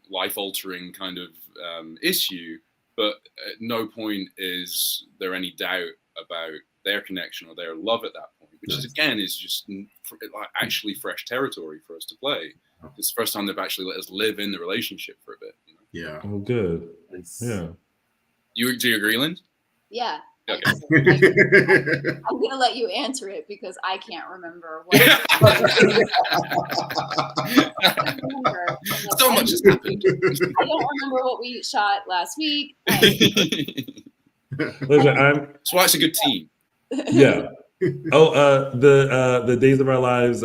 life-altering kind of issue. But at no point is there any doubt about their connection or their love at that point, which is just actually fresh territory for us to play. It's the first time they've actually let us live in the relationship for a bit. Yeah. Oh, good. Yeah. Do you agree, Lind? Yeah. Okay. I'm gonna let you answer it because I can't remember what. So much has happened. I don't remember what we shot last week. Listen, that's why it's a good team. Yeah. Oh, the Days of Our Lives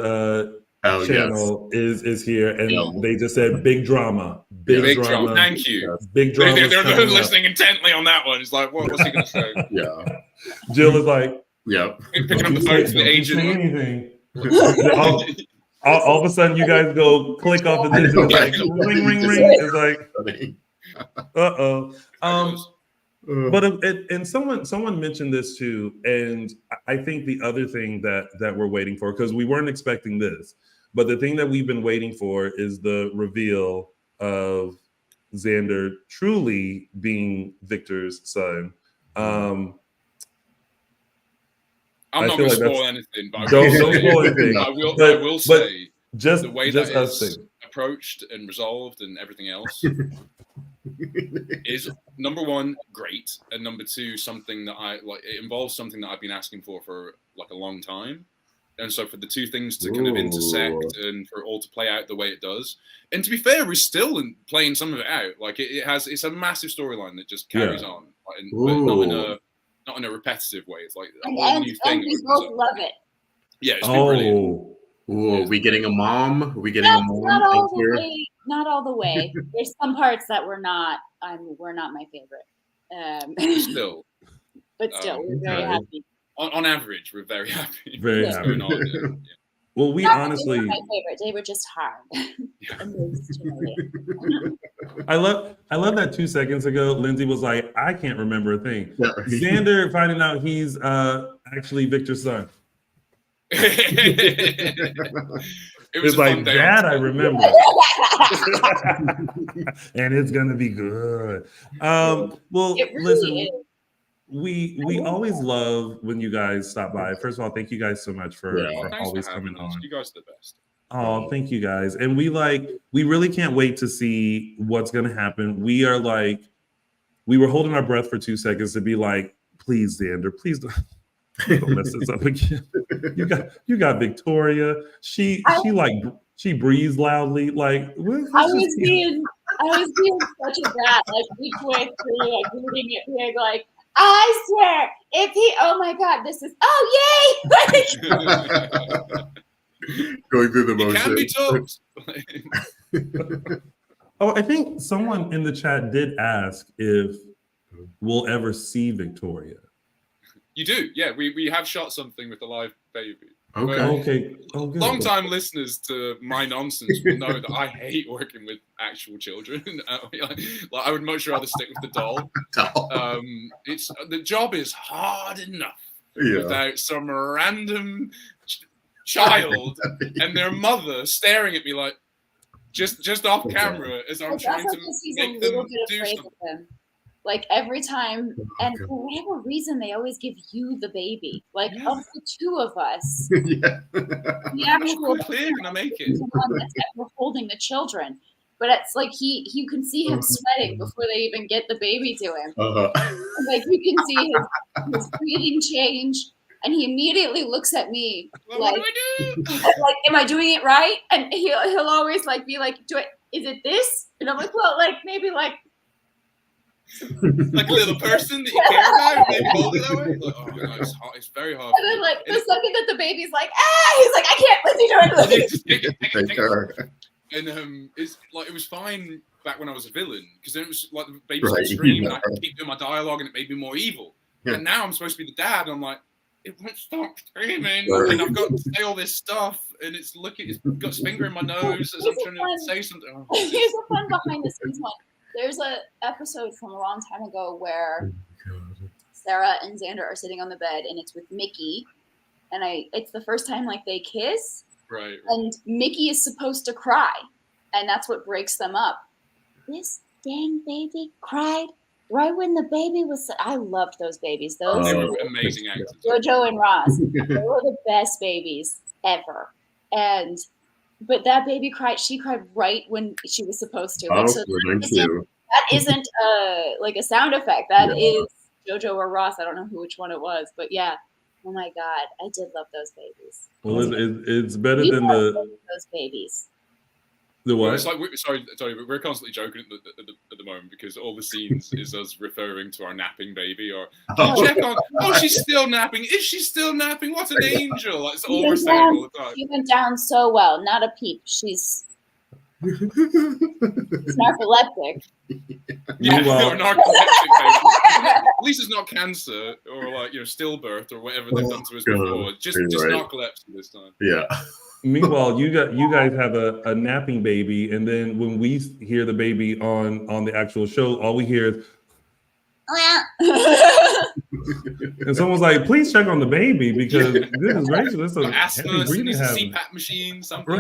channel is here, and they just said big drama. Big drama. Thank you. Big drama. They're listening intently on that one. It's like, what's he going to say? Yeah. Jill is like, picking up the phone to the agent. Anything. all of a sudden, you guys go click off, and it's like ring, ring, ring. It's like, but and someone mentioned this too, and I think the other thing that we're waiting for, because we weren't expecting this, but the thing that we've been waiting for is the reveal of Xander truly being Victor's son. I'm not going to spoil anything, but don't spoil anything. I will say just the way just that is approached and resolved and everything else is, number one, great, and number two, something that I like. It involves something that I've been asking for like a long time. And so for the two things to kind of intersect and for it all to play out the way it does, and to be fair, we're still playing some of it out. Like it's a massive storyline that just carries on, but not in a repetitive way. It's like a whole new thing. And we both love it. Yeah, it's been brilliant. Are we getting a mom? Are we getting a mom? Not all the way. There's some parts that were not my favorite. Still, we're very happy. On average, we're very happy. Very happy. Well, we honestly, my favorite. They were just hard. I love that 2 seconds ago, Lindsay was like, I can't remember a thing. Xander finding out he's actually Victor's son. It's like that I remember. And it's gonna be good. Well, it really listen. is. We always love when you guys stop by. First of all, thank you guys so much for always coming on. You guys are the best. Oh, thank you guys. And we really can't wait to see what's gonna happen. We were holding our breath for 2 seconds to be like, please, Xander, please don't mess this up again. You got Victoria. She she breathes loudly. Like, I was being such a brat, like each way through, like reading it, being like, I swear, if he, oh my God, this is, oh yay! Going through the motions. Can be told. Oh, I think someone in the chat did ask if we'll ever see Victoria. You do, yeah. We have shot something with a live baby. Okay. Oh, good. Long-time listeners to my nonsense will know that I hate working with actual children. Like, I would much rather stick with the doll. It's the job is hard enough without some random child and their mother staring at me like just off camera as I'm trying to make them do something. Like every time, and for whatever reason, they always give you the baby. Like of the two of us, the actual clear when I make it. The one that's ever holding the children. But it's like you can see him sweating before they even get the baby to him. Like you can see his breathing change, and he immediately looks at me like, "What do I do? Like, am I doing it right?" And he'll always like be like, "Is it this?" And I'm like, "Well, like maybe like." Like a little person that you care about, maybe hold it that way. Like, oh no, it's hard. It's very hard. And then, like the second that the baby's like, he's like, I can't. What's he doing? Just take it. And it's like it was fine back when I was a villain because then it was like the baby's on scream and I could keep doing my dialogue and it made me more evil. Yeah. And now I'm supposed to be the dad. I'm like, it won't stop screaming, and I've got to say all this stuff, and it's got its finger in my nose as I'm trying to say something. Oh, here's a fun behind the scenes one. There's an episode from a long time ago where Xarah and Xander are sitting on the bed, and it's with Mickey, and it's the first time like they kiss, right? And Mickey is supposed to cry, and that's what breaks them up. This dang baby cried right when the baby was. I loved those babies. Those they were amazing actors. JoJo and Ross, they were the best babies ever, But that baby cried. She cried right when she was supposed to. Like, so that isn't like a sound effect. That is JoJo or Ross. I don't know which one it was, but yeah. Oh my God, I did love those babies. Well, it's better than those babies. The what? It's like sorry, but we're constantly joking at the moment because all the scenes is us referring to our napping baby or check on. Oh, she's still napping. Is she still napping? What an angel! Like, it's all we're saying all the time. She went down so well. Not a peep. She's narcoleptic. Yeah, no, narcoleptic. At least it's not cancer or like stillbirth or whatever they've done to us before. Just narcolepsy this time. Yeah. Meanwhile, you guys have a napping baby, and then when we hear the baby on the actual show, all we hear is and someone's like, "Please check on the baby because this is Rachel. This is asthma, needs a CPAP machine, something."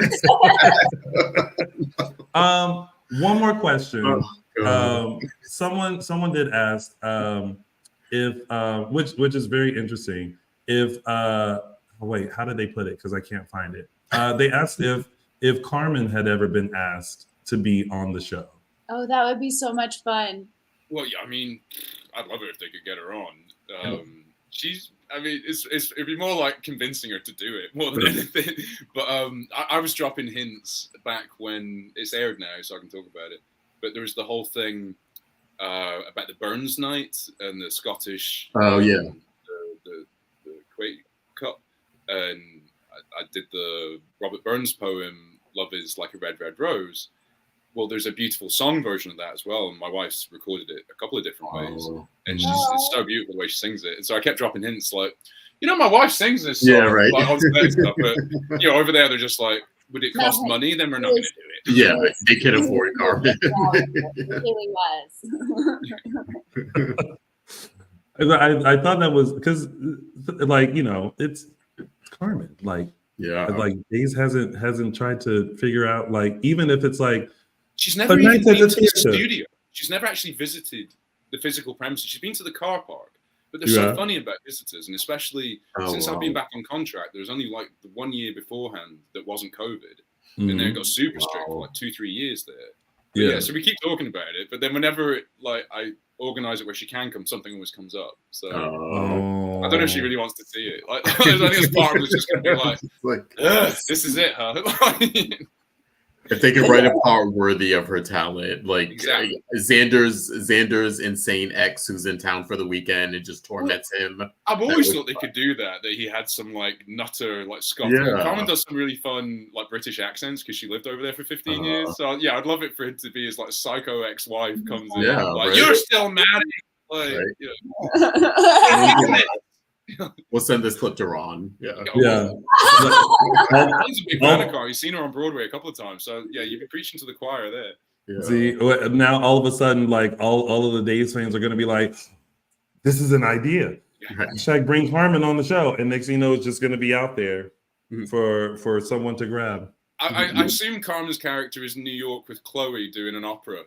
One more question. Someone did ask if which is very interesting. If wait, how did they put it? Because I can't find it. They asked if Carmen had ever been asked to be on the show. Oh, that would be so much fun. Well, yeah, I mean, I'd love it if they could get her on. It'd be more like convincing her to do it more than anything. But I was dropping hints back when it's aired now, so I can talk about it. But there was the whole thing about the Burns night and the Scottish. Oh yeah. The Quake Cup, and I did the Robert Burns poem "Love Is Like a Red, Red Rose." Well, there's a beautiful song version of that as well, and my wife's recorded it a couple of different ways, and it's so beautiful the way she sings it. And so I kept dropping hints like, my wife sings this song, right? Like, on stuff, but over there they're just like, would it cost money? Then we're not going to do it. Yeah, they can afford it, Carmen. It really was. I thought that was because, it's Carmen. Like, like Days hasn't tried to figure out, like, even if it's like. She's never even been to the studio. She's never actually visited the physical premises. She's been to the car park. But they're so funny about visitors, and especially since I've been back on contract, there was only like the 1 year beforehand that wasn't COVID. And then it got super strict for like 2-3 years there. Yeah, so we keep talking about it, but then whenever I organize it where she can come, something always comes up. So I don't know if she really wants to see it. Like, I think this part was just going to be like, this is it, huh? If they could write a part worthy of her talent, like Exactly. Xander's insane ex who's in town for the weekend and just torments him. I've always thought they could do that he had some like nutter like Scott. Yeah. Carmen does some really fun like British accents because she lived over there for 15 years. So yeah, I'd love it for him to be his like psycho ex-wife comes in like right. you're still mad at me. Like, Right. you know. We'll send this clip to Ron. Yeah. Ron's a big fan of Car. He's seen her on Broadway a couple of times. So yeah, you've been preaching to the choir there. Yeah. See, now all of a sudden, like all of the Days fans are going to be like, "This is an idea. Shaq, bring Carmen on the show," and next thing you know, it's just going to be out there for someone to grab. I assume Carmen's character is New York with Chloe doing an opera.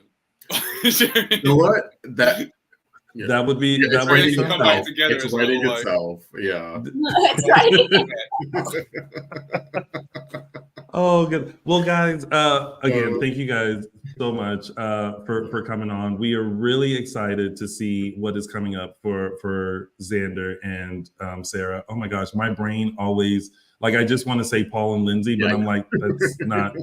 You know what? That would be that would be come back together. It's writing itself. Yeah. It's writing. Oh, good. Well, guys, again, thank you guys so much for coming on. We are really excited to see what is coming up for Xander and Sarah. Oh my gosh, my brain always like I just want to say Paul and Lindsay, but I'm like, that's not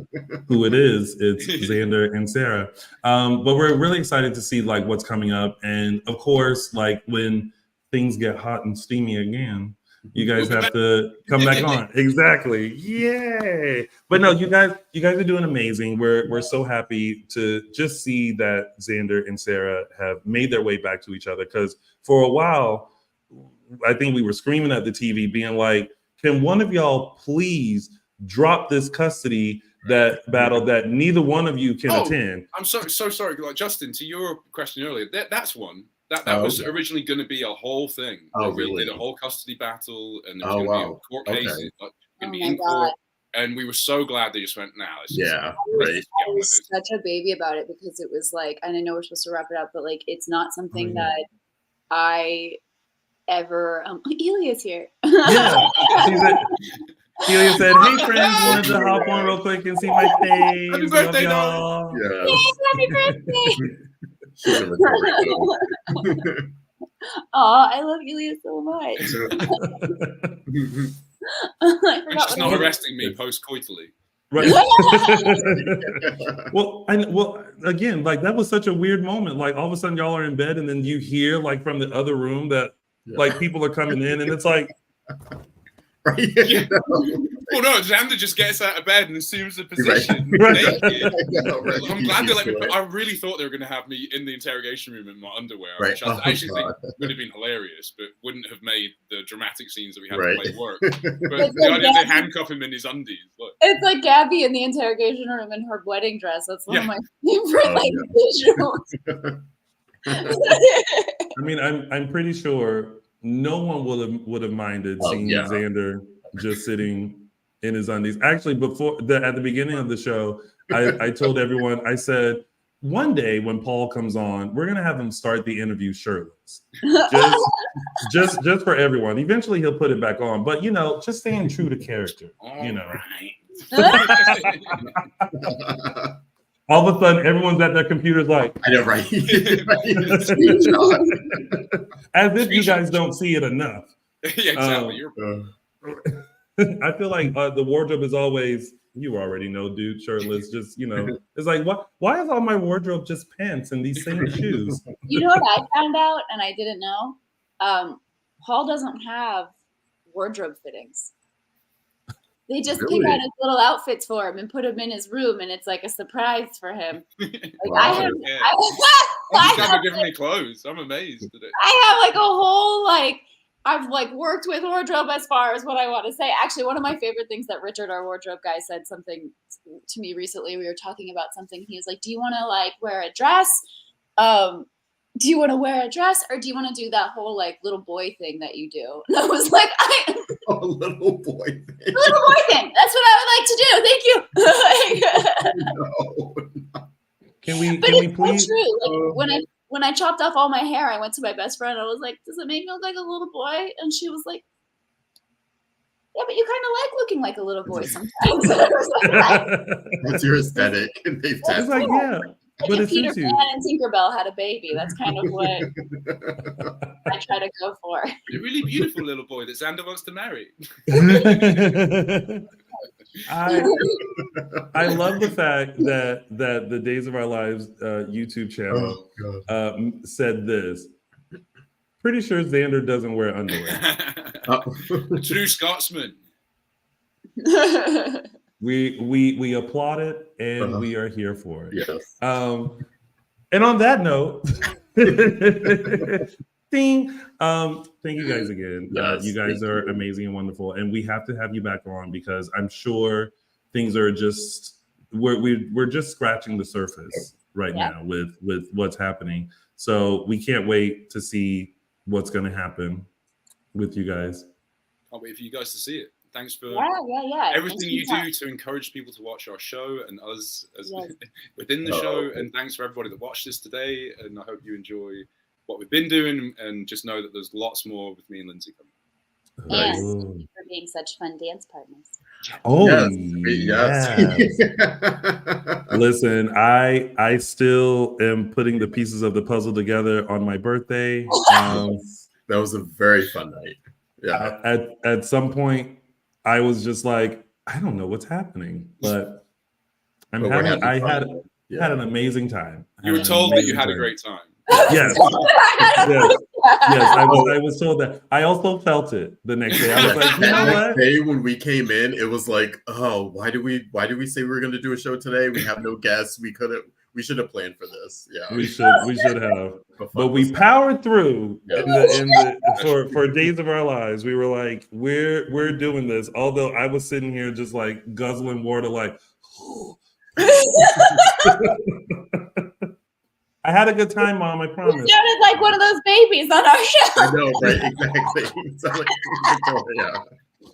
who it is. It's Xander and Sarah. But we're really excited to see like what's coming up, and of course, like when things get hot and steamy again, you guys have to come back on. Exactly. Yay. But no, you guys are doing amazing. We're so happy to just see that Xander and Sarah have made their way back to each other, because for a while, I think we were screaming at the TV being like, can one of y'all please drop this custody battle that neither one of you can attend? I'm so sorry. Like Justin, to your question earlier, that's one. That was originally going to be a whole thing. We did a whole custody battle, and there was going to be a court case. Like, going to be in court, and we were so glad they just went, "Now, I was such a baby about it because it was like, and I know we're supposed to wrap it up, but like, it's not something that I ever. Elia's here. Yeah, Elia said, "Hey friends, wanted to hop on real quick and see my face. Happy birthday, y'all. Yeah. Happy birthday." She's a retarded. Oh, I love Elia so much. She's not arresting me post-coitally. Right. well, again, like that was such a weird moment. Like all of a sudden, y'all are in bed, and then you hear like from the other room that like people are coming in, and it's like. Yeah. Well, no, Xander just gets out of bed and assumes the position. Right. I'm glad they let me. I really thought they were going to have me in the interrogation room in my underwear, which I actually think would have been hilarious, but wouldn't have made the dramatic scenes that we had to play work. But the idea they handcuff him in his undies. Look. It's like Gabby in the interrogation room in her wedding dress. That's one of my favorite visuals. I mean, I'm pretty sure no one would have minded seeing Xander just sitting in his undies. Actually, at the beginning of the show, I told everyone, I said, one day when Paul comes on, we're gonna have him start the interview shirtless, just for everyone. Eventually, he'll put it back on, but just staying true to character. All of a sudden, everyone's at their computers like, I know, right? As if you guys don't see it enough. Yeah, exactly. I feel like the wardrobe is always, you already know, dude, shirtless. Just it's like, why is all my wardrobe just pants and these same shoes? You know what I found out, and I didn't know? Paul doesn't have wardrobe fittings. They just pick out his little outfits for him and put him in his room, and it's like a surprise for him. Like, I have giving me clothes. I'm amazed at it. I have like a whole I've like worked with wardrobe as far as what I want to say. Actually, one of my favorite things that Richard, our wardrobe guy, said something to me recently. We were talking about something. He was like, "Do you want to like wear a dress? Do you want to wear a dress, or do you want to do that whole like little boy thing that you do?" And I was like, little boy thing. Little boy thing. That's what I would like to do. Thank you. No. Can we please? So true. Like when I chopped off all my hair, I went to my best friend. I was like, "Does it make me look like a little boy?" And she was like, "Yeah, but you kind of like looking like a little boy sometimes." What's your aesthetic? It's like, yeah. But if Peter Pan and Tinkerbell had a baby, that's kind of what I try to go for. A really beautiful little boy that Xander wants to marry. I love the fact that the Days of Our Lives YouTube channel said this. Pretty sure Xander doesn't wear underwear. True Scotsman. We applaud it and we are here for it. Yes. And on that note, ding. Thank you guys again. Yes, you guys are amazing and wonderful, and we have to have you back on because I'm sure things are just we're just scratching the surface right now with what's happening. So we can't wait to see what's going to happen with you guys. Can't wait for you guys to see it. Thanks for everything you do to encourage people to watch our show and us as within the show. And thanks for everybody that watched this today. And I hope you enjoy what we've been doing and just know that there's lots more with me and Linsey coming. And thank you for being such fun dance partners. Oh, yes. Listen, I still am putting the pieces of the puzzle together on my birthday. That was a very fun night. Yeah. At some point, I was just like, I don't know what's happening, but I had an amazing time. You were told that you had a great time. Yes. Yes, I was told that. I also felt it the next day. I was like, you know what? Day when we came in, it was like, oh, why do we say we were going to do a show today? We have no guests. We should have planned for this. Yeah, we should have. But we powered through for Days of Our Lives. We were like, we're doing this. Although I was sitting here just like guzzling water, like. I had a good time, Mom. I promise. You sounded like one of those babies on our show. I know, right? Exactly.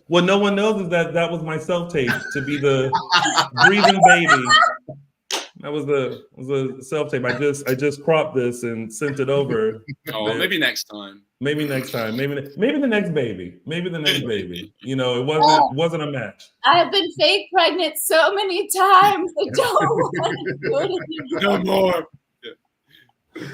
What no one knows is that was my self-tape to be the breathing baby. That was a self-tape. I just cropped this and sent it over. Oh, maybe next time. Maybe next time. Maybe the next baby. Maybe the next baby. You know, it wasn't a match. I have been fake pregnant so many times. I don't want to do it anymore. No more.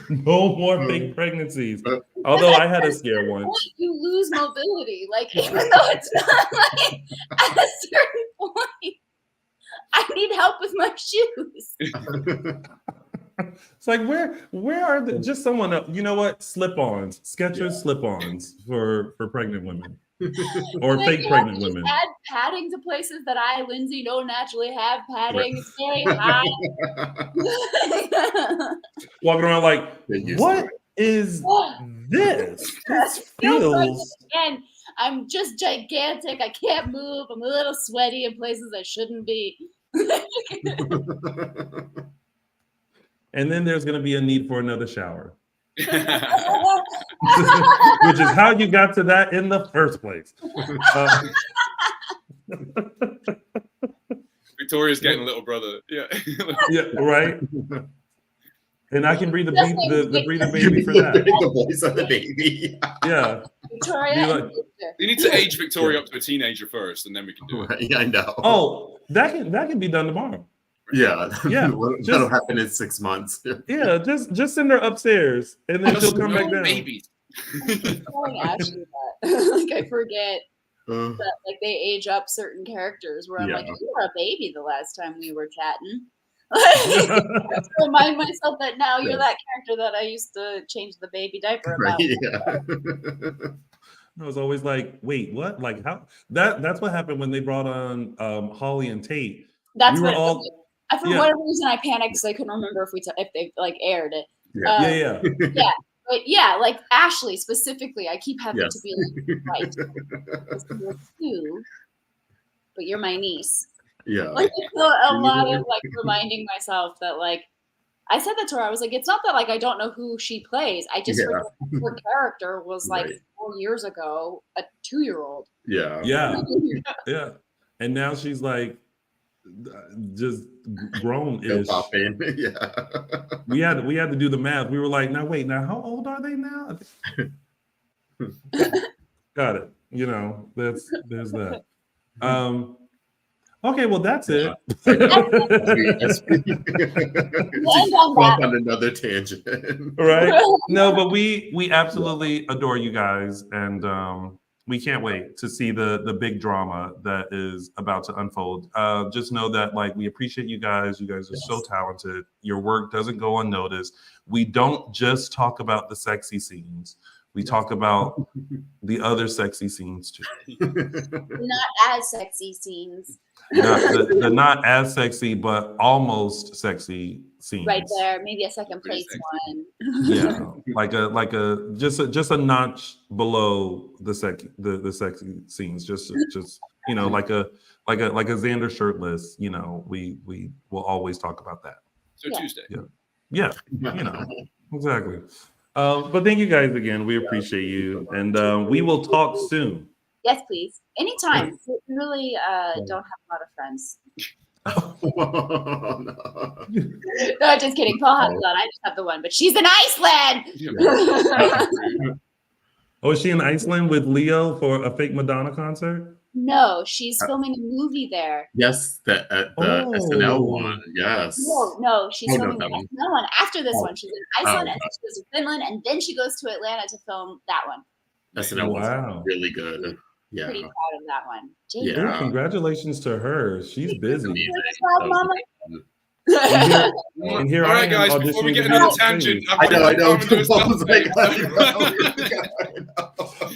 No more fake pregnancies. Although I had a scare once. You lose mobility. Like, even though it's not like at a certain point, I need help with my shoes. It's like, where are the just someone else? You know what? Slip-ons. Skechers slip-ons for pregnant women. Or fake pregnant women. Add padding to places that I, Linsey, don't naturally have padding. It's very high. Walking around like, what is this? This feels. Again, I'm just gigantic. I can't move. I'm a little sweaty in places I shouldn't be. And then there's going to be a need for another shower. Which is how you got to that in the first place. Victoria's getting a little brother. Yeah. Yeah, right. And I can breathe the breathing baby for that. The voice of the baby. Yeah. Victoria. You need to age Victoria up to a teenager first, and then we can do it. Yeah, I know. Oh, that can be done tomorrow. Yeah. That'll happen in 6 months. Yeah, just send her upstairs, and then she'll come back down. Babies. Telling Ashley that. Like, I forget that like they age up certain characters. Where I'm like, you were a baby the last time we were chatting. I have to remind myself that now you're that character that I used to change the baby diaper about. Yeah. I was always like, wait, what? Like how? That's what happened when they brought on Holly and Tate. That's what. For whatever reason, I panicked because I couldn't remember if they like aired it. Yeah. But yeah, like Ashley specifically, I keep having to be like, right, you, but you're my niece. Yeah. Like a lot of like reminding myself that like I said that to her. I was like, it's not that like I don't know who she plays. I just forget her character was like 4 years ago, a 2-year-old. Yeah. Yeah. And now she's like just grown-ish. Yeah. We had to do the math. We were like, now how old are they now? Got it. You know, there's that. Okay, well that's it. On another tangent. Right? No, but we absolutely adore you guys, and We can't wait to see the big drama that is about to unfold. Just know that like we appreciate you guys. You guys are so talented. Your work doesn't go unnoticed. We don't just talk about the sexy scenes. We talk about the other sexy scenes too. Not as sexy scenes. The not as sexy, but almost sexy scenes. Right there, maybe a second place one. Yeah, like a just a notch below the sexy scenes. Just you know, like a Xander shirtless. You know, we will always talk about that. So Tuesday. Yeah, you know, exactly. But thank you guys again. We appreciate you, and we will talk soon. Yes, please. Anytime. We really don't have a lot of friends. No, just kidding. Paul has a lot. I just have the one, but she's in Iceland. Oh, is she in Iceland with Leo for a fake Madonna concert? No, she's filming a movie there. Yes, the SNL one. Yes. No, she's filming the one. SNL one after this one. She's in Iceland, and then she goes to Finland, and then she goes to Atlanta to film that one. SNL was really good. Yeah. Pretty proud of that one. Yeah. Ooh, congratulations to her. She's busy. And here all right, guys, before we get another tangent, I know.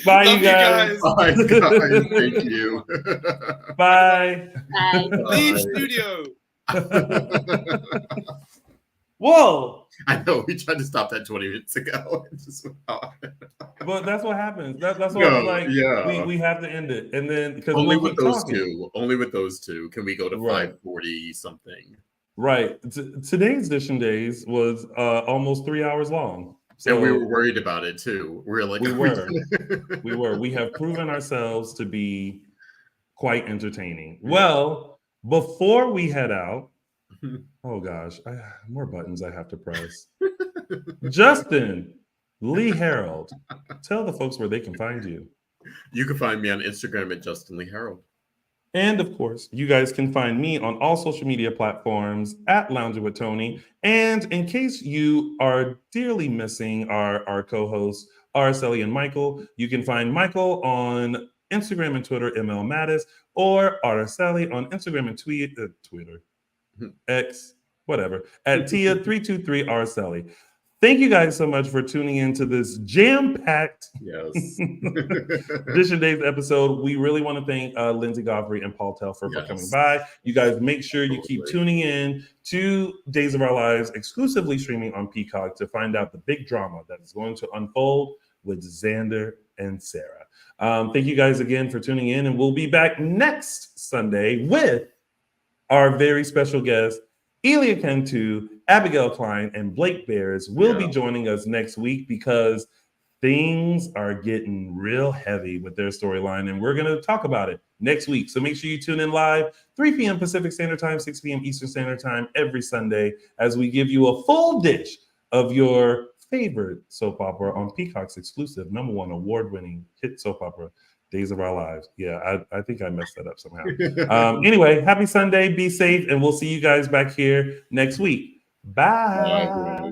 Bye, you guys. Bye, guys. Thank you. Bye. Leave studio. Whoa. I know. We tried to stop that 20 minutes ago. But that's what happens. That's what I'm like. Yeah. We have to end it, and then because only with those two, can we go to 5:40 something? Right. Today's Dishin Days was almost 3 hours long. So and we were worried about it too. We were. We have proven ourselves to be quite entertaining. Well, before we head out, oh gosh, more buttons I have to press. Justin Lee Hareld, tell the folks where they can find you. You can find me on Instagram at Justin Lee Hareld. And of course, you guys can find me on all social media platforms at Lounging with Tony. And in case you are dearly missing our co-hosts, Araceli and Michael, you can find Michael on Instagram and Twitter, ML Mattis, or Araceli on Instagram and Twitter, X, whatever, at Tia323 Araceli. Thank you guys so much for tuning into this jam-packed Dishin Days episode. We really want to thank Linsey Godfrey and Paul Telfer for coming by. You guys make sure you keep tuning in to Days of Our Lives, exclusively streaming on Peacock, to find out the big drama that is going to unfold with Xander and Xarah. Thank you guys again for tuning in, and we'll be back next Sunday with our very special guest, Elia Cantu, Abigail Klein, and Blake Bears will be joining us next week because things are getting real heavy with their storyline, and we're going to talk about it next week. So make sure you tune in live, 3 p.m. Pacific Standard Time, 6 p.m. Eastern Standard Time every Sunday as we give you a full dish of your favorite soap opera on Peacock's exclusive #1 award-winning hit soap opera, Days of Our Lives. Yeah, I think I messed that up somehow. Anyway, happy Sunday. Be safe, and we'll see you guys back here next week. Bye.